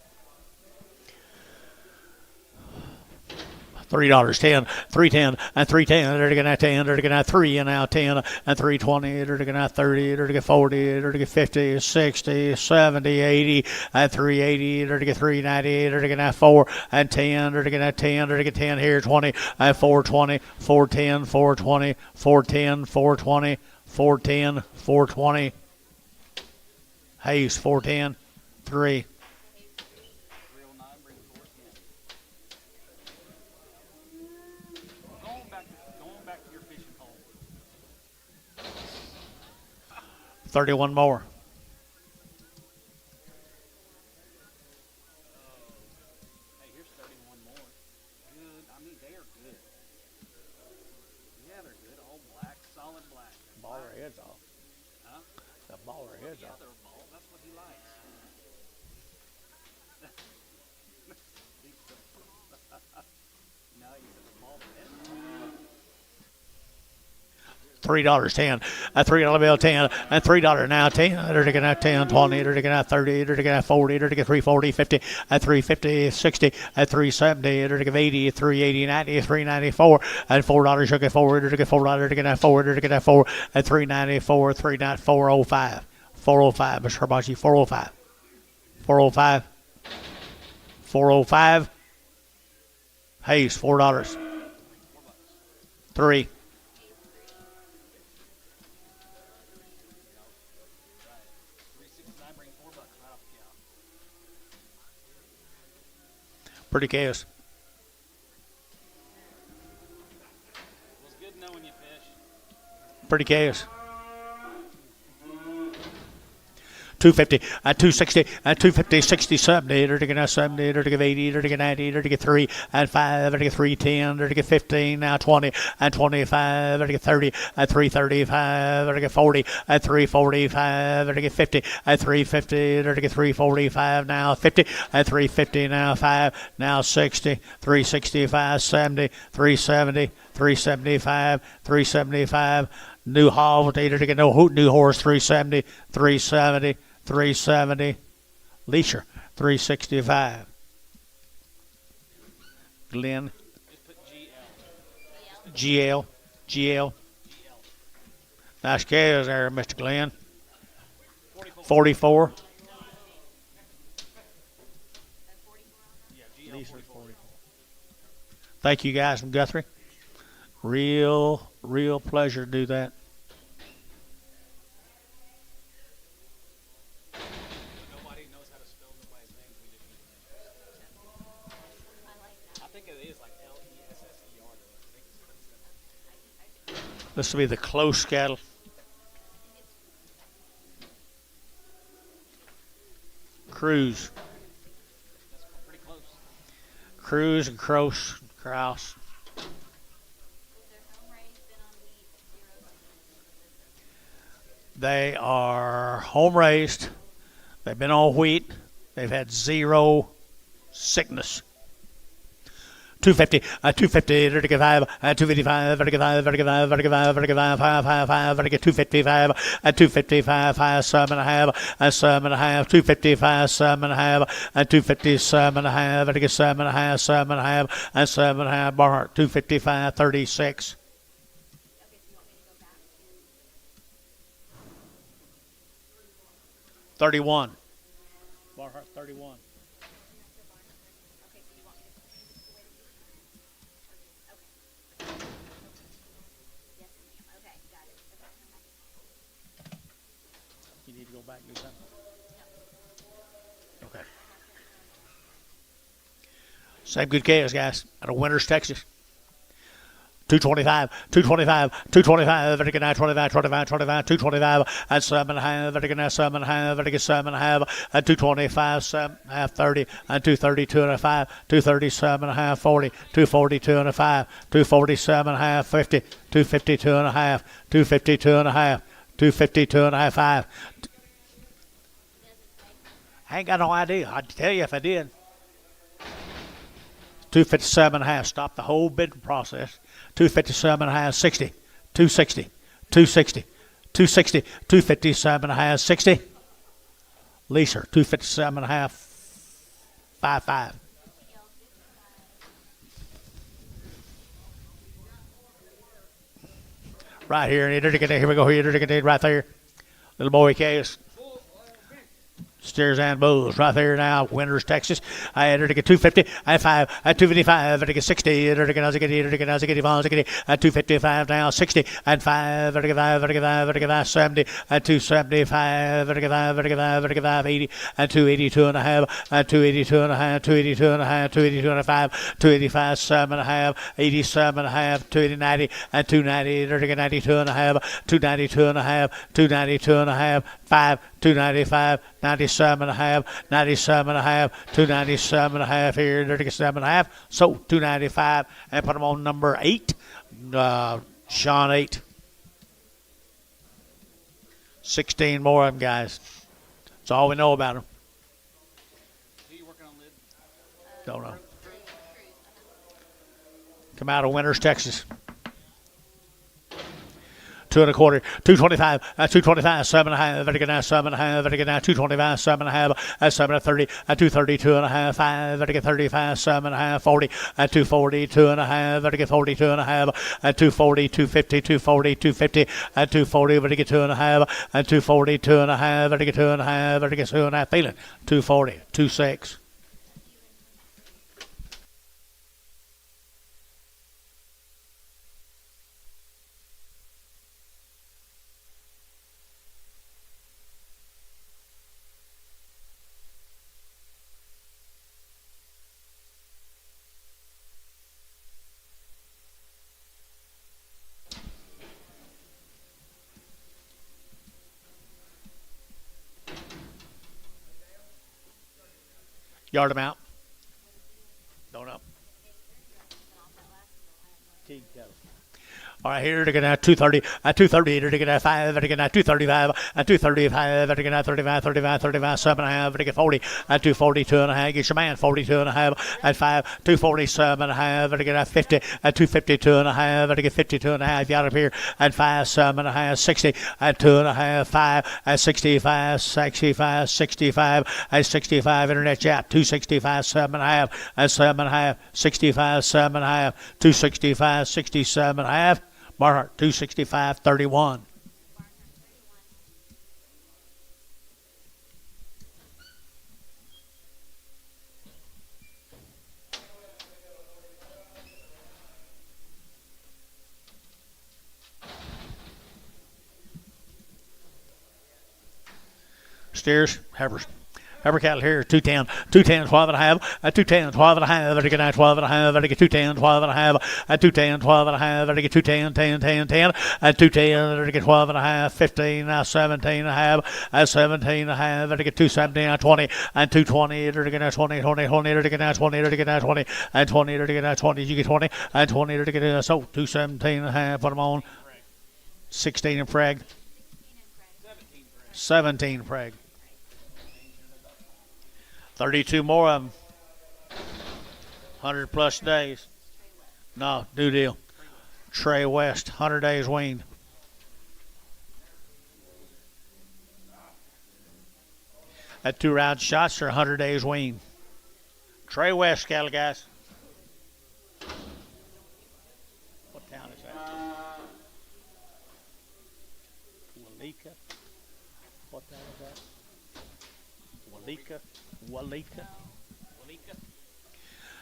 $3, 10, 310, and 310. They're going to 10, they're going to 3, and now 10, and 320, they're going to 30, they're going to 40, they're going to 50, 60, 70, 80, and 380, they're going to 390, they're going to 4, and 10, they're going to 10, they're going to 10 here, 20, and 420, 410, 420, 410, 420, 410, 420. Hayes, 410, 3. Going back to your fishing hole. 31 more. Hey, here's 31 more. Good. I mean, they are good. Yeah, they're good. All black, solid black. Ball their heads off. Huh? The ball their heads Yeah, off. they're bald. That's what he likes. No, he said the bald head. $3, 10, a $3 bill, 10, and $3 now, 10, they're taking out 10, 20, they're taking out 30, they're taking out 40, they're taking 340, 50, at 350, 60, at 370, they're taking 80, 380, 90, 394, and $4, you'll get 4, they're taking $4, they're taking out 4, they're taking out 4, at 394, 405, 405, Mr. Herbachi, 405, 405, 405, Hayes, $4, 3. Pretty chaos. It was good knowing you, Fish. Pretty chaos. 250, 260, 250, 60, 70, 70, 80, 90, 3, and 5, 310, 15, now 20, and 25, 30, 335, 40, 345, 50, 350, 345, now 50, 350, now 5, now 60, 365, 70, 370, 375, 375. New Hall with new horse 370, 370, 370. Leisure 365. Glenn. GL. GL. Nice chaos there, Mr. Glenn. 44. Thank you guys from Guthrie. Real pleasure to do that. Nobody knows how to spell nobody's name. I think it is like Lesser. This will be the close cattle. Cruise. That's pretty close. Cruise and Crouse. They are home raised. They've been on wheat. They've had zero sickness. 250, 250, 255, 255, 255, 255, 255, 5, 7 and a half, 7 and a half, 255, 7 and a half, 257 and a half, 7 and a half, 7 and a half, 7 and a half, Barhart, 255, 36. 31. Barhart, 31. You need to go back and do something? Okay. Same good chaos, guys. Out of Winters, Texas. 225, 225, 225, 25, 25, 25, 225, and 7 and a half, 7 and a half, 7 and a half, and 225, 7 and a half, 30, and 232 and a 5, 237 and a half, 40, 242 and a 5, 247 and a half, 50, 252 and a half, 252 and a half, 252 and a half, 5. I ain't got no idea. I'd tell you if I did. 257 and a half. Stop the whole bidding process. 257 and a half, 60, 260, 260, 260, 257 and a half, 60. Leaser, 257 and a half, 55. Right here, here we go, here, right there. Little boy case. Steers and bulls right there now, Winters, Texas. I had to get 250, I 5, at 255, I get 60, I get 255 now, 60, and 5, I get 70, at 275, I get 80, and 282 and a half, and 282 and a half, 282 and a half, 282 and a 5, 285, 7 and a half, 87 and a half, 290, and 290, I get 92 and a half, 292 and a half, 292 and a half, 5, 295, 97 and a half, 97 and a half, 297 and a half here, 37 and a half. So 295 and put them on number 8. Sean 8. 16 more of them, guys. That's all we know about them. Who you working on, Lid? Don't know. Come out of Winters, Texas. 2 and a quarter, 225, 225, 7 and a half, 7 and a half, 225, 7 and a half, 7 and 30, 232 and a half, 5, 35, 7 and a half, 40, 240, 2 and a half, 42 and a half, 240, 250, 240, 250, 240, 2 and a half, 240, 2 and a half, 2 and a half, 2 and a half, feeling 240, 26. Yard them out. Don't know. King cattle. All right, here they're going to have 230, 230, they're going to have 5, they're going to have 235, 235, they're going to have 35, 35, 35, 7 and a half, they're going to get 40, 240, 2 and a half, get your man 42 and a half, at 5, 247 and a half, they're going to have 50, 252 and a half, they're going to get 52 and a half, you out of here, at 5, 7 and a half, 60, at 2 and a half, 5, at 65, 65, 65, at 65, internet chat, 265, 7 and a half, at 7 and a half, 65, 7 and a half, 265, 67 and a half. Barnhart, 265, 31. Steers, Heifers. Heifer cattle here, 210, 210, 12 and a half, 210, 12 and a half, they get 12 and a half, they get 210, 12 and a half, 210, 12 and a half, they get 210, 10, 10, 10, 210, they get 12 and a half, 15, 17 and a half, 17 and a half, they get 217, 20, and 220, they get 20, 20, 20, they get 20, they get 20, and 20, they get 20, you get 20, and 20, they get, so 217 and a half, put them on, 16 and frag, 17 frag. 32 more of them. 100 plus days. No, new deal. Trey West, 100 days weaned. At 2 round shots are 100 days weaned. Trey West cattle, guys. What town is that? Walika. What town is that? Walika.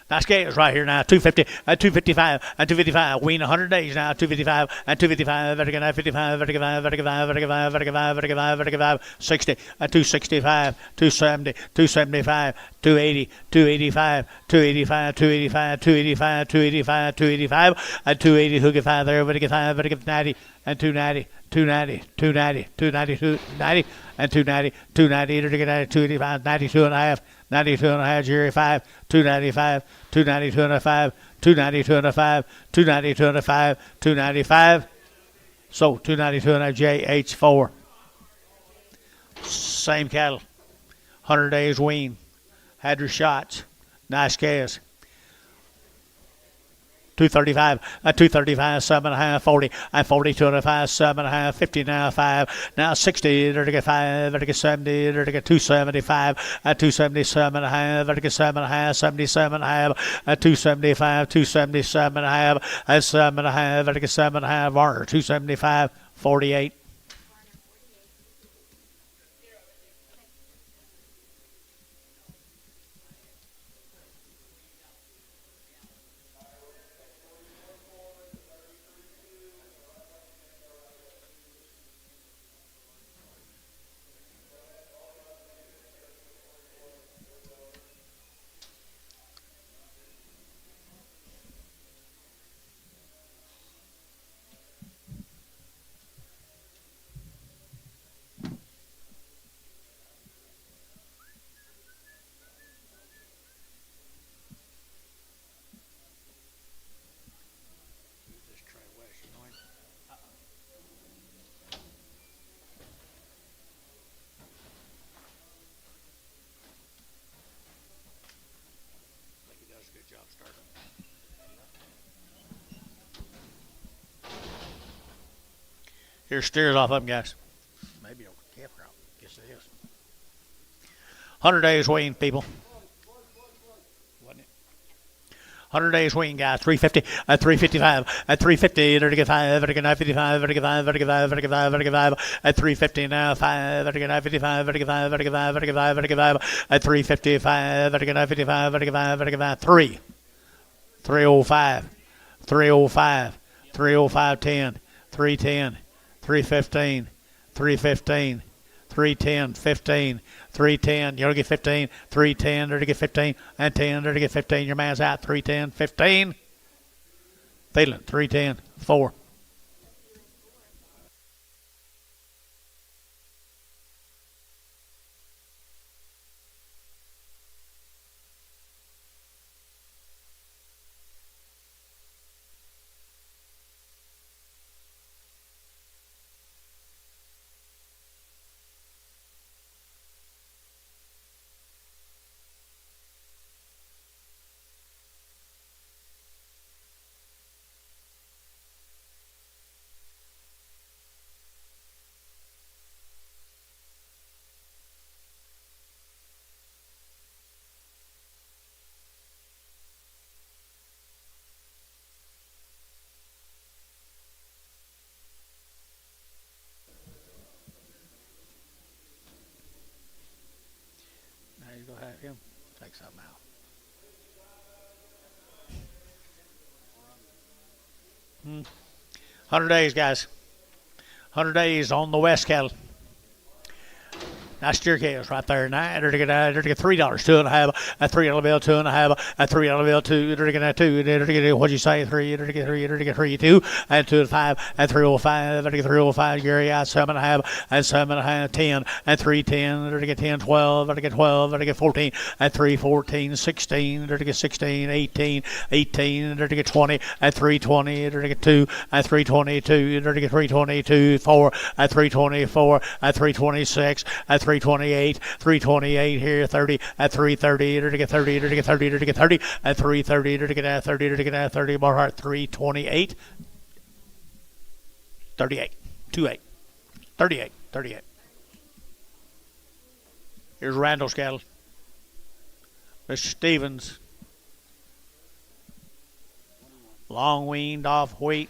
Nice scales right here now. 250, 255, and 255. Wean 100 days now. 255, and 255. Vertical 55, vertical 60, 265, 270, 275, 280, 285, 285, 285, 285, 285, 285, and 280. Who get 5 there? Vertical 5, vertical 90, and 290, 290, 290, 290, 290, and 290, 290, 285, 92 and a half, 92 and a half, Jerry 5, 295, 292 and a 5, 292 and a 5, 292 and a 5, 295. So 292 and a JH4. Same cattle. 100 days wean. Had your shots. Nice calves. 235, 235, 7.5, 40, and 42 and a 5, 7.5, 50 now 5, now 60, there to get 5, there to get 70, there to get 275, 277 and a half, there to get 7.5, 77 and a half, 275, 277 and a half, 7 and a half, there to get 7 and a half, Varner, 275, 48. Here's steers off of them, guys. Maybe a campground. Guess it is. 100 days wean, people. 100 days wean, guys. 350, 355, 350, there to get 5, there to get 55, there to get 5, there to get 5, there to get 5, there to get 5, at 350 now, 5, there to get 55, there to get 5, there to get 5, there to get 5, there to get 5, at 355, there to get 55, there to get 5, there to get 5, 3, 305, 305, 305, 10, 310. 315, 315, 310, 15, 310, you're going to get 15, 310, there to get 15, and 10, there to get 15, your man's out, 310, 15, Thielen, 310, 4. take something out. Hmm. 100 days, guys. 100 days on the West cattle. Nice steer calves right there. Now, they're to get $3, 2.5, a $3 bill, 2.5, a $3 bill, two. They're to get two. They're to get what'd you say? Three. They're to get three. They're to get three, 2, and 2.5, and 305. They're to get 305. Gary, I 7.5, and 7.5, 10, and 310. They're to get 10, 12. They're to get 12. They're to get 14, and 314, 16. They're to get 16, 18, 18. They're to get 20, and 320. They're to get 2, and 322. They're to get 322, 4, and 324, and 326, and 328, 328 here, 30 at 330, to get 30, to get 30, to get 30 at 330, to get at 30, to get at 30, more heart 328, 38, 28, 38, 38. Here's Randall's cattle. Mr. Stevens, long weaned off wheat.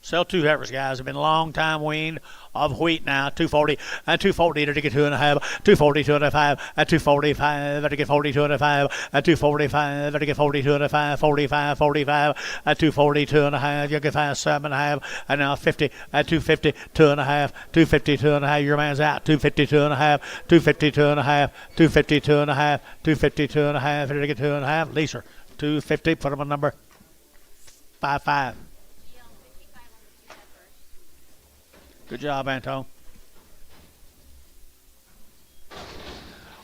Sell 2 heifers, guys. Have been a long time weaned of wheat now. 240 and 240 to get 2.5, 240, 2.5, and 245 to get 42.5, and 245 to get 42.5, 45, 45, and 240, 2.5. You get 7.5, and now 50 at 250, 2.5, 250, 2.5. Your man's out. 250, 2.5, 250, 2.5, 250, 2.5, 250, 2.5. To get 2.5. Leaser 250. Put him on number 55. Good job, Anton.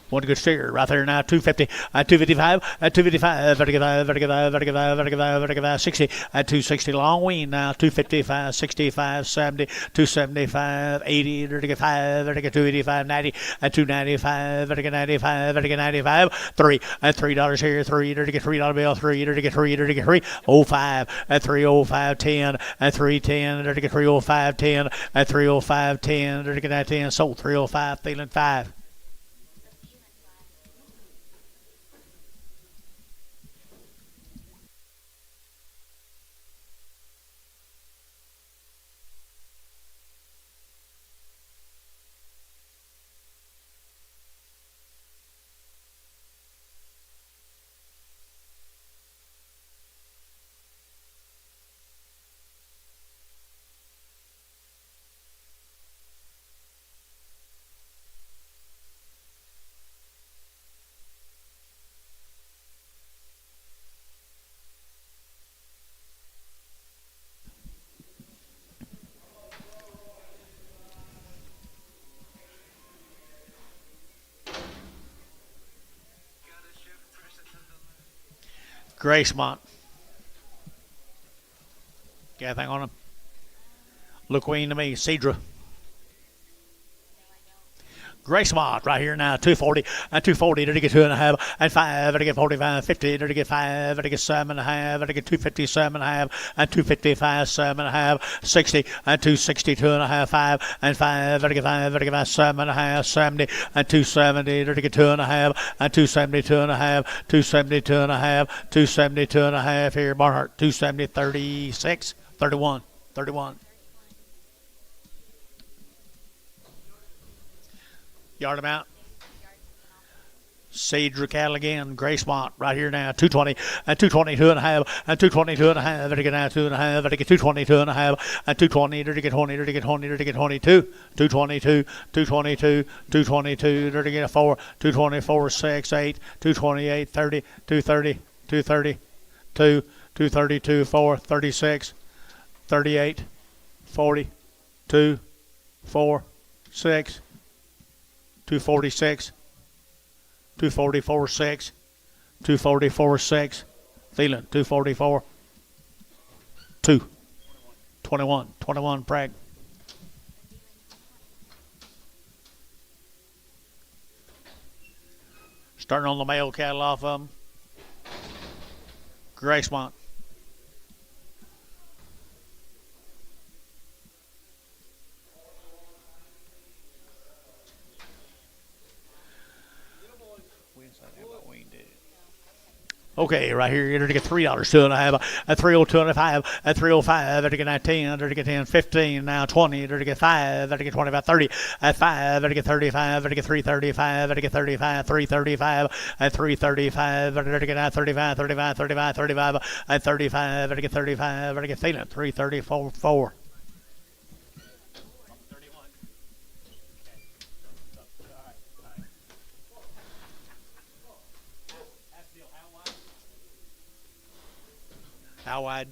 One good steer right there now. 250, 255, 255, 60, 260 long wean now. 255, 65, 70, 275, 80, 285, 90, 295, 95, 95, 3, $3 here, 3, $3 bill, 3, $3, 05, 305, 10, 310, 305, 10, 305, 10, 10, sold 305, feeling 5. Gracemont. Got anything on him? Look Queen to me. Cedra. Gracemont right here now. 240 and 240 to get 2.5 and 5 to get 45, 50 to get 5 to get 7.5 to get 257.5 and 255 7.5, 60 and 260 2.5 5 and 5 to get 5 to get 7.5, 70 and 270 to get 2.5 and 272.5, 272.5, 272.5 here. Barnhart 270, 36, 31, 31. Yard them out. Cedra cattle again. Gracemont right here now. 220 and 220, 2.5 and 220, 2.5. To get now 2.5. To get 220, 2.5 and 220. To get 20. To get 20. To get 22. 222. 222. 222. To get a 4. 224. 6. 8. 228. 30. 230. 230. 2. 232. 4. 36. 38. 40. 2. 4. 6. 246, 244, 6, 244, 6, Thielen, 244, 2, 21, Prague. Starting on the male cattle off of them. Gracemont. Okay, right here, you're to get $3, 2.5, at 302.5, at 305, at get 19, at get 10, 15, now 20, at get 5, at get 25, 30, at 5, at get 35, at get 335, at get 35, 335, at 335, at get 35, 35, 35, 35, at 35, at get 35, at get feeling 334, 4. How wide?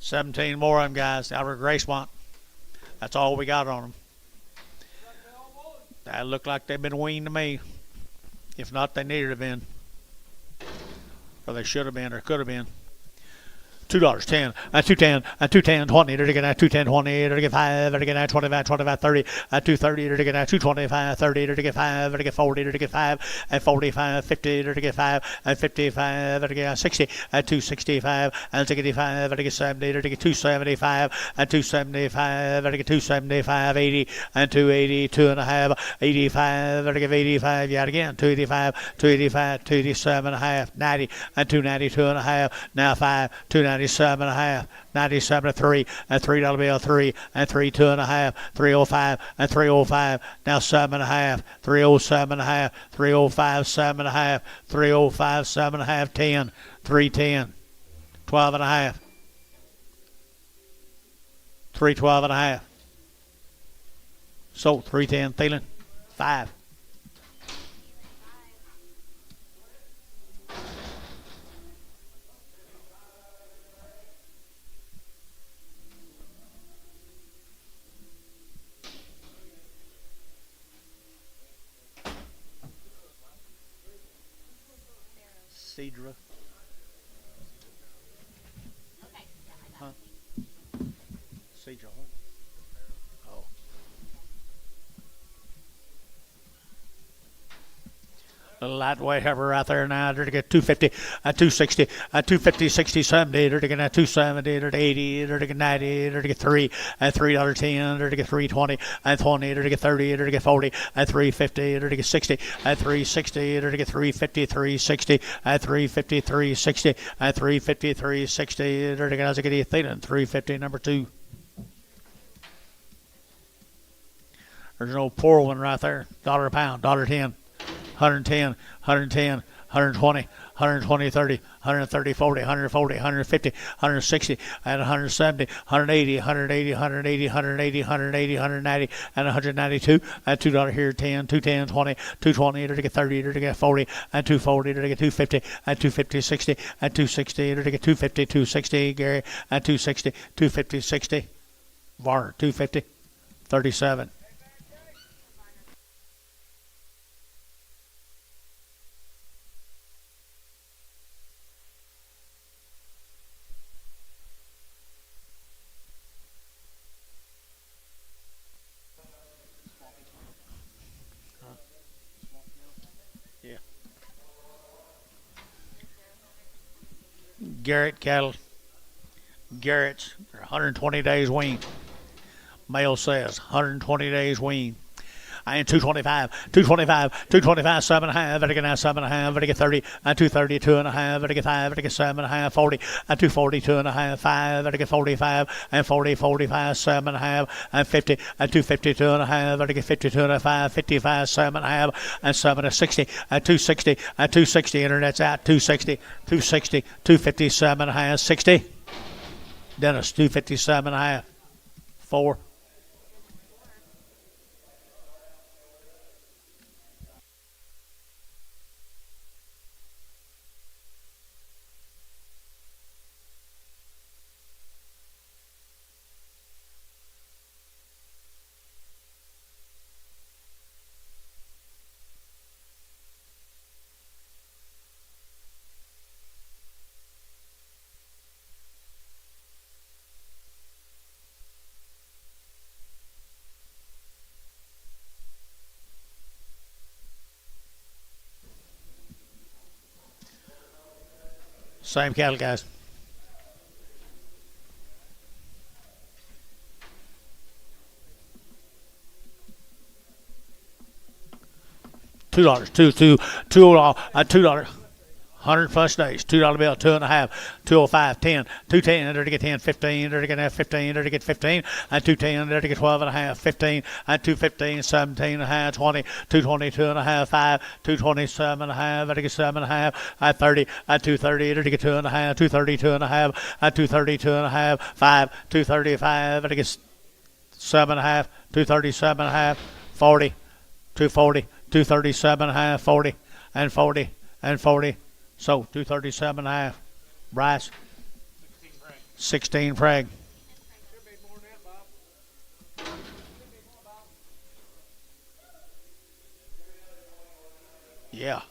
17 more of them, guys. Outer Grace want. That's all we got on them. That look like they've been weaned to me. If not, they needed to have been. Or they should have been or could have been. $2, 10, at 210, at 210, 20, to get at 210, 20, to get 5, to get at 25, 25, 30, at 230, to get at 225, 30, to get 5, to get 40, to get 5, at 45, 50, to get 5, at 55, to get 60, at 265, at 65, to get 70, to get 275, at 275, to get 275, 80, and 280, 2.5, 85, to get 85, yet again, 285, 285, 287.5, 90, and 290, 2.5, now 5, 290. 97.5, 97 to 3, and $3 bill 3, and 3 2.5, 305, and 305, now 7.5, 307.5, 305, 7.5, 305, 7.5, 10, 310, 12.5, 312.5. So 310, Thielen, 5. Cedra. Okay. Yeah, I got Huh? it. Cedra. Oh. Little lightweight heifer right there now. They're to get 250, 260, 250, 60, 70. They're to get 270, they're to 80, they're to get 90, they're to get 3, $3.10, they're to get 320, 20, they're to get 30, they're to get 40, 350, they're to get 60, 360, they're to get 350, 360, 350, 360, 350, 360, they're to get Thielen, 350, number 2. There's an old poor one right there. $1 a pound, $1.10. 110, 110, 120, 120, 30, 130, 40, 140, 150, 160, and 170, 180, 180, 180, 180, 180, 190, and 192, and $2 here, 10, 210, 20, 220, to get 30, to get 40, and 240, to get 250, and 250, 60, and 260, to get 250, 260, Gary, and 260, 250, 60, Varner, 250, 37. Yeah. Garrett cattle. Garrett's 120 days wean. Male says 120 days wean. I am 225, 225, 225, 7.5, I get now 7.5, I get 30, and 230, 2.5, I get 5, I get 7.5, 40, and 240, 2.5, 5, I get 45, and 40, 45, 7.5, and 50, and 250, 2.5, I get 52 and 5, 55, 7.5, and 7 to 60, and 260, and 260, internet's out, 260, 260, 250, 7.5, 60. Dennis, 257.5, 4. Same cattle, guys. $2, $2. 100 plus days, $2 bill, 2.5, 205, 10, 210, there to get 10, 15, there to get 15, there to get 15, and 210, there to get 12.5, 15, and 215, 17.5, 20, 220, 2.5, 5, 227.5, there to get 7.5, and 30, and 230, there to get 2.5, 230, 2.5, and 230, 2.5, 5, 235, there to get 7.5, 237.5, 40, 240, 237.5, 40, and 40, and 40. So 237.5. Bryce. 16 preg. Yeah.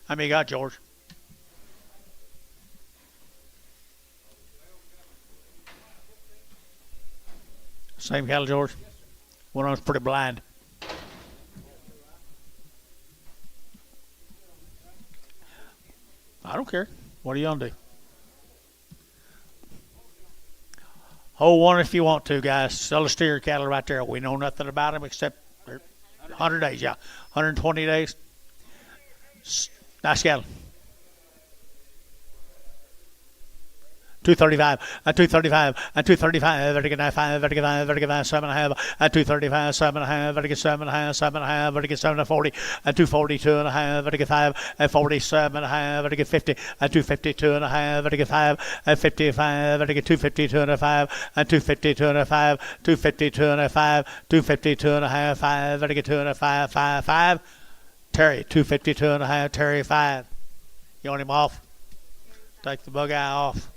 How many you got, George? Same cattle, George? One of them's pretty blind. I don't care. What are you going to do? Hold one if you want to, guys. Sell a steer cattle right there. We know nothing about them except 100 days, yeah. 120 days. Nice cattle. 235, 235, 235, vertical 5, vertical 5, vertical 5, 7.5, 235, 7.5, vertical 7.5, 7.5, vertical 7.40, 240, 2.5, vertical 5, 47.5, vertical 50, 250, 2.5, vertical 5, 55, vertical 250, 2.5, 250, 2.5, 250, 2.5, 250, 2.5, 5, vertical 2.5, 5, 5. Terry, 250, 2.5, Terry 5. You want him off? Take the bug eye off.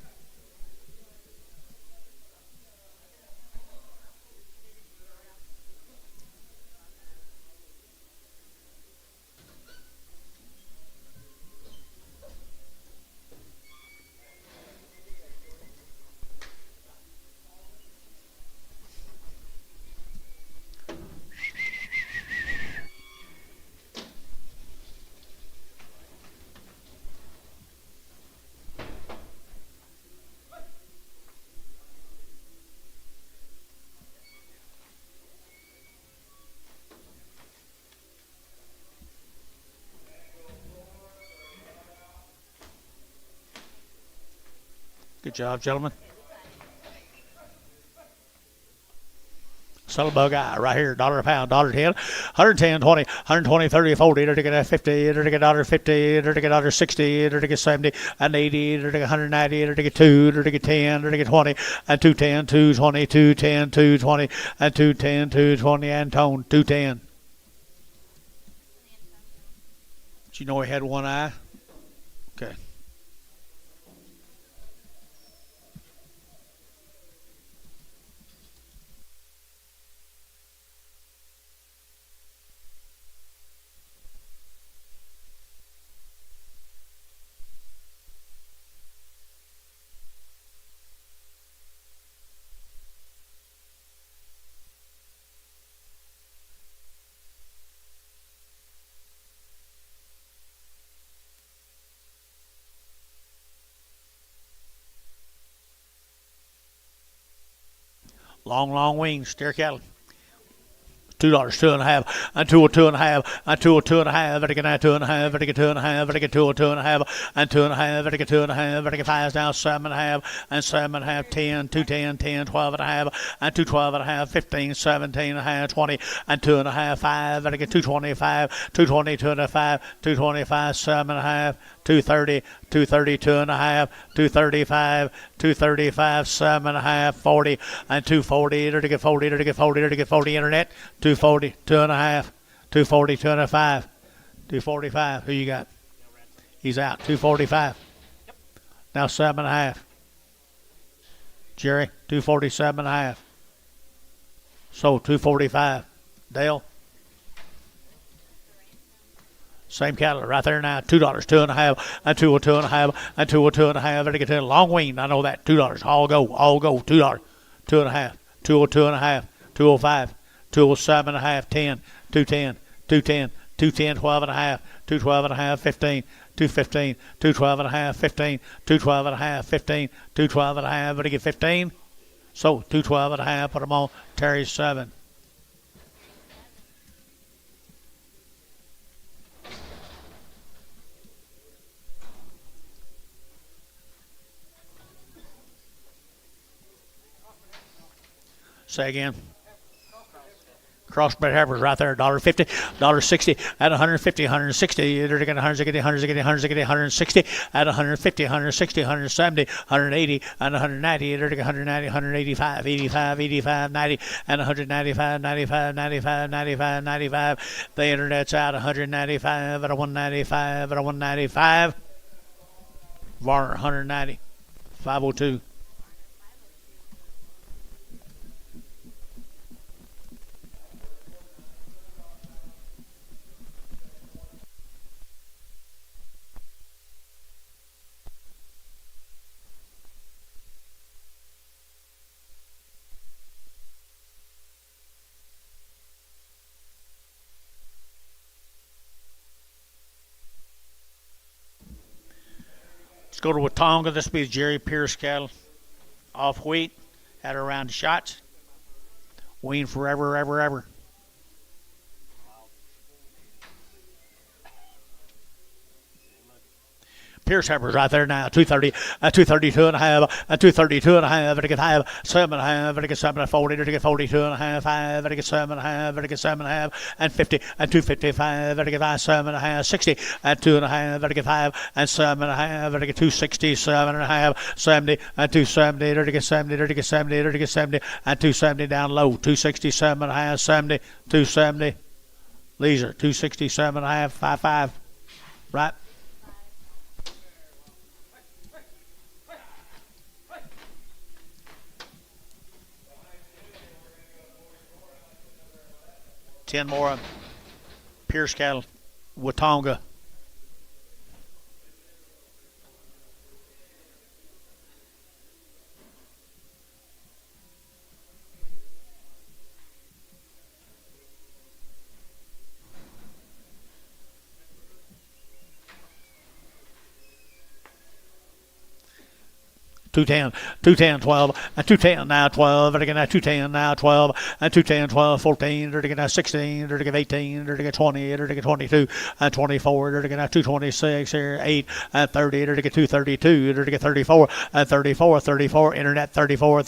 Good job, gentlemen. Sell a bug eye right here, $1 a pound, $1.10, 110, 20, 120, 30, 40, there to get 50, there to get $1.50, there to get $1.60, there to get 70, and 80, there to get 190, there to get 2, there to get 10, there to get 20, and 210, 220, 210, 220, and 210, 220, and tone, 210. Did you know he had one eye? Okay. Long wings, steer cattle. $2, 2.5, and 2.5, and 2.5, vertical 2.5, vertical 2.5, vertical 2.5, and 2.5, vertical 2.5, vertical 5 down 7.5, and 7.5, 10, 210, 10, 12.5, and 212.5, 15, 17.5, 20, and 2.5, 5, vertical 225, 220, 2.5, 225, 7.5, 230, 230, 2.5, 235, 235, 7.5, 40, and 240, there to get 40, there to get 40, there to get 40 internet, 240, 2.5, 240, 2.5, 245. Who you got? He's out. 245. Yep. Now 7.5. Jerry, 247.5. So 245. Dale. Same cattle right there now. $2, 2.5, and 2.5, and 2.5. There to get long wing. I know that. $2. All go. $2. 2.5, 2.5, 205. 207.5, 10, 210, 210, 210, 12.5, 212.5, 15, 215, 212 and a half, 15, 212 and a half, 15, 212 and a half, but to get 15. So 212 and a half, put them on. Terry 7. Say again. Crossbred heifers right there, $1.50, $1.60 at 150, 160, they're taking 160, 160, 160, 160 at 150, 160, 170, 180 and 190, they're taking 190, 185, 85, 85, 90 and 195, 95, 95, 95, 95. The internet's out 195 at a 195 at a 195. Varner 190, 502. Let's go to Watonga. This will be Jerry Pierce cattle. Off wheat. Had her around the shots. Wean forever, ever, ever. Pierce heifers right there now. 230, 232 and a half, 232 and a half, and to get 7 and a half, and to get 7 and 40, and to get 42 and a half, 5, and to get 7 and a half, and to get 7 and a half, and 50, and 255, and to get 7 and a half, 60, and 2 and a half, and to get 5, and 7 and a half, and to get 260, 7 and a half, 70, and 270, and to get 70, and to get 70, and to get 70, and 270 down low, 267 and a half, 70, 270. Leisure, 267 and a half, 55. Right? Ten more Pierce cattle, Watonga. Two ten, 12, and 210 now 12, and again now 210 now 12, and 210, 12, 14, and again now 16, and again 18, and again 20, and again 22, and 24, and again now 226 here, 8, and 30, and again 232, and again 34, and 34, internet 34,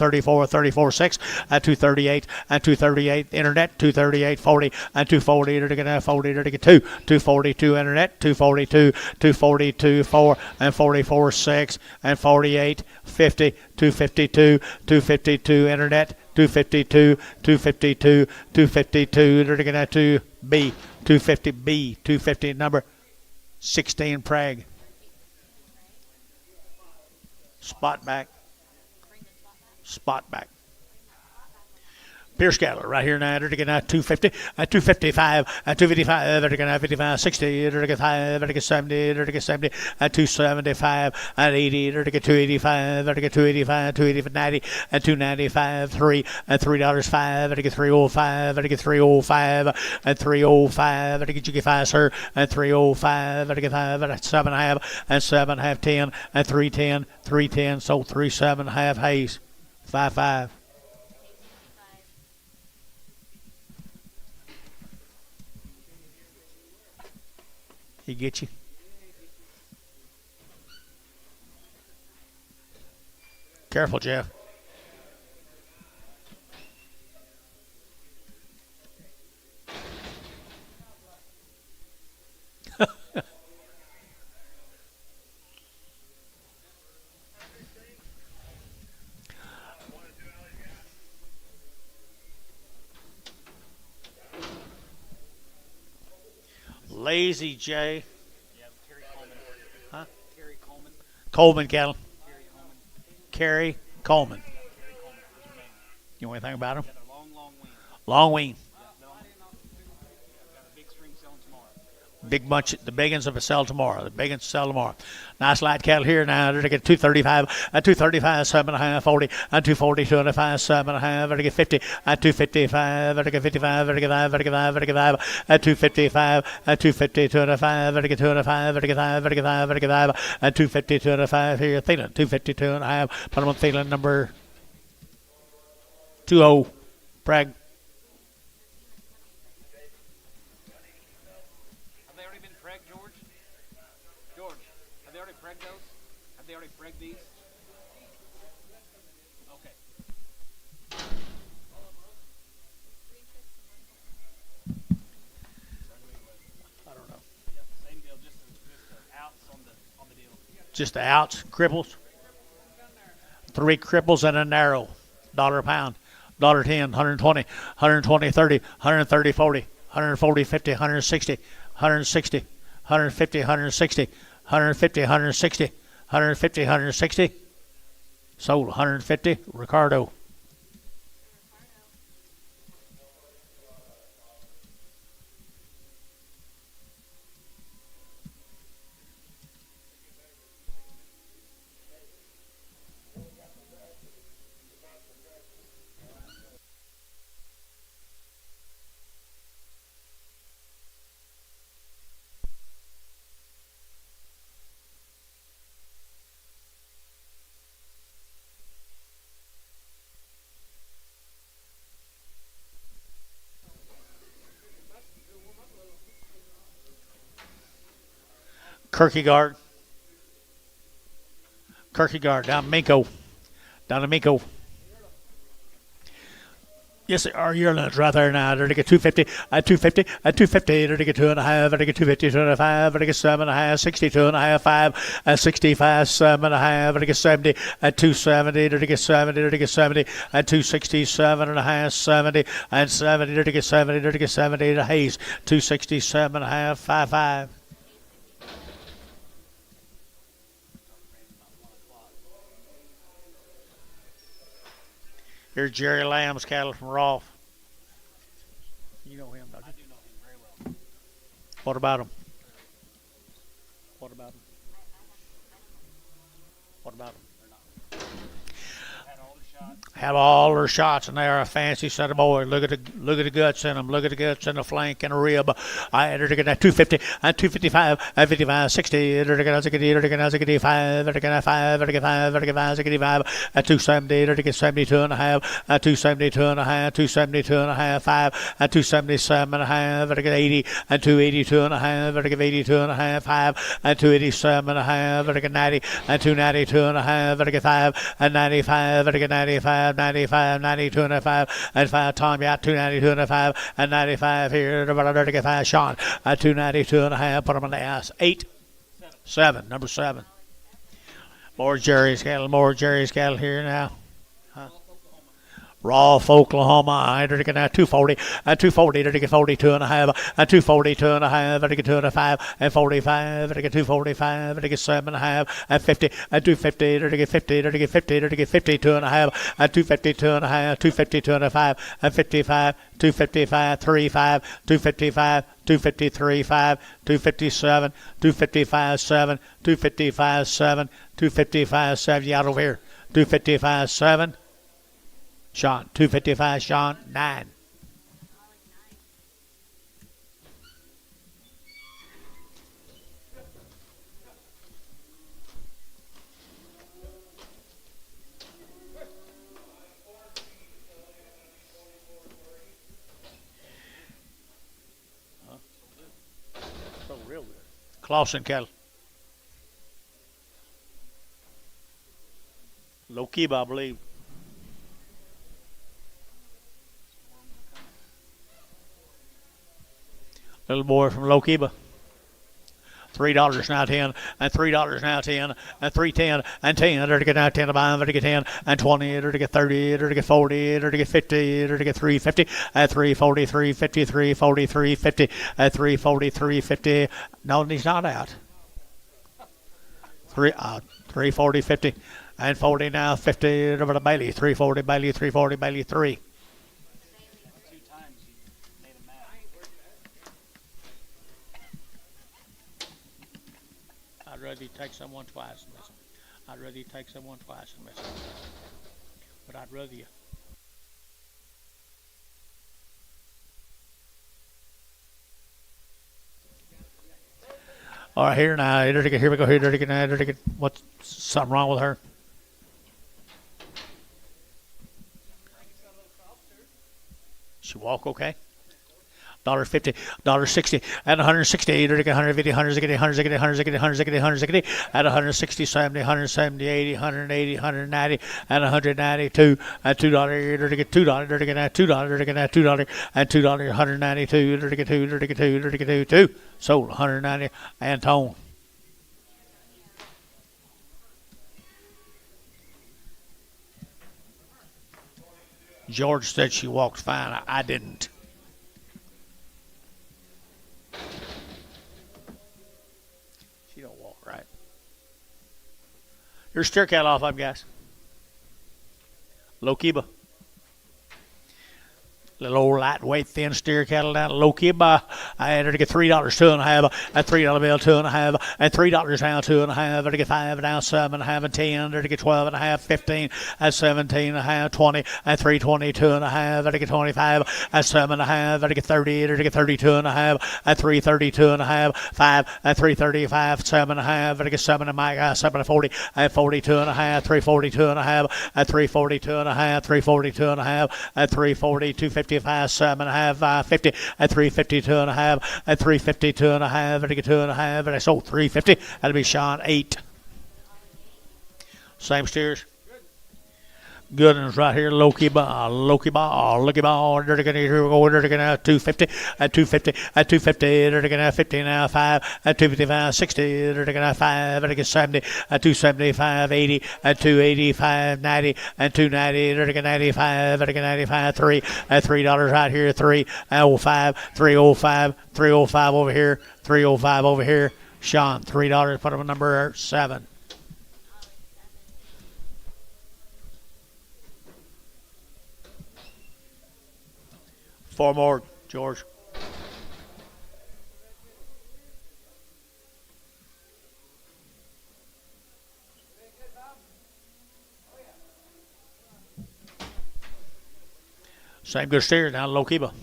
6, and 238, and 238, internet 238, 40, and 240, and again now 40, and again 242, internet 242, 4, and 44, 6, and 48, 50, 252, 252, internet, 252, 252, 252, they're going to B, 250B, 250, number 16, Prague. Spot back. Pierce cattle right here now. They're going to 250, 255, 255. They're going to 55, 60. They're going to 5. They're going to 70. They're going to 70, 275, 80. They're going to 285. They're going to 285, 285, 90, 295, 3, $3, 5. They're going to 305. They're going to 305, 305. They're going to get 5, sir, 305. They're going to 5, 7.5, 7.5, 10, 310, 310. So 37.5 Hayes, 5.5. He get you. Careful, Jeff. Lazy J. Yeah, Terry Coleman. Huh? Terry Coleman. Coleman cattle. Terry Coleman. Kerry Coleman. Terry Coleman. You know anything about him? Got a long wing. Long wing. Got a big string selling tomorrow. Big bunch. The big ones will sell tomorrow. The big ones sell tomorrow. Nice light cattle here now. They're to get 235, at 235, 7.5, 40, at 240, 205, 7.5, they're to get 50, at 255, they're to get 55, they're to get 5, they're to get 5, they're to get 5, at 255, at 250, 205, they're to get 205, they're to get 5, they're to get 5, they're to get 5, at 250, 205 here. Thielen, 250, 2.5. Put them on Thielen number 20. Bragg. Have they already been pregged, George? George, have they already pregged those? Have they already pregged these? Okay. I don't know. Yeah, same deal, just the outs on the deal. Just the outs, cripples. 3 cripples and a narrow. $1 a pound. $1.10, 120, 120, 30, 130, 40, 140, 50, 160, 160, 150, 160, 150, 160, 150, 160. Sold 150. Ricardo. Kierkegaard. Kierkegaard down Minko. Down to Minko. Yes, they are yearlings right there now. They're to get 250, at 250, at 250. They're to get 2.5, they're to get 250, 2.5, they're to get 7.5, 62 2.5, 5, at 65, 7.5, they're to get 70, at 270, they're to get 70, they're to get 70, at 260, 7.5, 70, and 70, they're to get 70, they're to get 70, to Hayes, 267.5, 55. Here's Jerry Lamb's cattle from Rolfe. You know him, don't you? I do know him very well. What about him? What about him? What about him? Had all the shots. Have all their shots, and they are a fancy set of boys. Look at the guts in them. Look at the guts in the flank and the rib. I enter to get that 250, and 255, and 55, 60. Enter to get a 5, enter to get 5, enter to get 5, enter to get 5, enter to get 5, at 270, enter to get 72.5, at 272.5, 272.5, 5, at 277.5, enter to get 80, and 282.5, enter to get 82.5, 5, at 287.5, enter to get 90, and 292.5, enter to get 5, and 95, enter to get 95, 95, 92.5, and 5. Tom, yeah, 292.5, and 95 here. Enter to get 5. Sean, at 292.5, put him on the ass. 8, 7, number 7. More Jerry's cattle here now. Rolfe, Oklahoma. I enter to get 240, at 240, enter to get 42.5, at 242.5, enter to get 205, and 45, enter to get 245, enter to get 7.5, at 50, at 250, enter to get 50, enter to get 50, enter to get 52.5, at 252.5, 252.5, at 55, 255, 35, 255, 253, 5, 257, 255, 7, 255, 7, 255, 7. You out over here. 255, 7. Sean, 255, Sean, 9. So real good. Clausen cattle. Low Kiba, I believe. Little boy from Lokiba. $3 now 10, and $3 now 10, and $3.10, and 10. There to get now 10 to buy, there to get 10, and 20. There to get 30, there to get 40, there to get 50, there to get 350, at 340, 350, 340, 350, at 340, 350. No, he's not out. 340, 50, and 40 now 50. Over to Bailey, 340, Bailey, 340, Bailey 3. I'd rather you take someone twice and miss them. I'd rather you take someone twice and miss them. But I'd rather you. All right, here now. Here we go. Here, what's something wrong with her? She walk okay? $1.50, $1.60, at 160, 150, 160, 160, 160, 160, 160, at 160, 70, 170, 80, 180, 190, at 192, at $2, $2, at $2, at $2, at $2, 192, 2, sold 190, and tone. George said she walked fine. I didn't. She don't walk right. Your steer cattle off up, guys. Low Kiba. Little old lightweight thin steer cattle down low Kiba. I had her to get $3, 2.5, a $3 bill, 2.5, and $3 down, 2.5, to get 5 down, 7.5, and 10, to get 12.5, 15, at 17.5, 20, at 3.20, 2.5, to get 25, at 7.5, to get 30, to get 32.5, at 3.30, 2.5, 5, at 3.35, 7.5, to get 7 and Mike, 7.40, at 42.5, 3.42.5, at 3.42.5, 3.42.5, at 3.40, 2.55, 7.5, 50, at 3.52.5, at 3.52.5, to get 2.5, and I sold 3.50. That'll be Sean 8. Same steers. Good ones right here. Loki ball, dirty gonna here we go, dirty gonna 250, at 250, at 250, dirty gonna 50 now, 5, at 255, 60, dirty gonna 5, at 70, at 275, 80, at 285, 90, at 290, dirty gonna 95, at 95, 3, at $3 right here, 3, at 05, 305, 305 over here, 305 over here. Sean, $3, put him on number 7. Four more, George. Same good steer down low Kiba.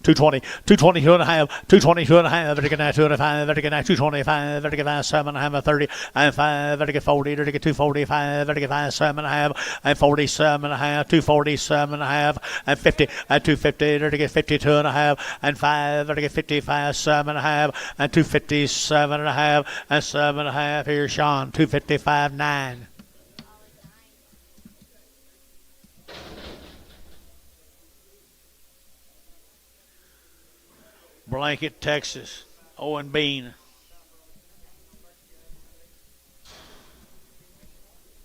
220, 222 and a half, 222 and a half, vertical 205, vertical 225, vertical 7.5, 30, and 5, vertical 40, vertical 245, vertical 7.5, and 47.5, 247.5, and 50, and 250, vertical 52.5, and 5, vertical 55, 7.5, and 257.5, and 7.5. Here's Sean, 255, 9. Blanket, Texas. Owen Bean.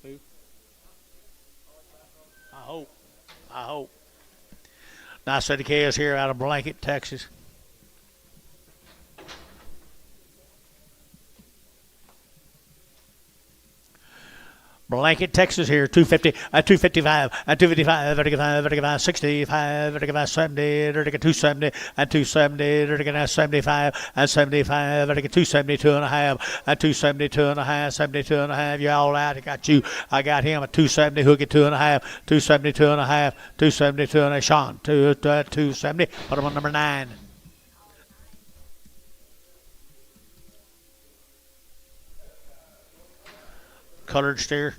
Who? I hope. Nice set of calves here out of Blanket, Texas. Blanket, Texas here, 250, at 255, at 255, vertical 5, vertical 5, 65, vertical 5, 70, vertical 270, at 270, vertical 75, at 75, vertical 272 and a half, at 272 and a half, 72 and a half. You're all out. I got you. I got him at 270, hook it 2 and a half, 272 and a half, 272 and a half. Sean, 270. Put him on number 9. Colored steer.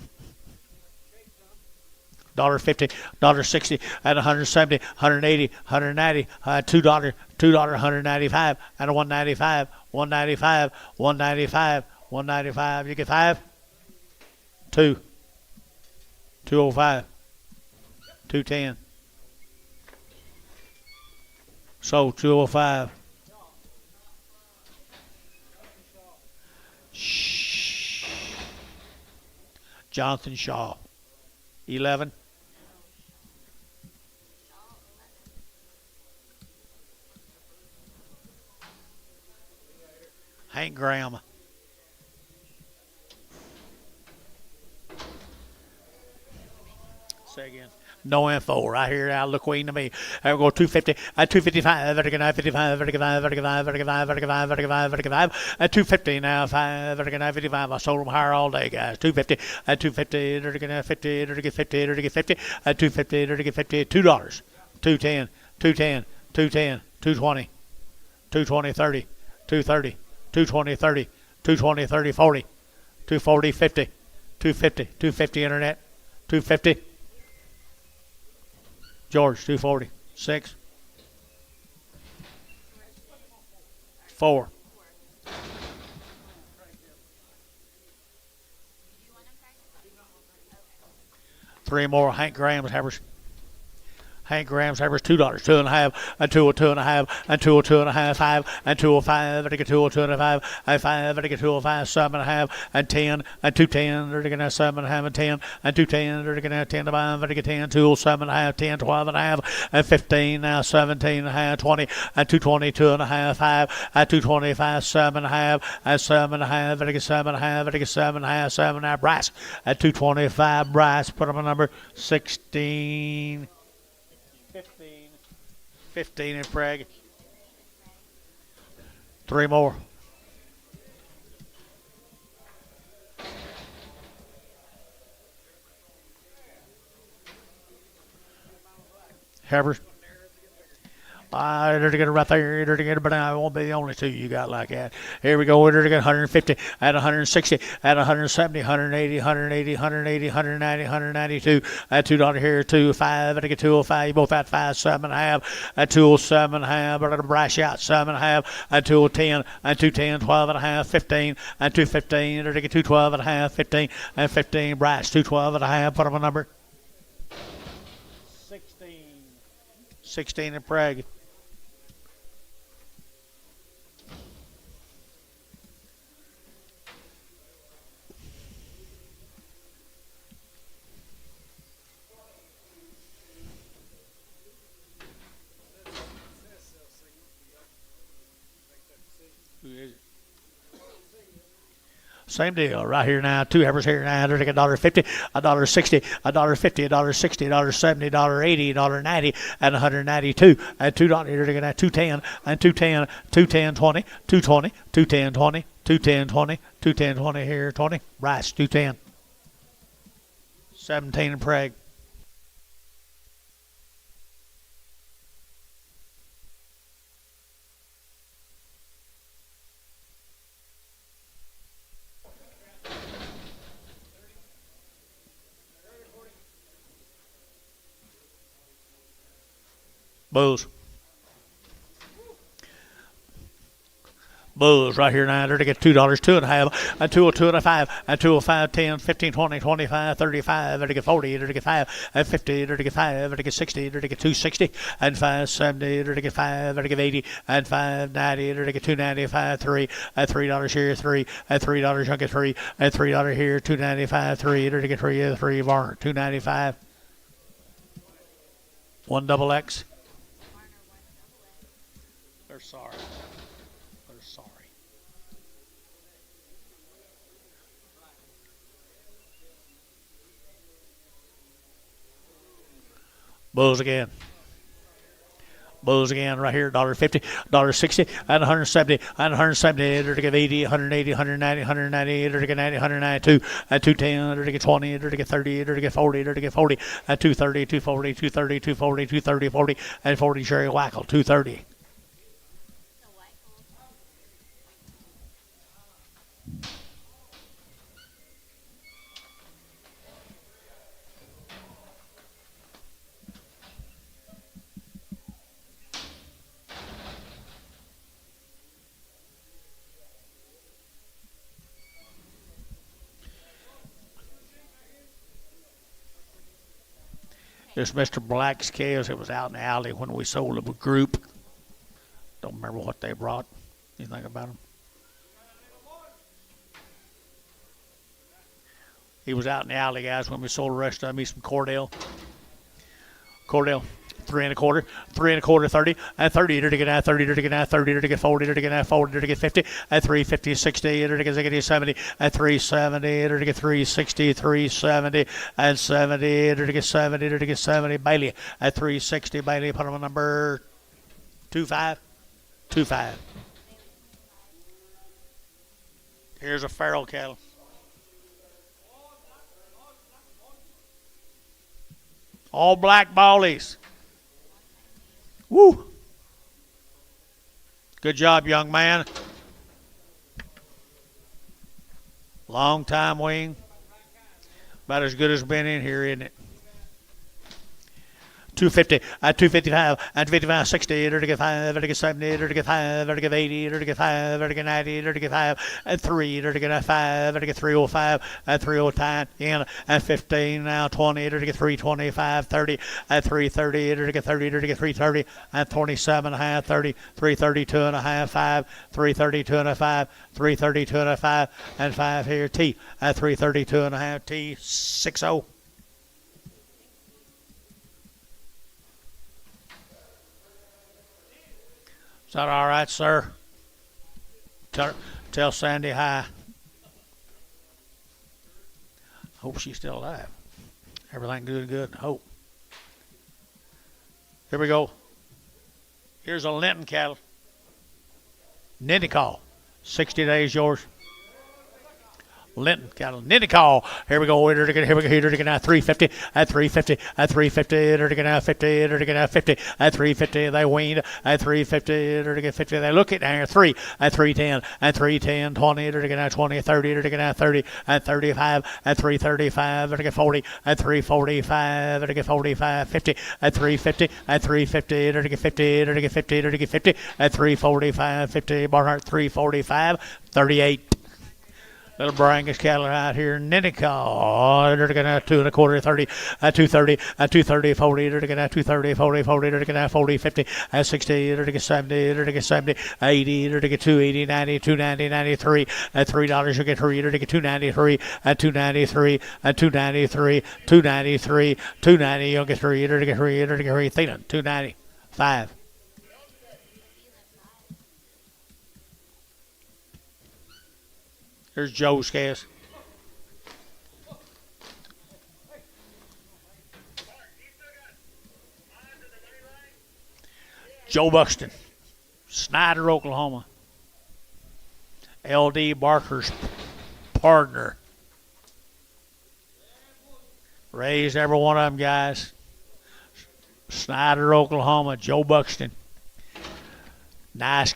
$1.50, $1.60, at 170, 180, 190, $2, $195, and a 195, 195, 195, 195. You get 5? 2, 205, 210. So 205. Shh. Jonathan Shaw, 11. Hank Graham. Say again. No info right here now. Look queen to me. I go 250 at 255. Vertical 55. Vertical 5. Vertical 5. Vertical 5. Vertical 5. Vertical 5. Vertical 5 at 250 now. 5. Vertical 55. I sold them higher all day, guys. 250 at 250. Vertical 50. Vertical 50. Vertical 50 at 250. Vertical 50. $2. 210. 210. 210. 220. 220. 30. 230. 220. 30. 220. 30. 40. 240. 50. 250. 250 internet. 250. George, 240. 6. 4. Three more. Hank Graham's Havers. Hank Graham's Havers, $2. 2.5. And 2.5. And 2.5. 5. And 2.5. Vertical 2.5. And 5. Vertical 2.5. 7.5. And 10. And 210. Vertical 7.5. And 10. And 210. Vertical 10 to 5. Vertical 10. 2.7.5. 10. 12.5. And 15. Now 17.5. 20. And 220. 2.5. 5. And 225. 7.5. And 7.5. Vertical 7.5. Vertical 7.5. 7.5. Bryce. At 225. Bryce. Put up a number 16. 15 in Prague. Three more. Havers. They're to get it right there. They're to get it, but I won't be the only two you got like that. Here we go. They're to get 150 at 160 at 170, 180, 180, 180, 190, 192 at $2 here. 2.5 at 205. You both at 5, 7.5 at 207.5. But at a brash out 7.5 at 210 and 210, 12.5, 15 and 215. They're to get 212.5, 15 and 15. Brash 212.5. Put them a number 16. 16 in Prague. Who is it? Same deal right here now. Two Havers here now. They're like $1.50, $1.60, $1.50, $1.60, $1.70, $1.80, $1.90, and 192. At $2, they're looking at 210 and 210, 210, 20, 220, 210, 20, 210, 20, 210, 20 here, 20. Rice 210. 17 in Prague. Bulls. Bulls right here now. They're to get $2, 2.5, and 2.5, and 2.5, 10, 15, 20, 25, 35. They're to get 40. They're to get 5, and 50. They're to get 5. They're to get 60. They're to get 260, and 570. They're to get 5. They're to get 80, and 590. They're to get 295, 3, and $3 here, 3, and $3. You'll get 3, and $3 here, 295, 3. They're to get 3 Varner, 295. 1 double X. They're sorry. They're sorry. Bulls again. Bulls again right here, $1.50, $1.60, and 170, and 170. They're to get 80, 180, 190, 190. They're to get 90, 192, and 210. They're to get 20. They're to get 30. They're to get 40. They're to get 40, and 230, 240, 230, 240, 230, 40, and 40. Sherry Wackel, 230. This Mr. Black's cows, it was out in the alley when we sold them a group. Don't remember what they brought. Anything about them? He was out in the alley, guys, when we sold the rest of them. He's from Cordell. Cordell. 3 and a quarter, 30, and 30 to get out, 30 to get out, 30 to get 40 to get out, 40 to get 50, and 350, 60 to get 70, and 370 to get 360, 370, and 70 to get 70 to get 70. Bailey at 360. Bailey put him on number 25. 25. Here's a feral cattle. All black ballies. Woo! Good job, young man. Long time wing. About as good as been in here, isn't it? 250, 255, 255, 60, to get 5, to get 70, to get 5, to get 80, to get 5, to get 90, to get 5, and 3, to get 5, to get 305, and 309, and 15, now 20, to get 325, 30, and 330, to get 30, to get 330, and 27 and a half, 30, 332 and a half, 5, 332 and a 5, 332 and a 5, and 5 here, T, at 332 and a half, T, 60. Is that all right, sir? Tell Sandy hi. Hope she's still alive. Everything good. Hope. Here we go. Here's a Linton cattle. Ninnicall. 60 days yours. Linton cattle. Ninnicall. Here we go. Here we go. Here we go. Now 350. At 350. At 350. Here we go. Now 50. Here we go. Now 50. At 350. They weaned. At 350. Here we go. 50. They look at now 3. At 310. At 310. 20. Here we go. Now 20. 30. Here we go. Now 30. At 35. At 335. Here we go. 40. At 345. Here we go. 45. 50. At 350. At 350. Here we go. 50. Here we go. 50. Here we go. 50. At 345. 50. Barnhart 345. 38. Little Brangus cattle out here in Ninnicall. They're going to 2 and a quarter, 30, at 230, at 230, 40, they're going to 230, 40, 40, they're going to 40, 50, at 60, they're going to 70, they're going to 70, 80, they're going to 280, 90, 290, 93, at $3, you'll get 3, they're going to 293, at 293, at 293, 293, 290, you'll get 3, they're going to 3, they're going to 3, Thielen, 295. There's Joe's cast. Joe Buxton, Snyder, Oklahoma. L.D. Barker's partner. Raised every one of them guys. Snyder, Oklahoma. Joe Buxton. Nice.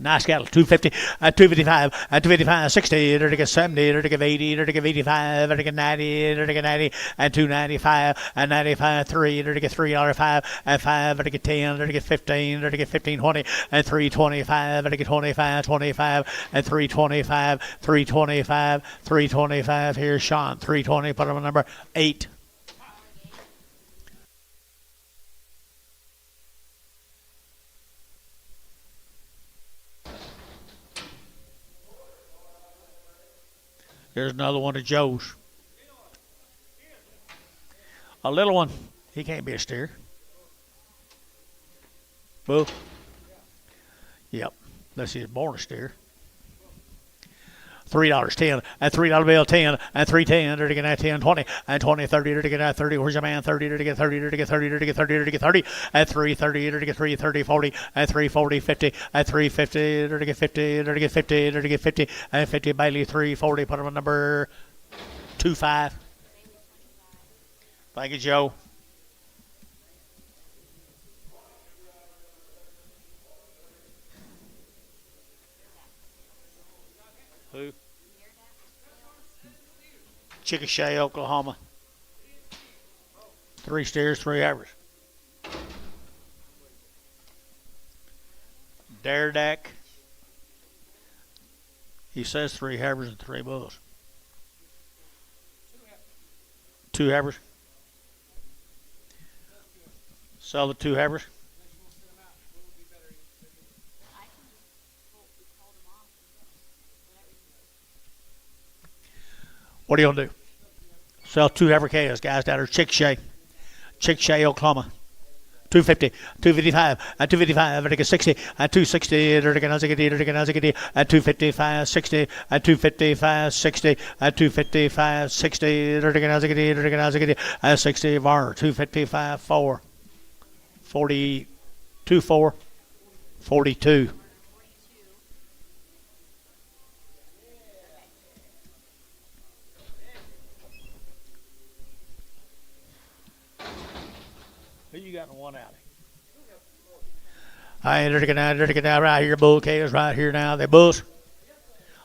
Nice cattle, 250, 255, 255, 60, to get 70, to get 80, to get 85, to get 90, to get 90, and 295, and 95, 3, to get $3, 5, to get 10, to get 15, to get 15, 20, and 325, to get 25, 25, and 325, 325, 325. Here's Sean, 320, put him on number 8. Here's another one of Joe's. A little one. He can't be a steer. Boo. Yep. Unless he's born a steer. $3, 10, and $3 bill, 10, and 310, to get that 10, 20, and 20, 30, to get that 30. Where's your man? 30, to get 30, to get 30, to get 30, to get 30, and 330, to get 330, 40, and 340, 50, and 350, to get 50, to get 50, to get 50, and 50. Bailey 340. Put him on number 25. Thank you, Joe. Who? Chickasha, Oklahoma. 3 steers, 3 heifers. Daredack. He says 3 heifers and 3 bulls. 2 heifers. Sell the 2 heifers. What are you going to do? Sell 2 heifer calves, guys, down there. Chickasha. Chickasha, Oklahoma. 250, 255, at 255, at 60, at 260, at 255, 60, at 255, 60, at 255, 60, at 60, bar, 255, 4, 42, 4, 42. Who you got in one alley? All right, they're now right here. Bull K is right here now. They bulls.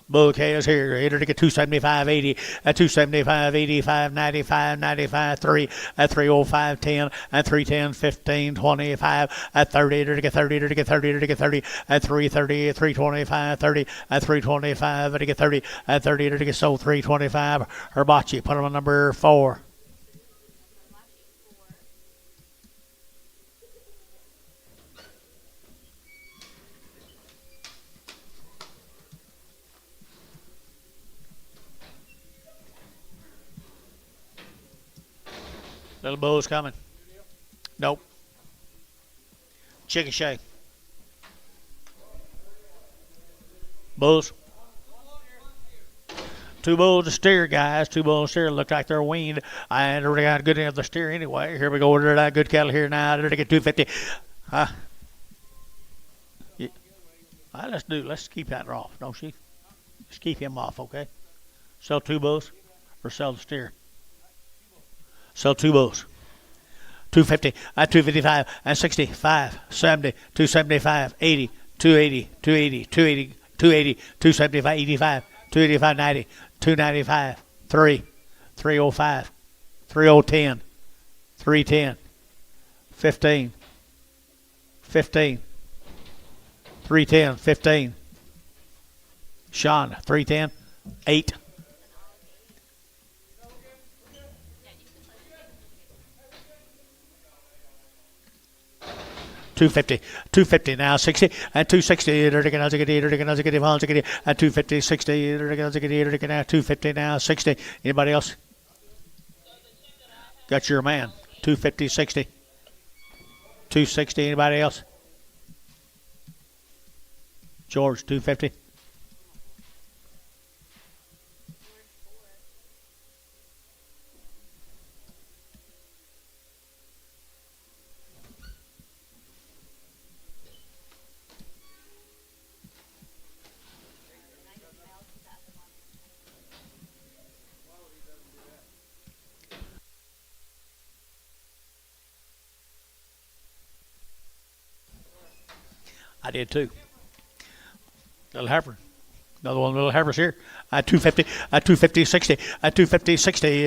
Bull K is here. They're get 275, 80, at 275, 85, 95, 95, 3, at 305, 10, at 310, 15, 25, at 30, they're get 30, they're get 30, they're get 30, at 330, 325, 30, at 325, they're get 30, at 30, they're get sold 325. Herbachi, put them on number 4. Little bull's coming. Nope. Chickasha. Bulls. 2 bulls to steer, guys. 2 bulls to steer. Look like they're weaned. And they got a good end of the steer anyway. Here we go. They're that good cattle here now. They're to get 250. Yeah. All right, let's keep that off, don't she? Let's keep him off, okay? Sell 2 bulls or sell the steer. Sell 2 bulls. 250, at 255, at 65, 70, 275, 80, 280, 280, 280, 280, 275, 85, 285, 90, 295, 3, 305, 3010, 310, 15, 15, 310, 15. Sean, 310, 8. 250, 250 now, 60, at 260, at 250, 60, at 250 now, 60. Anybody else? Got your man, 250, 60. 260, anybody else? George, 250. I did too. Little heifer. Another one, little heifers here. At 250, at 250, 60, at 250, 60,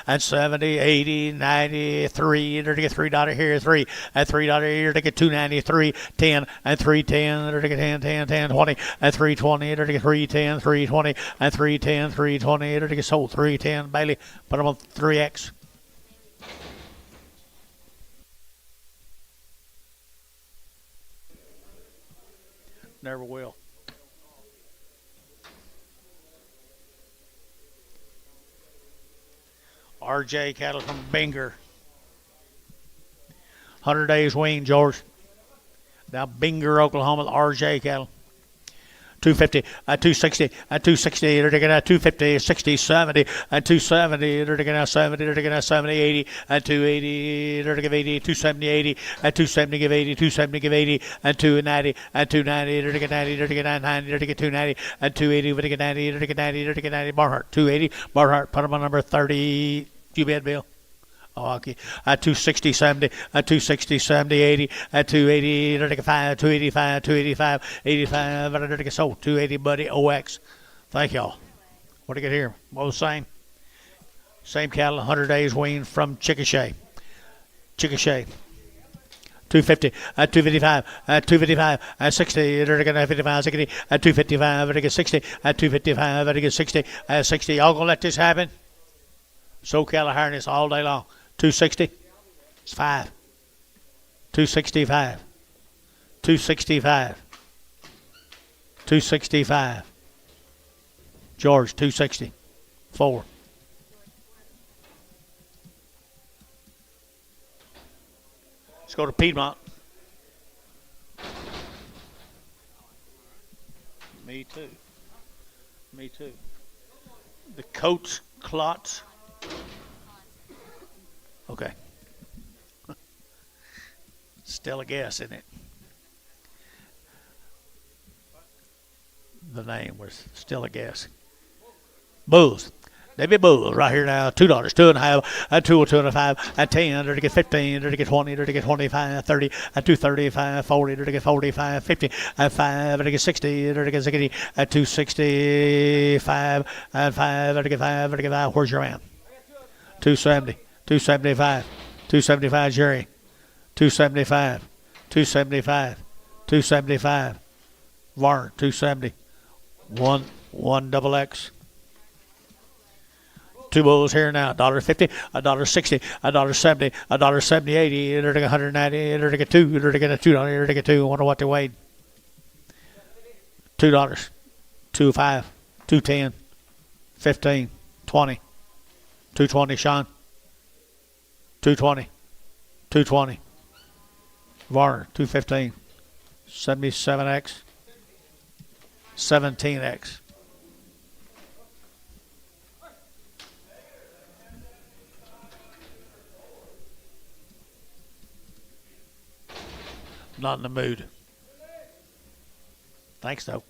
and 70, 80, 93, $3 here, 3, at $3 here, they get 293, 10, and 310, they get 10, 10, 10, 20, at 320, they get 310, 320, and 310, 320, they get sold 310. Bailey, put them on 3X. Never will. RJ cattle from Binger. 100 days wean, George. Now Binger, Oklahoma, RJ cattle. 250, at 260, at 260, they're taking out 250, 60, 70, at 270, they're taking out 70, they're taking out 70, 80, at 280, they're taking 80, 270, 80, at 270, give 80, 270, give 80, at 290, at 290, they're taking 90, they're taking 90, they're taking 290, at 280, they're taking 90, they're taking 90, they're taking 90, Barhart, 280, Barhart, put them on number 30, you bet, Bill. Oh, okay. At 260, 70, at 260, 70, 80, at 280, 35, 285, 285, 85, so 280, buddy, OX. Thank y'all. What do you get here? Well, the same. Same cattle, 100 days wean from Chickasha. Chickasha. 250, at 255, at 255, at 60, they're going to 55, 60, at 255, they're going to 60, at 255, they're going to 60, at 60. Y'all going to let this happen? SoCal harness all day long. 260. It's 5. 265. 265. 265. George, 260. 4. Let's go to Piedmont. Me too. Me too. The Coats Clots. Okay. Still a guess, isn't it? The name was still a guess. Bulls. They be bulls right here now. $2, 2.5, a 2, 2.5, a 10, to get 15, to get 20, to get 25, 30, a 235, 40, to get 45, 50, a 5, to get 60, to get 60, a 265, and 5, to get 5, to get 5. Where's your man? 270, 275, 275, Jerry. 275, 275, 275. Varner, 270. One double X. Two bulls here now. $1.50, $1.60, $1.70, $1.70, 80, to get 190, to get 2, to get a $2, to get 2. Wonder what they weighed. $2, 2.5, 2.10, 15, 20, 220. Sean. 220, 220. Varner, 215, 77X, 17X. Not in the mood. Thanks, though.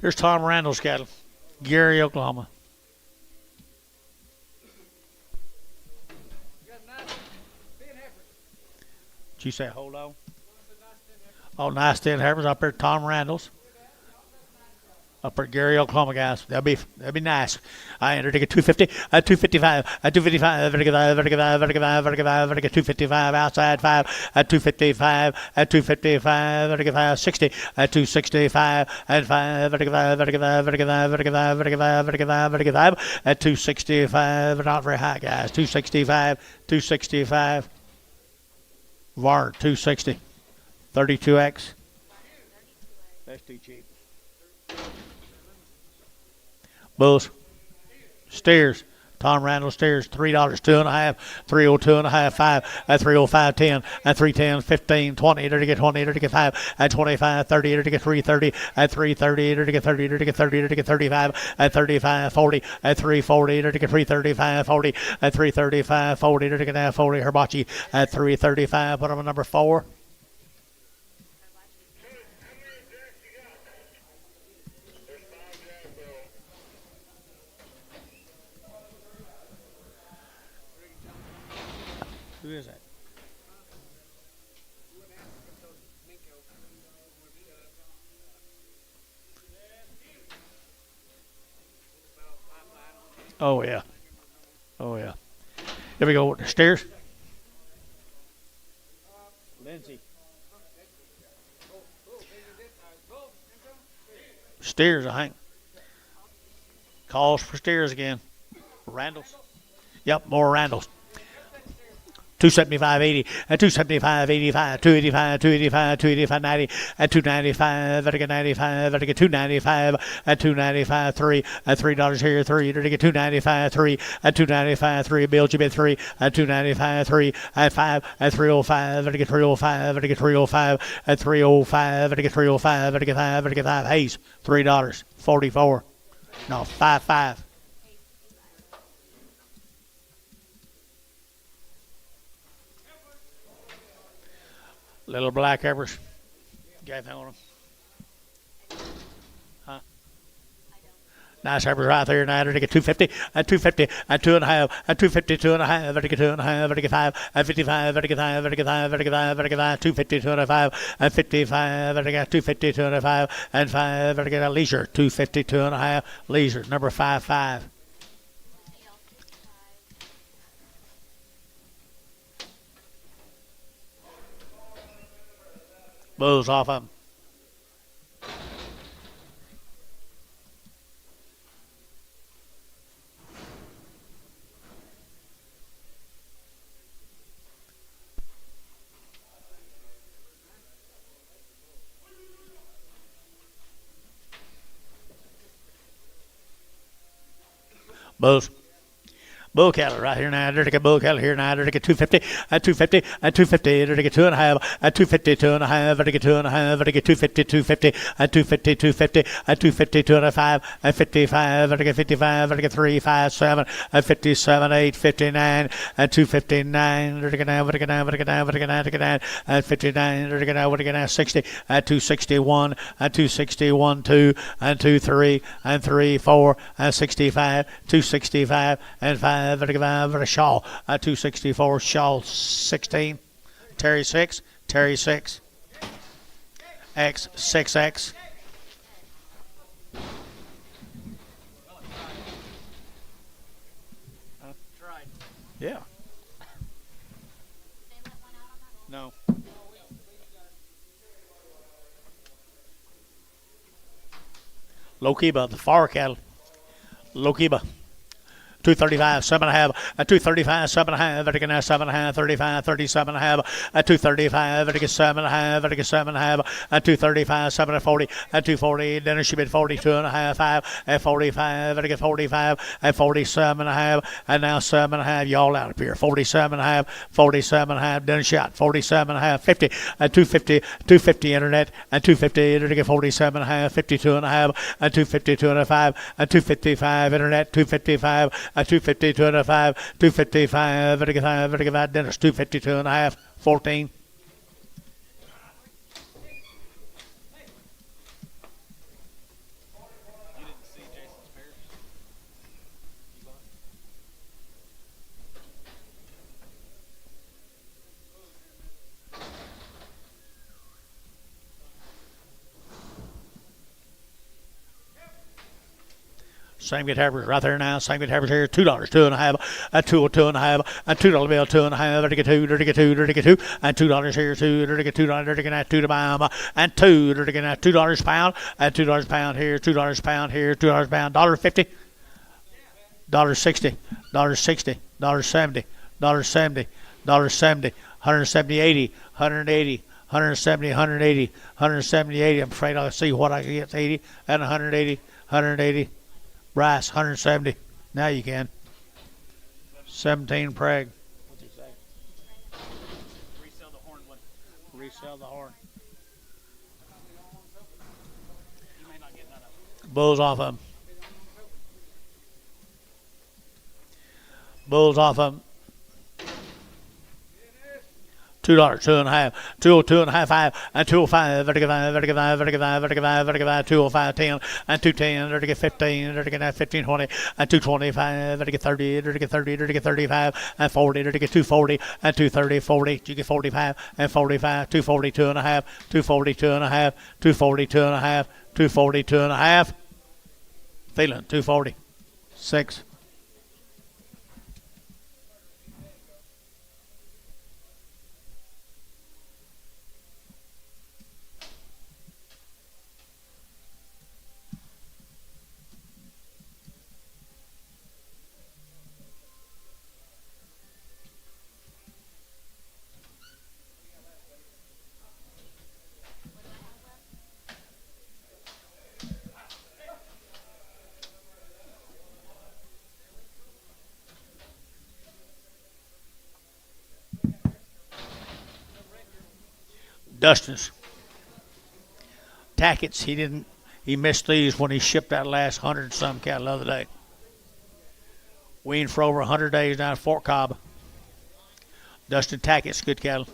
Here's Tom Randall's cattle. Gary, Oklahoma. Did you say hold on? Oh, nice 10 heifers up there. Tom Randall's. Up at Gary, Oklahoma, guys. That'll be nice. I entered to get 250, 255, 255, 255, outside 5, 255, 255, 60, 265, and 5, 265, not very high, guys. 265, 265. VAR, 260, 32X. That's too cheap. Bulls. Steers. Tom Randall steers. $3, 2.5, 302.5, 5, 305, 10, 310, 15, 20, to get 20, to get 5, 25, 30, to get 330, 330, to get 30, to get 30, to get 35, 35, 40, 340, to get 335, 40, 335, 40, to get 40. Herbachi at 335. Put him on number 4. Who is that? Oh, yeah. Oh, yeah. Here we go. Stairs. Lindsay. Steers, I think. Calls for steers again. Randall's. Yep, more Randall's. 275, 80, 275, 85, 285, 285, 285, 90, 295, 95, 295, 295, 3, $3 here, 3, to get 295, 3, 295, 3, Bill, you bid 3, 295, 3, 5, 305, to get 305, to get 305, 305, to get 305, to get 5, to get 5, Hayes, $3, 44, no, 5. Little black heifers. Got anything on them? Huh? Nice heifers right there. Now to get 250, 250, 2.5, 250, 2.5, to get 2.5, to get 5, 55, to get 5, to get 5, to get 5, to get 5, 250, 2.5, 55, to get 250, 2.5, and 5, to get a leisure, 250, 2.5, leisure, number 5. Bulls off of them. Bulls. Bull cattle right here now. There to get bull cattle here now. There to get 250 at 250 at 250. There to get 2.5 at 250 2.5. There to get 2.5. There to get 250 250 at 250 250 at 250 2.5 at 55. There to get 55. There to get 3 5 7 at 57 8 59 at 259. There to get 9. There to get 9. There to get 9. There to get 9. There to get 9 at 59. There to get 9. There to get 9 60 at 261 at 261 2 and 2 3 and 3 4 and 65 265 and 5 and 5 and a shawl at 264 shawl 16 Terry 6 Terry 6 X 6X yeah no Lokiba the far cattle Lokiba 235, 7.5, at 235, 7.5, at 7.5, 35, 37.5, at 235, at 7.5, at 7.5, at 235, 7 at 40, at 240, then it should be 42.5, 5, at 45, at 45, at 47.5, and now 7.5, y'all out up here, 47.5, 47.5, then shot, 47.5, 50, at 250, 250 internet, at 250, at 47.5, 52.5, at 252.5, at 255 internet, 255, at 250, 205, 255, 5, then it's 252.5, 14. Same good happers right there now. Same good happers here. $2, 2.5, a $2.5, a $2 bill, 2.5, there to get 2, there to get 2, there to get 2, and $2 here, 2, there to get $2, there to get 2 to buy them, and 2, there to get $2 pound, and $2 pound here, $2 pound here, $2 pound, $1.50, $1.60, $1.60, $1.70, $1.70, $1.70, 170, 80, 180, 170, 180, 170, 80. I'm afraid I'll see what I can get, 80, and 180, 180. Rice, 170. Now you can. 17 Prague. What's he say? Resell the horn one. Resell the horn. You may not get none of them. Bulls off of them. Bulls off of them. $2, 2.5, 2.5, 5, and 205, vertical 205, 10, and 210, vertical 15, vertical 15, 20, and 225, vertical 30, vertical 30, vertical 35, and 40, vertical 240, and 230, 40, you get 45, and 45, 240, 2.5, 240, 2.5, 240, 2.5, 240, 2.5, feeling 240, 6. Dustin's Tackett's, he missed these when he shipped that last 100 and some cattle the other day. Weaned for over 100 days down at Fort Cobb. Dustin Tackett's good cattle.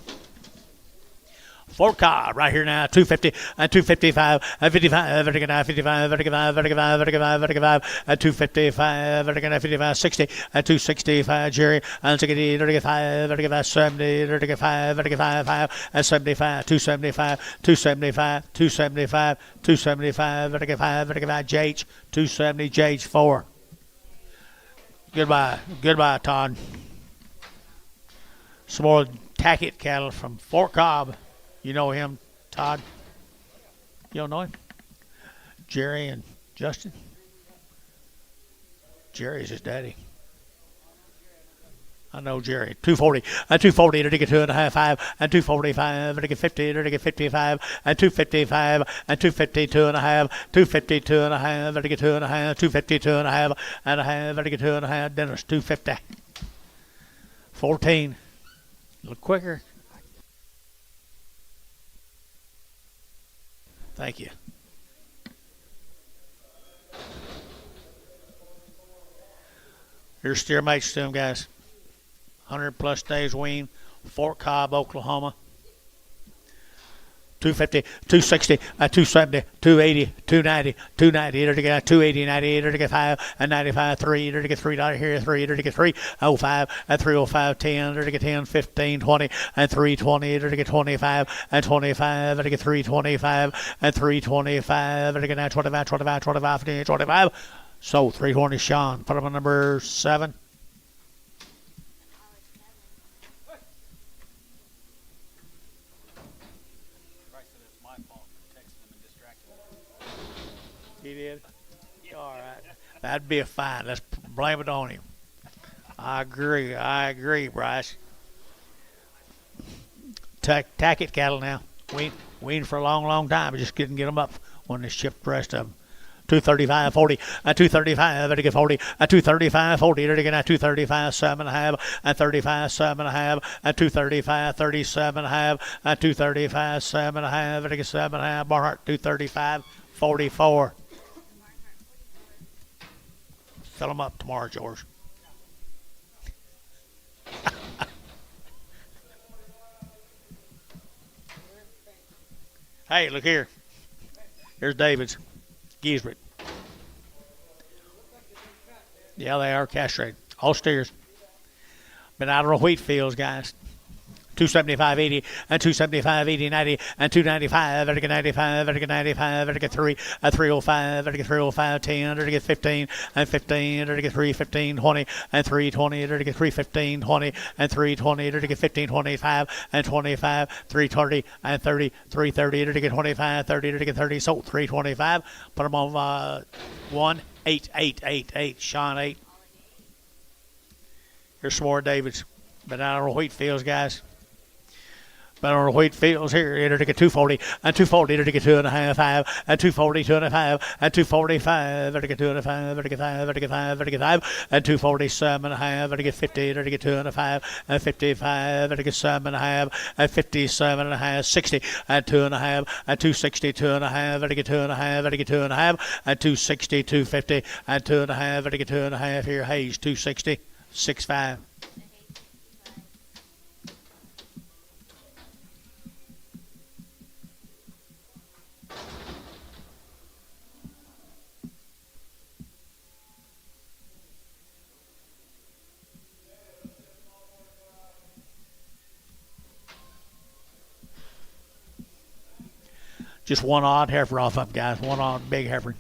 Fort Cobb right here now, 250 and 255 and 55, 55, 55, 55, 55, 55, and 255, 55, 60 and 265, Jerry, and 60, 35, 35, 70, 35, 35, 5, and 75, 275, 275, 275, 275, 35, 35, JH, 270, JH 4. Goodbye, Todd. Some more Tackett cattle from Fort Cobb. You know him, Todd? You don't know him? Jerry and Justin? Jerry's his daddy. I know Jerry. 240. And 240 to get 2.5, 5. And 245 to get 50 to get 55. And 255 and 250, 2.5. 250, 2.5 to get 2.5. 250, 2.5 and a half to get 2.5. Dennis, 250. 14. A little quicker. Thank you. Here's steer mates to them, guys. 100 plus days wean, Fort Cobb, Oklahoma. 250, 260, 270, 280, 290, 290, to get 280, 90, to get 5, and 95, 3, to get $3 here, 3, to get 305, and 305, 10, to get 10, 15, 20, and 320, to get 25, and 25, to get 325, and 325, to get 25, 25, 25, 25. So 320, Sean. Put him on number 7. He did? All right. That'd be a fine. Let's blame it on him. I agree, Bryce. Tack it, cattle now. Wean for a long time. I just couldn't get them up when they shipped the rest of them. 235, 40, 235, to get 40, 235, 40, to get 235, 7.5, and 35, 7.5, and 235, 37.5, and 235, 7.5, to get 7.5. Barnhart, 235, 44. Fill them up tomorrow, George. Hey, look here. Here's David's. Giesbert. Yeah, they are castrated. All steers. Been out on the wheat fields, guys. 275, 80, and 275, 80, 90, and 295, to get 95, to get 95, to get 3, 305, to get 305, 10, to get 15, and 15, to get 3, 15, 20, and 320, to get 3, 15, 20, and 320, to get 15, 25, and 25, 330, and 30, 330, to get 25, 30, to get 30, so 325. Put them on 1, 8, 8, 8, 8, Sean 8. Here's some more Davids. Been out on the wheat fields, guys. But on the wheat fields here, enter to get 240, and 240 to get 2.5, 5, and 240, 2.5, and 245, to get 2.5, to get 5, to get 5, to get 5, and 247.5, to get 50, to get 2.5, and 55, to get 7.5, and 57.5, 60, and 2.5, and 260, 2.5, to get 2.5, to get 2.5, and 260, 250, and 2.5, to get 2.5 here. Hayes, 260, 6.5. Just one odd heifer off of them, guys. One odd big heifer.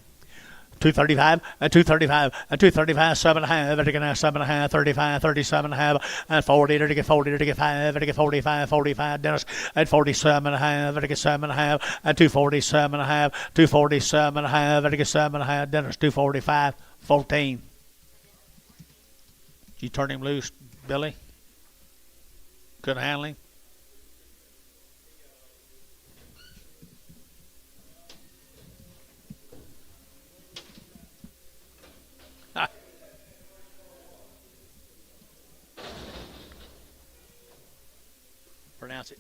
235, and 235, and 235, 7.5, to get 7.5, 35, 37.5, and 40, to get 40, to get 5, to get 45, 45, Dennis, and 47.5, to get 7.5, and 247.5, 247.5, to get 7.5, Dennis, 245, 14. Did you turn him loose, Billy? Couldn't handle him? Pronounce it.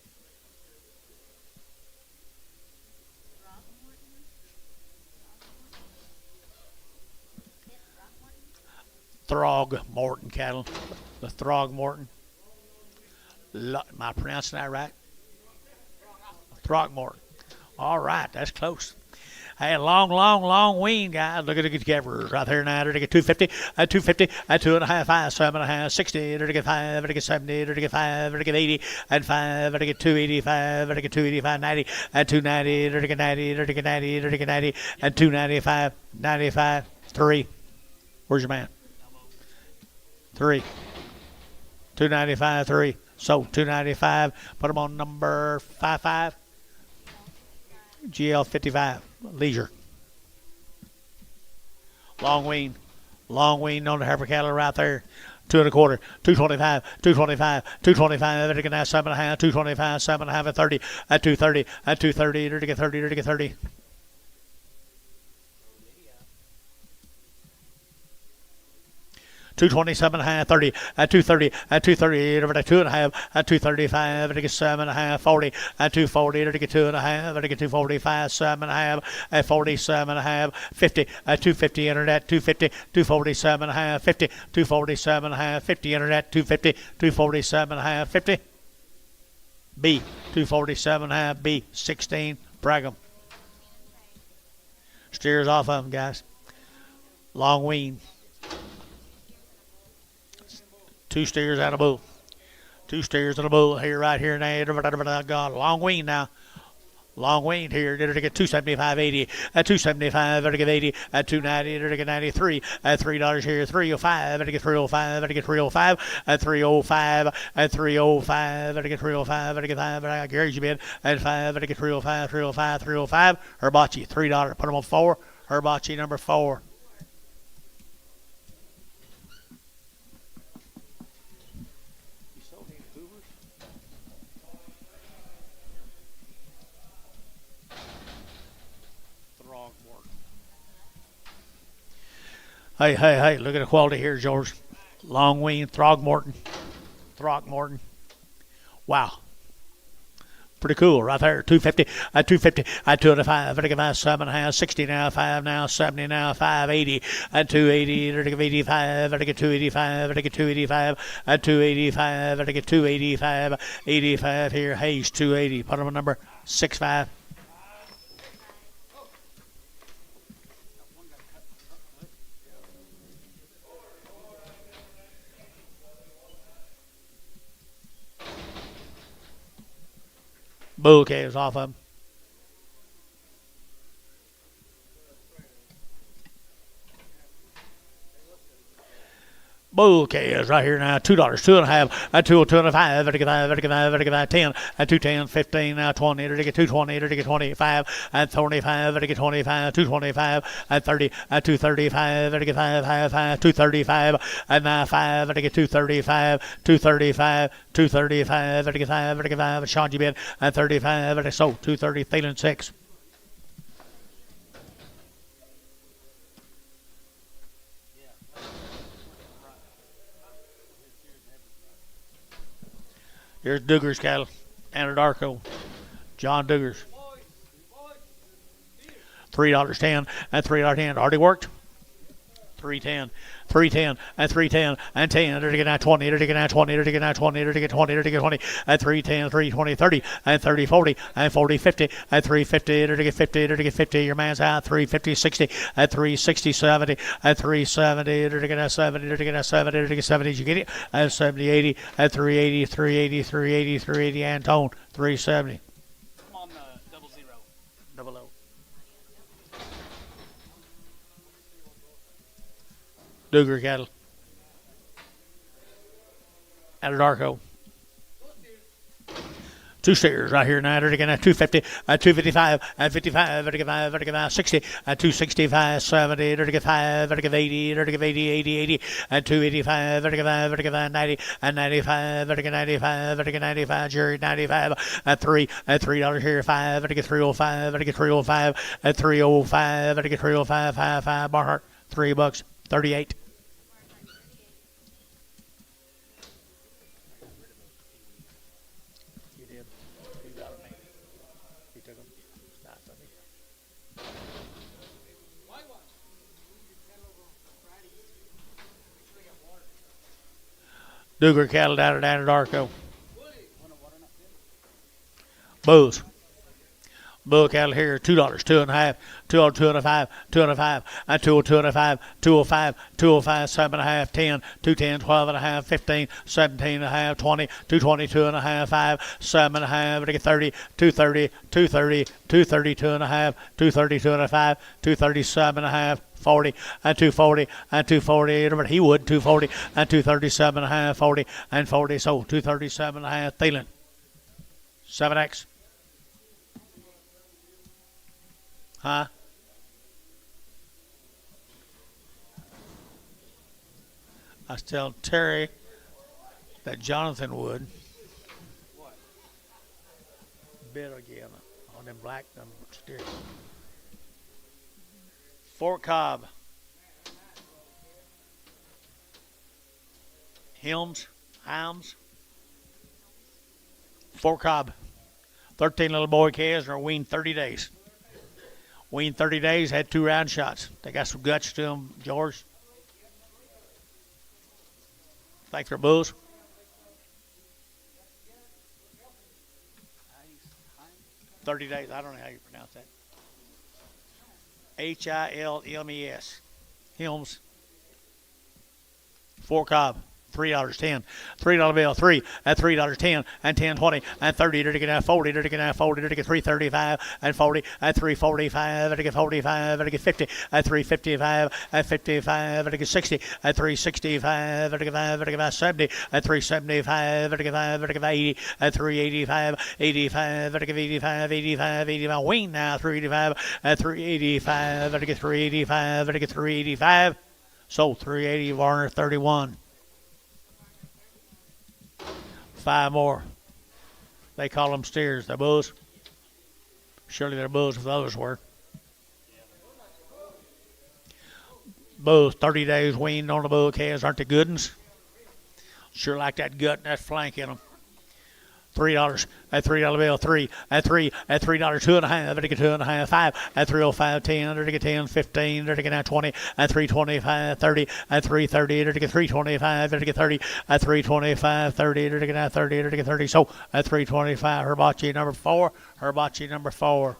Throgmorton cattle. The Throgmorton. Am I pronouncing that right? Throgmorton. All right, that's close. Hey, long wean, guys. Look at the gappers right there now. To get 250, 250, 2.5, 5, 7.5, 60, to get 5, to get 70, to get 5, to get 80, and 5, to get 285, to get 285, 90, and 290, to get 90, to get 90, to get 90, and 295, 95, 3. Where's your man? 3. 295, 3. So 295. Put them on number 55. GL 55. Leisure. Long wean on the heifer cattle right there. 2 and a quarter, 225, 225, 225, and now 7 and a half, 225, 7 and a half, and 30, at 230, at 230, to get 30, to get 30. 227 and a half, 30, at 230, at 230, over to 2 and a half, at 235, and to get 7 and a half, 40, at 240, to get 2 and a half, and to get 245, 7 and a half, at 47 and a half, 50, at 250, internet, 250, 247 and a half, 50, 247 and a half, 50, internet, 250, 247 and a half, 50. B, 247 and a half, B, 16, Brigham. Steers off of them, guys. Long wean. 2 steers and a bull. 2 steers and a bull here, right here now. God, long wean now. Long wean here. Did it get 275, 80 at 275, did it get 80 at 290, did it get 93 at $3 here, 305, did it get 305, did it get 305 at 305 at 305, did it get 305, did it get 5, but I guarantee you bid at 5, did it get 305, 305, 305. Herbachi, $3. Put them on 4. Herbachi number 4. Hey, look at the quality here, George. Long wean, Throckmorton. Wow. Pretty cool right there. 250, at 250, at 205, at 5, 7 and a half, 60 now, 5 now, 70 now, 580, at 280, at 85, at 285, at 285, at 285, at 285, 85 here, Hayes, 280. Put him on number 65. Bull calves off of him. Bull calves right here now. $2, 2 and a half, at 2, 2 and a 5, at 5, at 5, at 5, 10, at 210, 15, now 20, at 220, at 25, at 25, at 25, 225, at 30, at 235, at 5, 5, 235, at now 5, at 235, 235, 235, at 5, at 5, Sean G bid at 35, at so 230, Thielen 6. Here's Duggar's cattle, Anadarko, John Duggar's. $3.10 and $3.10. Already worked. 310, 310, and 310, and 10, to get 20, to get 20, to get 20, to get 20, to get 20, at 310, 320, 30, and 30, 40, and 40, 50, at 350, to get 50, to get 50, your man's out, 350, 60, at 360, 70, at 370, to get 70, to get 70, to get 70, you get it, at 70, 80, at 380, 380, 380, 380, Antone, 370. Come on, 00. Double O. Duggar cattle. Anadarko. 2 steers right here now. They're getting at 250, at 255, at 55, at 55, 60, at 265, 70, they're getting 5, they're getting 80, they're getting 80, 80, 80, at 285, they're getting 5, they're getting 90, at 95, they're getting 95, they're getting 95, Jerry 95, at 3, at $3 here, 5, they're getting 305, they're getting 305, at 305, they're getting 305, 5, Barnhart, $3, 38. Duggar cattle down at Anadarko. Bulls. Bull cattle here, $2, 2 and a half, 2 and a 5, 2 and a 5, and 2 and a 5, 205, 205, 7 and a half, 10, 210, 12 and a half, 15, 17 and a half, 20, 222 and a half, 5, 7 and a half, 30, 230, 230, 232 and a half, 232 and a 5, 237 and a half, 40, and 240, and 240, but he would, 240, and 237 and a half, 40, and 40, so 237 and a half, Thielen. 7X. I was telling Terry that Jonathan would bid again on them black steers. Fort Cobb, Himes, Fort Cobb. 13 little boy calves are weaned 30 days. Weaned 30 days, had 2 round shots. They got some guts to them, George. Think they're bulls? 30 days. I don't know how you pronounce that. Hilmes. Hilmes. Fort Cobb. $3.10. $3 bill, 3 at $3.10 and 10, 20 and 30. To get out 40. To get out 40. To get 335 and 40 at 345. To get 45. To get 50 at 355 at 55. To get 60 at 365. To get 5. To get 70 at 375. To get 5. To get 80 at 385. 85. To get 85. 85. 85. Wing now 385 at 385. To get 385. To get 385. Sold 380. Varner 31. 5 more. They call them steers. They're bulls. Surely they're bulls if the others were. Bulls, 30 days weaned on the bull calves. Aren't they good ones? Sure like that gut and that flank in them. $3 at $3 bill, 3 at $3 at $3, 2.5 to get 2.5, 5 at 305, 10 to get 10, 15 to get now 20 at 325, 30 at 330 to get 325 to get 30 at 325, 30 to get now 30 to get 30. So at 325, Herbachi number 4, Herbachi number 4.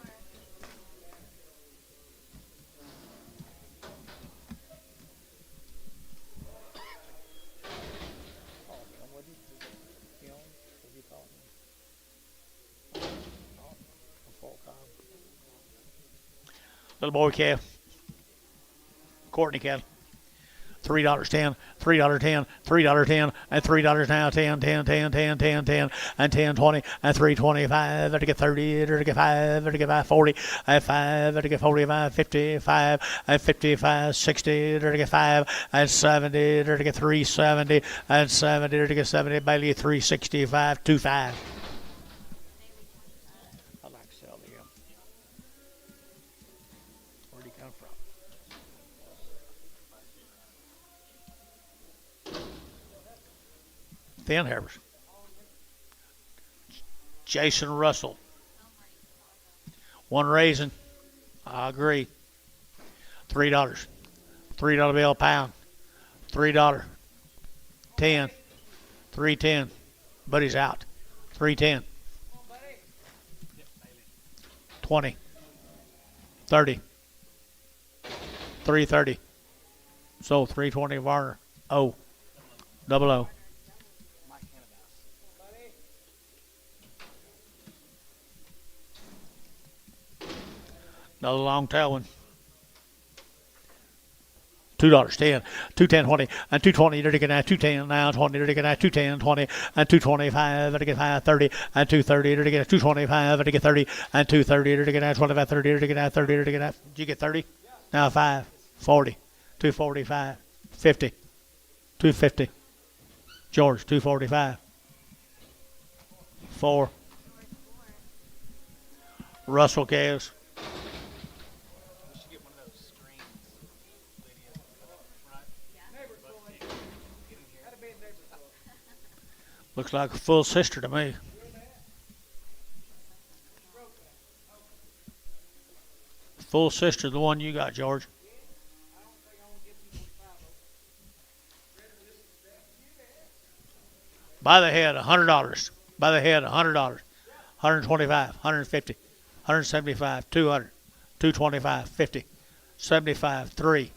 Little boy calf, Courtney cattle, $3.10, $3.10, $3.10, and $3 now, 10, 10, 10, 10, 10, 10, and 10, 20, and 325, to get 30, to get 5, to get 5, 40, at 5, to get 45, 55, at 55, 60, to get 5, and 70, to get 370, and 70, to get 70, Bailey 365, 25. I like to sell to him. Where'd he come from? Thin hairs. Jason Russell. One raisin. I agree. $3. $3 bill a pound. $3. 10. 310. Buddy's out. 310. 20. 30. 330. Sold 320 Varner. O. Double O. Another long tail one. $2, 10, 210, 20, and 220 to get at 210 now, 20 to get at 210, 20, and 225 to get 5, 30, and 230 to get at 225 to get 30, and 230 to get at 25, 30 to get at 30 to get at. Did you get 30? Now 5, 40, 245, 50, 250. George, 245. 4. Russell calves. Looks like a full sister to me. Full sister, the one you got, George. By the head, $100. By the head, $100. 125, 150, 175, 200, 225, 50, 75, 3,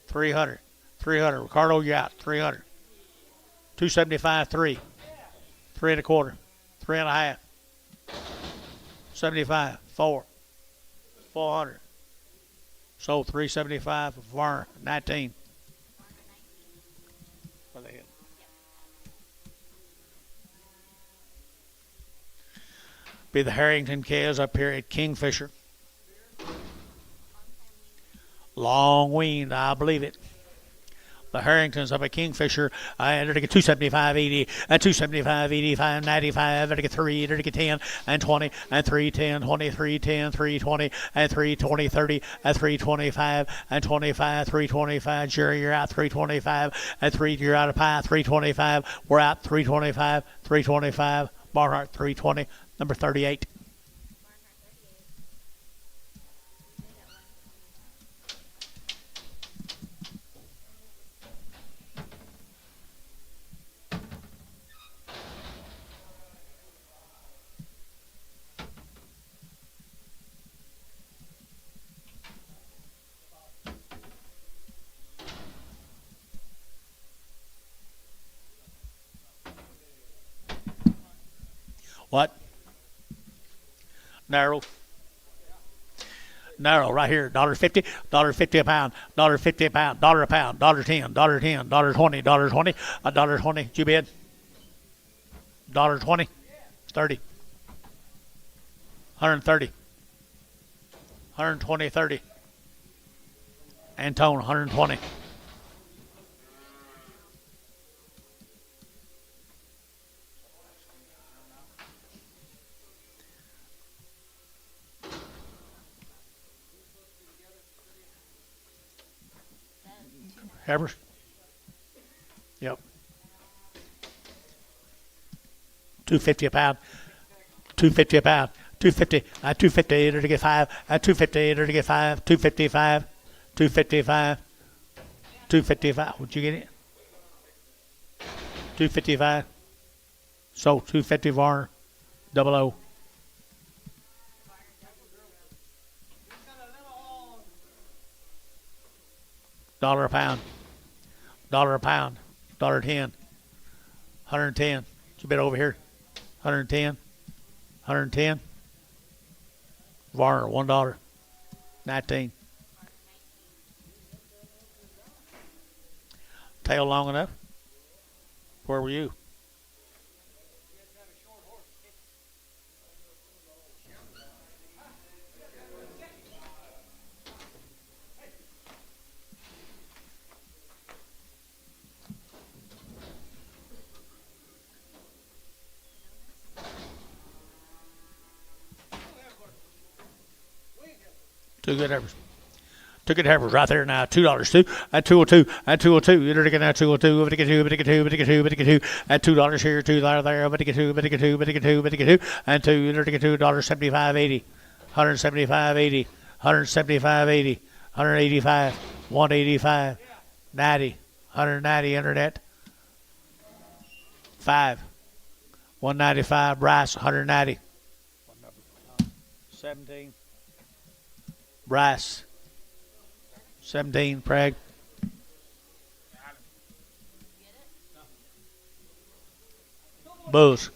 300, 300. Ricardo, you out, 300. 275, 3. 3 1/4, 3 1/2, 75, 4, 400. Sold 375 for Varner, 19. By the head. Be the Harrington calves up here at Kingfisher. Long weaned, I believe it. The Harringtons up at Kingfisher. And to get 275.80 and 275.85, 95, and to get 3, to get 10 and 20 and 310, 23, 10, 320 and 320, 30 and 325 and 25, 325. Jerry, you're out 325 and 3. You're out of pie 325. We're out 325, 325. Barnhart 320, number 38. What? Narrow. Narrow right here. $1.50, $1.50 a pound, $1.50 a pound, $1 a pound, $1.10, $1.10, $1.20, $1.20, $1.20. Did you bid? $1.20, 30, 130, 120, 30. Antone, 120. Heifers? Yep. $2.50 a pound. $2.50 a pound. $2.50. At $2.50 to get 5. At $2.50 to get 5. $2.55. $2.55. $2.55. Would you get it? $2.55. So $2.50 Varner. 00. $1 a pound. $1 a pound. $1.10. 110. It's a bit over here. 110. 110. Varner, $1. 19. Tail long enough? Where were you? Two good heifers. Two good heifers right there now. $2 two at 202 at 202. You're looking at 202. But get two. At $2 here, $2 there. But get two. And two. You're looking at $2.75.80. 175.80. 175.80. 185. 185. 90. 190 internet. 5. 195. Bryce. 190. 17. Bryce. 17, Prague. Booze.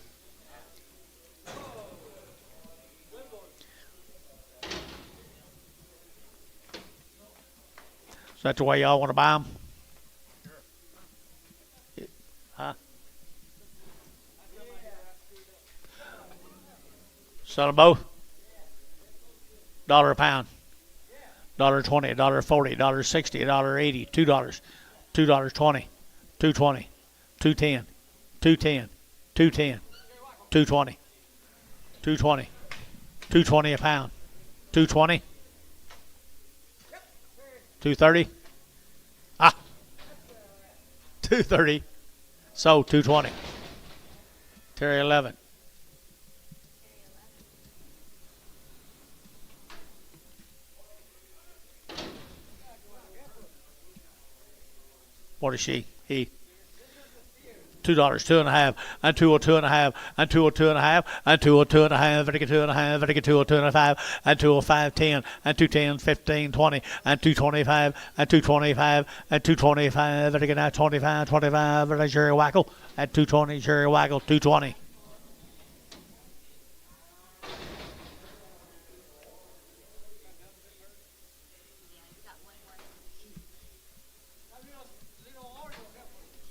Is that the way y'all want to buy them? Huh? Sell them both? $1 a pound. $1.20, $1.40, $1.60, $1.80, $2, $2.20, $2.20, $2.10, $2.10, $2.10, $2.20, $2.20, $2.20 a pound, $2.20, $2.30, $2.30, so $2.20, Terry 11. What is she? He. $2, 2.5, and 202.5, and 202.5, and 202.5, and 2.5, and 202.5, and 205.10, and 210, 15, 20, and 225, and 225, and 225, and again 25, 25, and Jerry Wackel at 220, Jerry Wackel 220.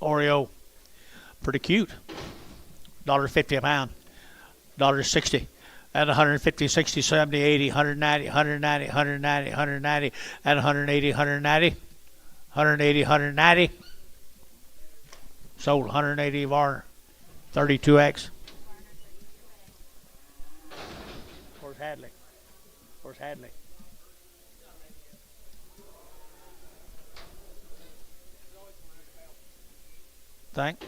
Oreo, pretty cute. $1.50 a pound. $1.60. And 150, 60, 70, 80, 190, 190, 190, 190, and 180, 190, 180, 190, Sold 180 var 32X. Where's Hadley? Where's Hadley? Thank.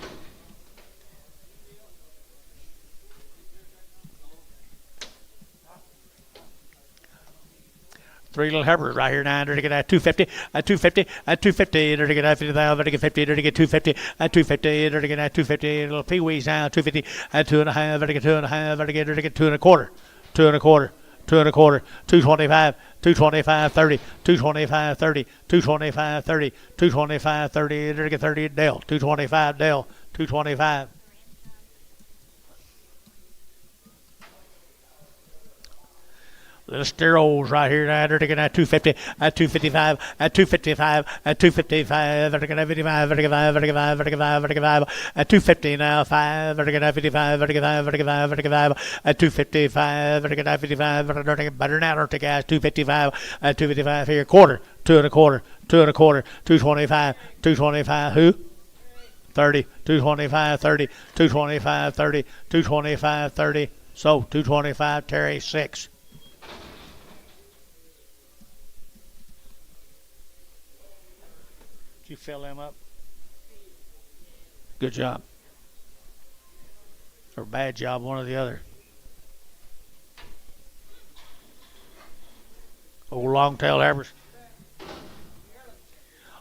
Three little heifers right here now. They're to get at 250, at 250, at 250. They're to get at 50,000. They're to get 50. They're to get 250, at 250. They're to get at 250. Little peewees now. 250, at 2.5. They're to get 2.5. They're to get 2.25. 2.25. 2.25. 225. 225. 30. 225. 30. 225. 30. 225. 30. They're to get 30. Dell. 225. Dell. 225. Little steros right here now. They're taking at 250, at 255, at 255, at 255. They're taking at 55, 55, 55, 55, 55, at 250 now. 5. They're taking at 55, 55, 55, 55, at 255. They're taking at 55. They're taking better now. They're taking at 255, at 255 here. Quarter, 2.25, 2.25, 225, 225. Who? 30, 225, 30, 225, 30, 225, 30. So 225. Terry 6. Did you fill them up? Good job. Or bad job, one or the other. Old long-tailed heifers.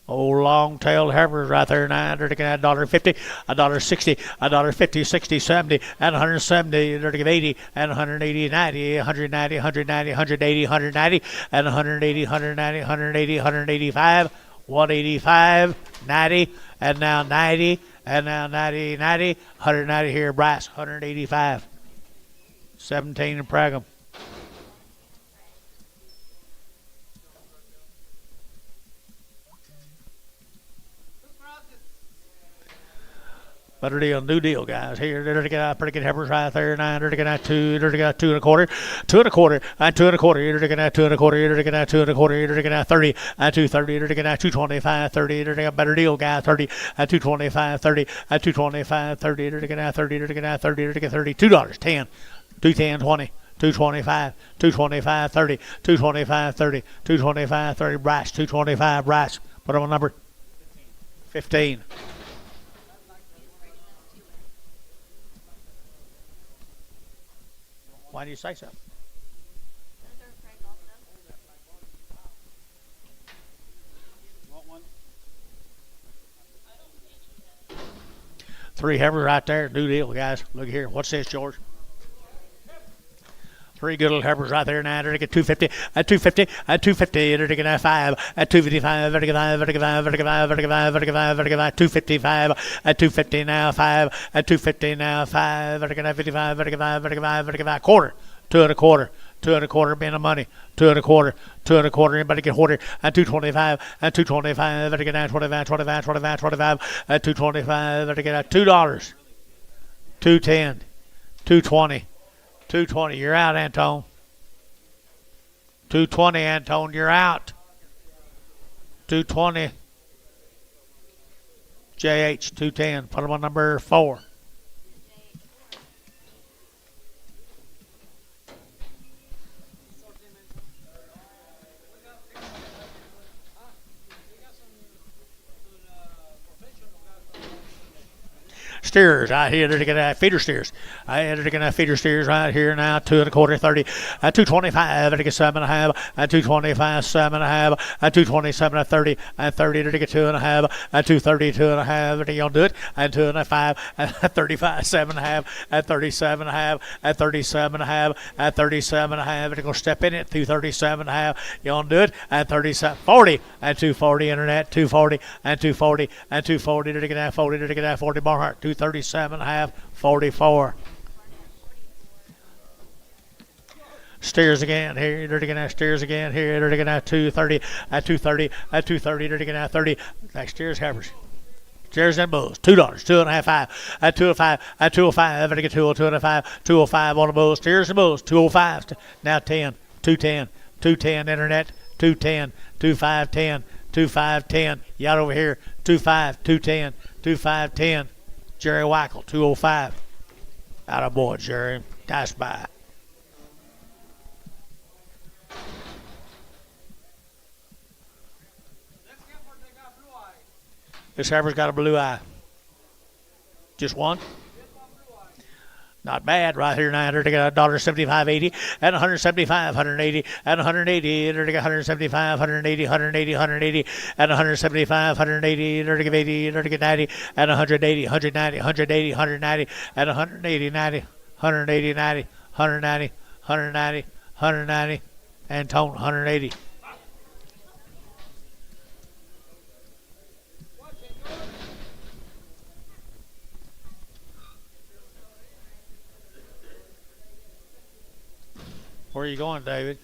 Old long-tailed heifers right there now. They're taking at $1.50, $1.60, $1.50, 60, 70, and 170. They're taking 80, and 180, 90, 190, 190, 180, 190, and 180, 190, 180, 185. 185, 90, and now 90, and now 90, 90, 190 here, Bryce, 185. 17 in Pragum. Better deal, new deal, guys. Here, they're to get out pretty good heifers right there. 9, they're to get out 2, they're to get out 2.25, 2.25, and 2.25, they're to get out 2.25, they're to get out 2.25, they're to get out 30, and 230, they're to get out 225, 30, they're to get a better deal, guys. 30, at 225, 30, at 225, 30, they're to get out 30, they're to get out 30, they're to get $32, 10, 210, 20. 225, 225, 30, 225, 30, 225, 30, Bryce, 225, Bryce. Put on a number. 15. Why do you say so? Three heifers right there. New deal, guys. Look here. What's this, George? Three good little heifers right there now. They're to get 250, at 250, at 250. They're to get 5, at 255, they're to get 5, they're to get 5, they're to get 5, they're to get 5, they're to get 5, they're to get 5, 255, at 250 now, 5, at 250 now, 5, they're to get 55, they're to get 5, they're to get 5, they're to get 5, quarter, 2.25. 2.25 being the money. 2.25, 2.25. Anybody get quarter at 225, at 225. Better get out 25, 25, 25, 25. At 225, better get out $2. 210, 220, 220. You're out, Antone. 220, Antone. You're out. 220. JH 210. Put him on number 4. Steers out here. They're going to feeder steers. They're going to feeder steers right here now. 2.25, 30. At 225, they're going to 7.5. At 225, 7.5. At 227, at 30. At 30, they're going to get 2.5. At 230, 2.5. They're going to do it. At 2.5. At 35, 7.5. At 37.5. At 37.5. At 37.5. They're going to step in it. 237.5. You're going to do it. At 37, 40. At 240, internet. 240. At 240. At 240, they're going to get 40. They're going to get 40. Barnhart. 237.5, 44. Steers again here. They're going to steers again here. They're going to 230, at 230, at 230. They're going to 30. Like steers, heifers. Steers and bulls. $2, 2.5, 5. At 205, at 205. They're going to get 205, 205 on the bulls. Steers and bulls. 205. Now 10, 210, 210 internet. 210, 2510, 2510. You out over here. 25, 210, 2510. Jerry Wackel, 205. Attaboy, Jerry. Nice buy. This heifer's got a blue eye. Just one? Not bad right here now. They're got $1.75.80 and 175, 180 and 180. They're got 175, 180, 180, 180 and 175, 180. They're got 80. They're got 90 and 180, 190, 180, 190 and 180, 90, 180, 90, 190, 190, 190 and tone 180. Where are you going, David?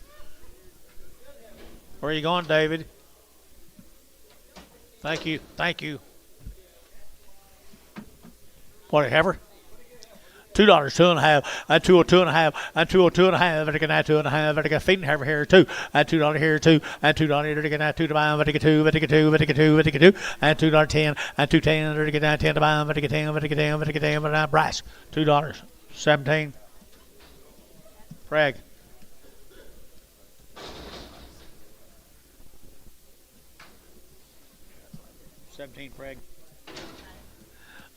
Where are you going, David? Thank you. Thank you. What a heifer? $2, 2.5, and 202.5, and 202.5, and I got 2.5, and I got feeding heifer here too, and $2 here too, and $2 here to get 2 to buy, and I get 2, and I get 2, and I get 2, and I get 2, and $2.10, and 2.10, and I get 10 to buy, and I get 10, and I get 10, and I get 10, and I Bryce, $2, 17. Frag. Craig.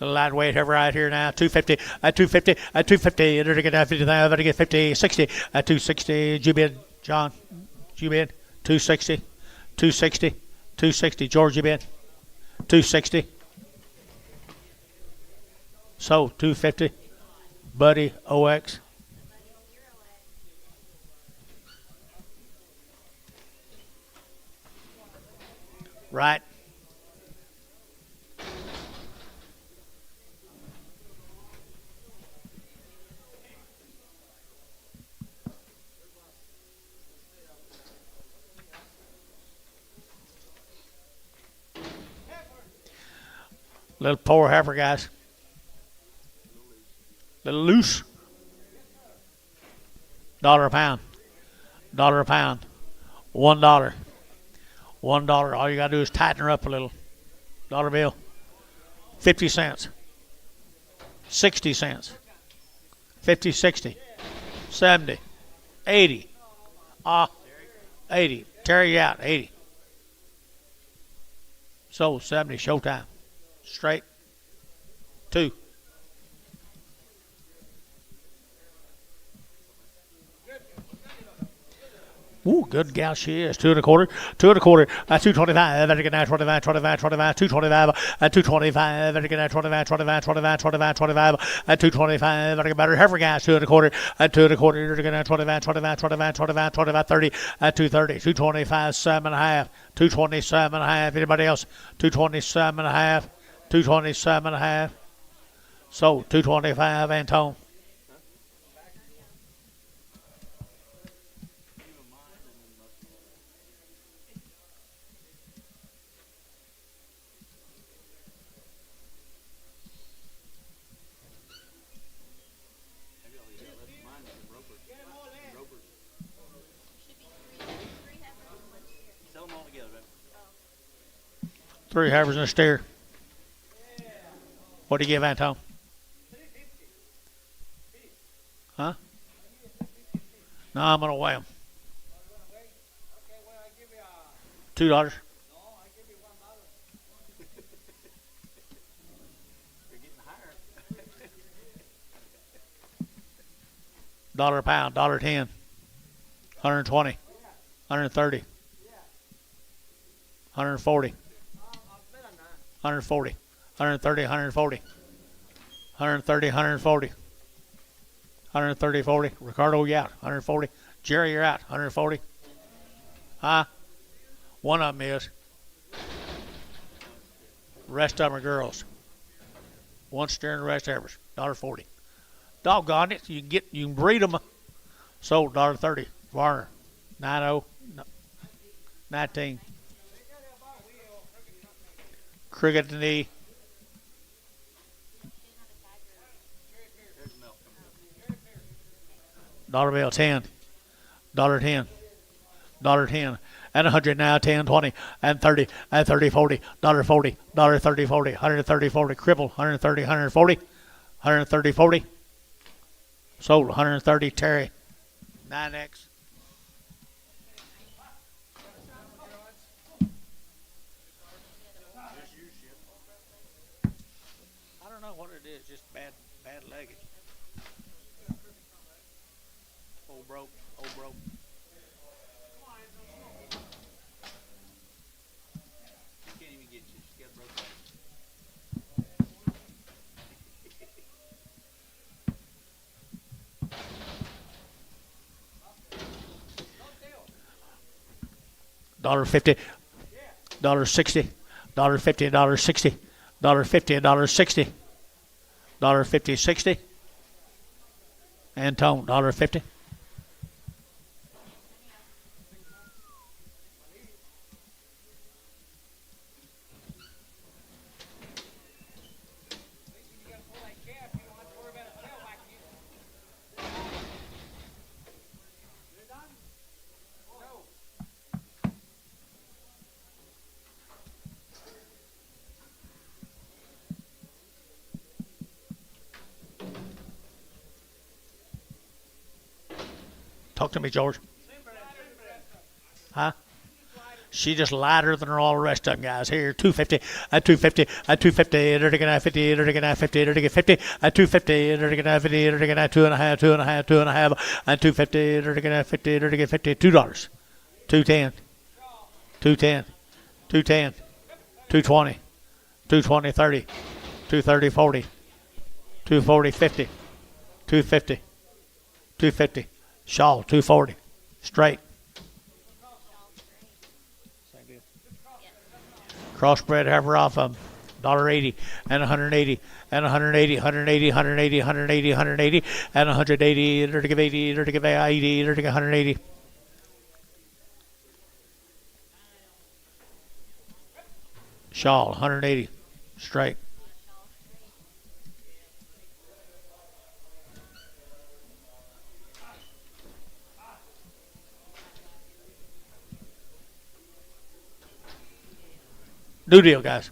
Little lightweight heifer right here now. 250, at 250, at 250. And to get 50, to get 50, 60, at 260. Jubid, John. Jubid, 260, 260, 260. George Jubid, 260. So 250. Buddy OX. Right. Little poor heifer, guys. Little loose. $1 a pound. $1 a pound. $1. $1. All you got to do is tighten her up a little. Dollar bill. 50 cents. 60 cents. 50, 60. 70. 80. 80. Terry you out. 80. Sold 70. Showtime. Straight. 2. Ooh, good gal she is. 2 1/4. 2 1/4. 225. I get 25, 25, 25, 225. 225. I get 25, 25, 25, 25, 25. 225. I get better heifer guys. 2 1/4. 2 1/4. I get 25, 25, 25, 25, 25, 30. 230. 225. 7.5. 227.5. Anybody else? 227.5. 227.5. So 225. Antone. Three heifers and a steer. What do you give, Anton? Huh? No, I'm going to weigh them. $2. $1 a pound, $1.10, 120, 130, 140. 140, 130, 140, 130, 140, 130, 40. Ricardo, you out. 140. Jerry, you're out. 140. Huh? One of them is. Rest of them are girls. One steer and the rest heifers. $1.40. Doggone it. You can breed them. Sold $1.30. Varner. 90. 19. Cricket the knee. $1 bill. 10. $10. $10. and 100 now, 10, 20, and 30, and 30, 40, $40, $30, 40, 130, 40, cripple, 130, 140, 130, 40, sold, 130, Terry, 9X. I don't know what it is, just bad legging. Old broke. You can't even get you. She's got broke legs. $1.50, $1.60, $1.50, $1.60, $1.50, $1.60, $1.50, 60. Antone, $1.50. Talk to me, George. Huh? She just lighter than all the rest of them guys. Here, 250, at 250, at 250, they're taking at 50, they're taking at 50, they're taking 50, at 250, they're taking at 50, they're taking at 2.5, 2.5, 2.5, at 250, they're taking at 50, they're taking 50, $2, 210, 210, 210, 220, 220, 30, 230, 40, 240, 50, 250, 250. Shawl, 240. Straight. Crossbred heifer off of $1.80 and 180 and 180, 180, 180, 180, 180, and 180. They're to give 80. They're to give 80. They're to give 180. Shawl, 180. Straight. New deal, guys.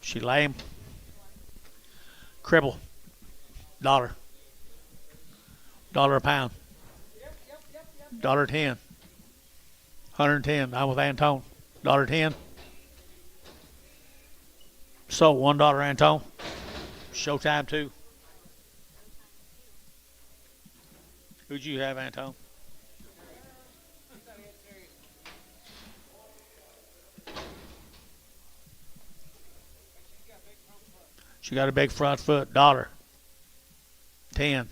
She lame. Cribble. $1 a pound. $1.10. 110. I'm with Antone. $1.10. So $1, Antone. Showtime too. Who'd you have, Antone? She got a big front foot. $1. 10.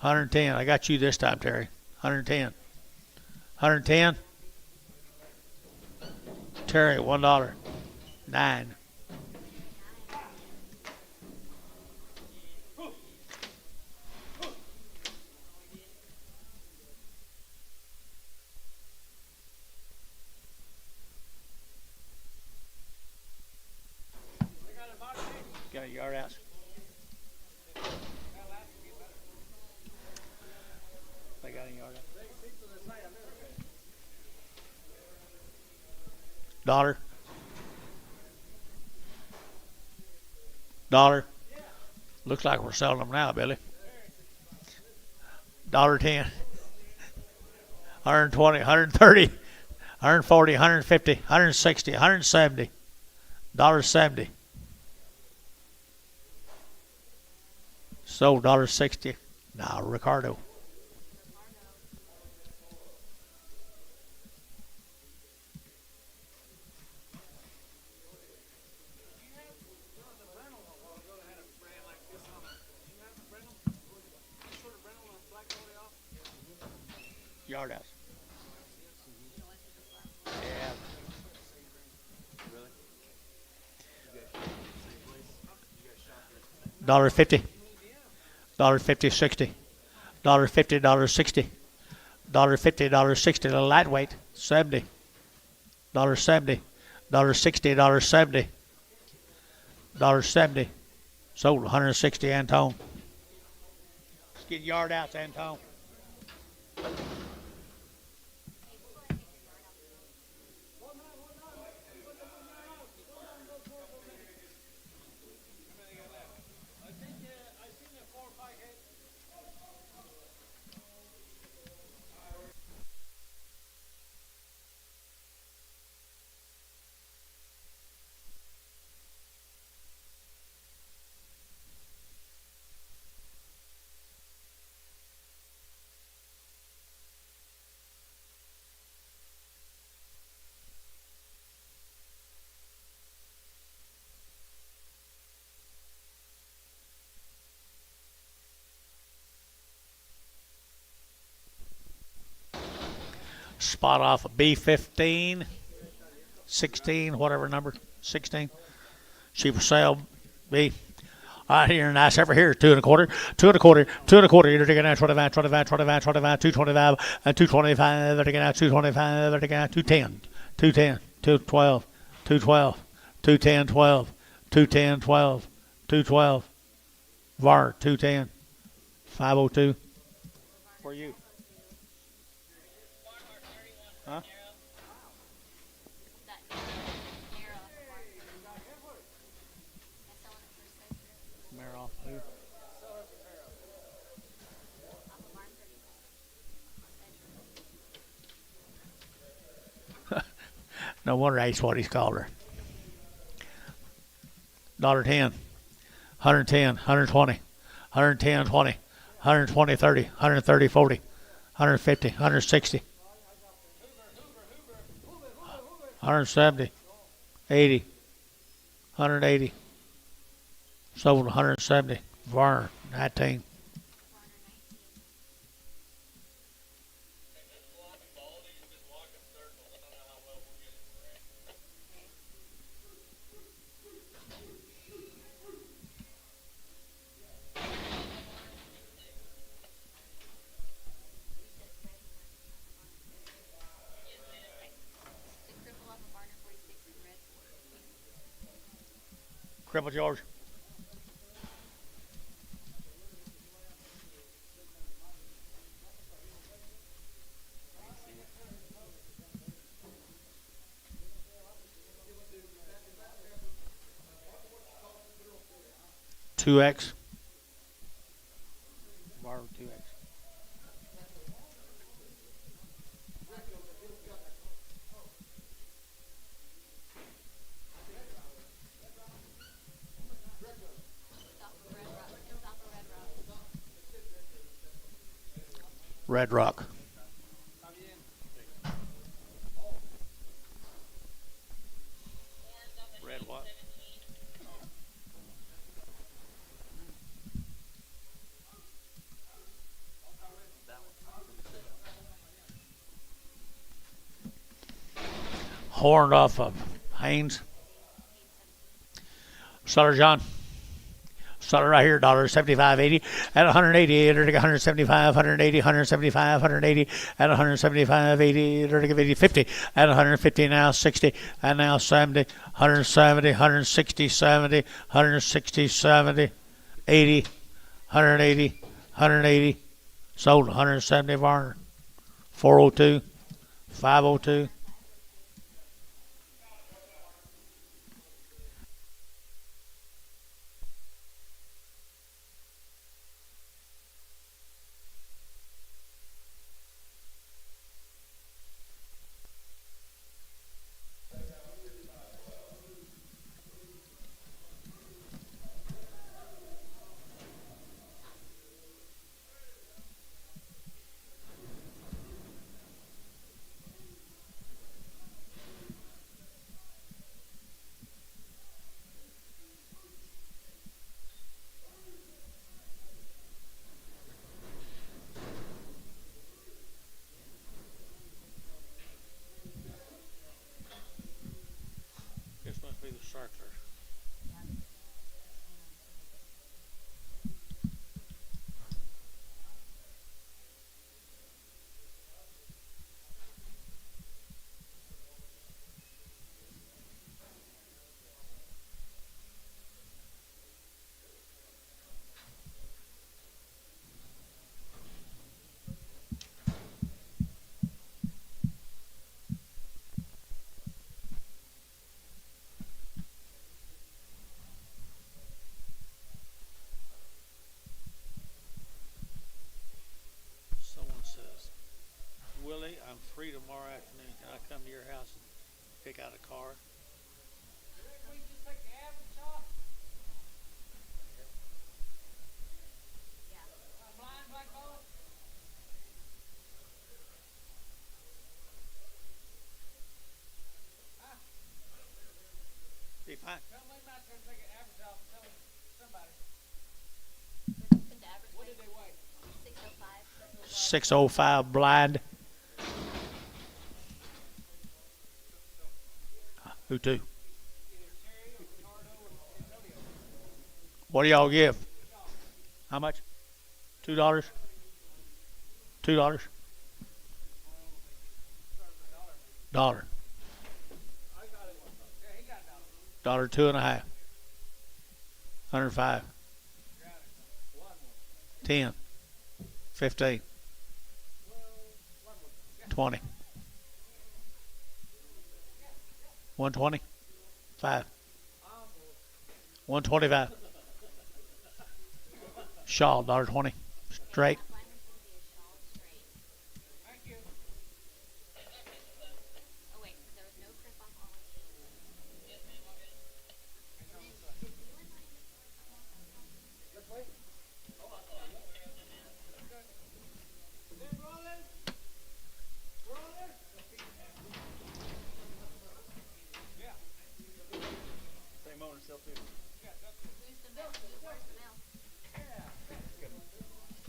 110. I got you this time, Terry. 110. 110. Terry, $1. 9. Got a yard out. They got a yard out. $1. Looks like we're selling them now, Billy. $1.10. 120, 130, 140, 150, 160, 170. $1.70. Sold $1.60. Now, Ricardo. Yard house. Yeah. $1.50. $1.50, 60. $1.50, $1.60. $1.50, $1.60. The lightweight, 70. $1.70. $1.60, $1.70. $1.70. Sold 160, Antone. Let's get yard outs, Antone. Spot off a B15, 16, whatever number, 16. She for sale, B. All right, here, nice over here, 2 1/4, 2 1/4, 2 1/4. You're taking out 25, 25, 25, 25, 225, and 225. They're taking out 225. They're taking out 210, 210, 212, 212, 210, 12, 210, 12, 212. VAR 210, 502. For you. Huh? That narrow off the barn. That's selling it for six. Mare off who? Off the barn. No wonder Ace what he's called her. $1.10, 110, 120, 110, 20, 120, 30, 130, 40, 150, 160, 170, 80, 180. Sold 170. VAR 19. The cripple off of Barner 46 in red. Cripple George. Two X. Bar 2X. It's off of Red Rock. It's off of Red Rock. Red Rock. Red what? Horned off of Haynes. Sutter John. Sutter right here, $1.75.80 at 180. They're taking 175, 180, 175, 180 at 175.80. They're taking 80, 50 at 150 now, 60 and now 70, 170, 160, 70, 160, 70, 80, 180, 180. Sold 170 Varner. 402, 502. This must be the circular. free tomorrow afternoon. Can I come to your house and pick out a car? Be fine. What did they weigh? 605. 605 blind. Who to? What do y'all give? How much? $2? $2? Dollar. Dollar two and a half. 105. 10. 15. 20. 120. 5. 125. Shawl, $1.20. Straight. Oh wait, there was no crib on all of these. Same owner, still too. Who's the male? Where's the male?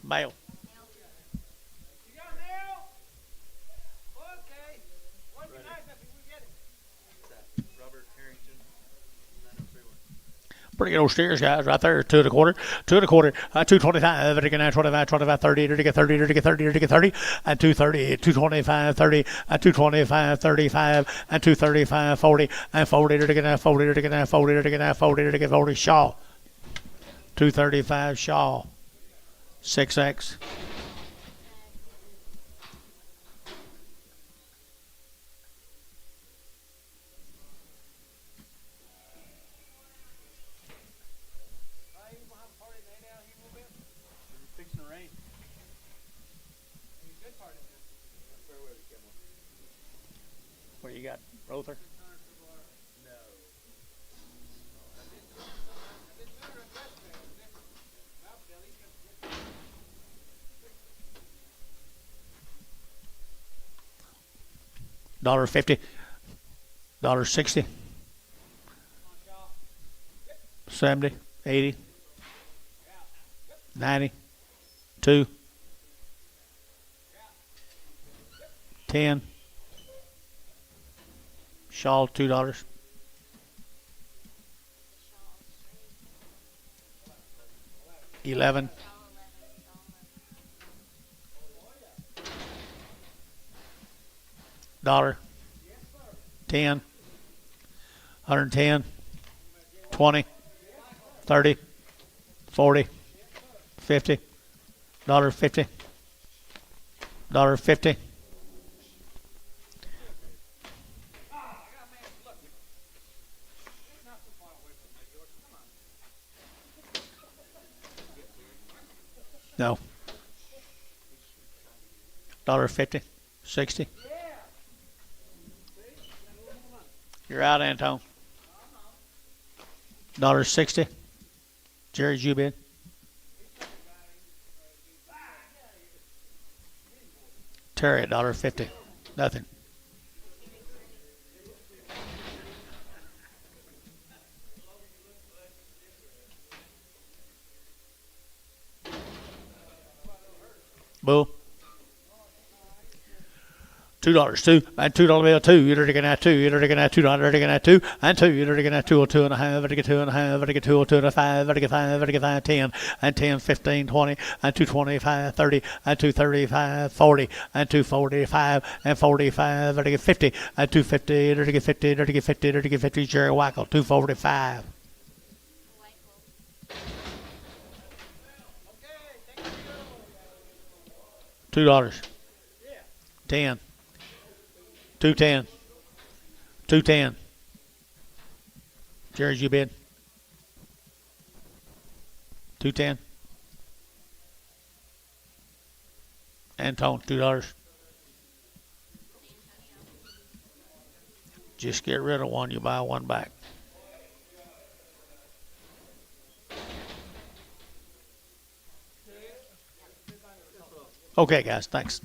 Male. You got nail? Okay. What's your knife up? We get it. What's that? Robert Harrington, 9031. Pretty good old steers, guys, right there. 2 1/4, 2 1/4, 225, 25, 25, 30, 30, 30, 30, 30, 30, and 230, 225, 30, and 225, 35, and 235, 40, and 40, 40, 40, 40, 40, 40, Shaw. 235 Shaw. 6X. Fixing to rain. Good part of it. That's where we came on. What do you got, Rother? No. $1.50, $1.60, 70, 80, 90, 2, 10, shawl $2, $11, Shawl 11. dollar, 10, 110, 20, 30, 40, 50, $1.50, $1.50. No. $1.50, 60. You're out, Antone. $1.60. Jerry's you bid. Terry at $1.50. Nothing. Bull. $2, 2, and $2 bill, 2, you're taking that 2, you're taking that $2, you're taking that 2, and 2, you're taking that 2 or 2 and a half, I get 2 and a half, I get 2 or 2 and a 5, I get 5, I get 5, 10, and 10, 15, 20, and 225, 30, and 235, 40, and 245, and 45, I get 50, and 250, I get 50, I get 50, I get 50, Jerry Wackel, 245. $2, 10, 210, 210. Jerry's you bid. 210. Antone, $2. Just get rid of one, you buy one back. Okay, guys, thanks.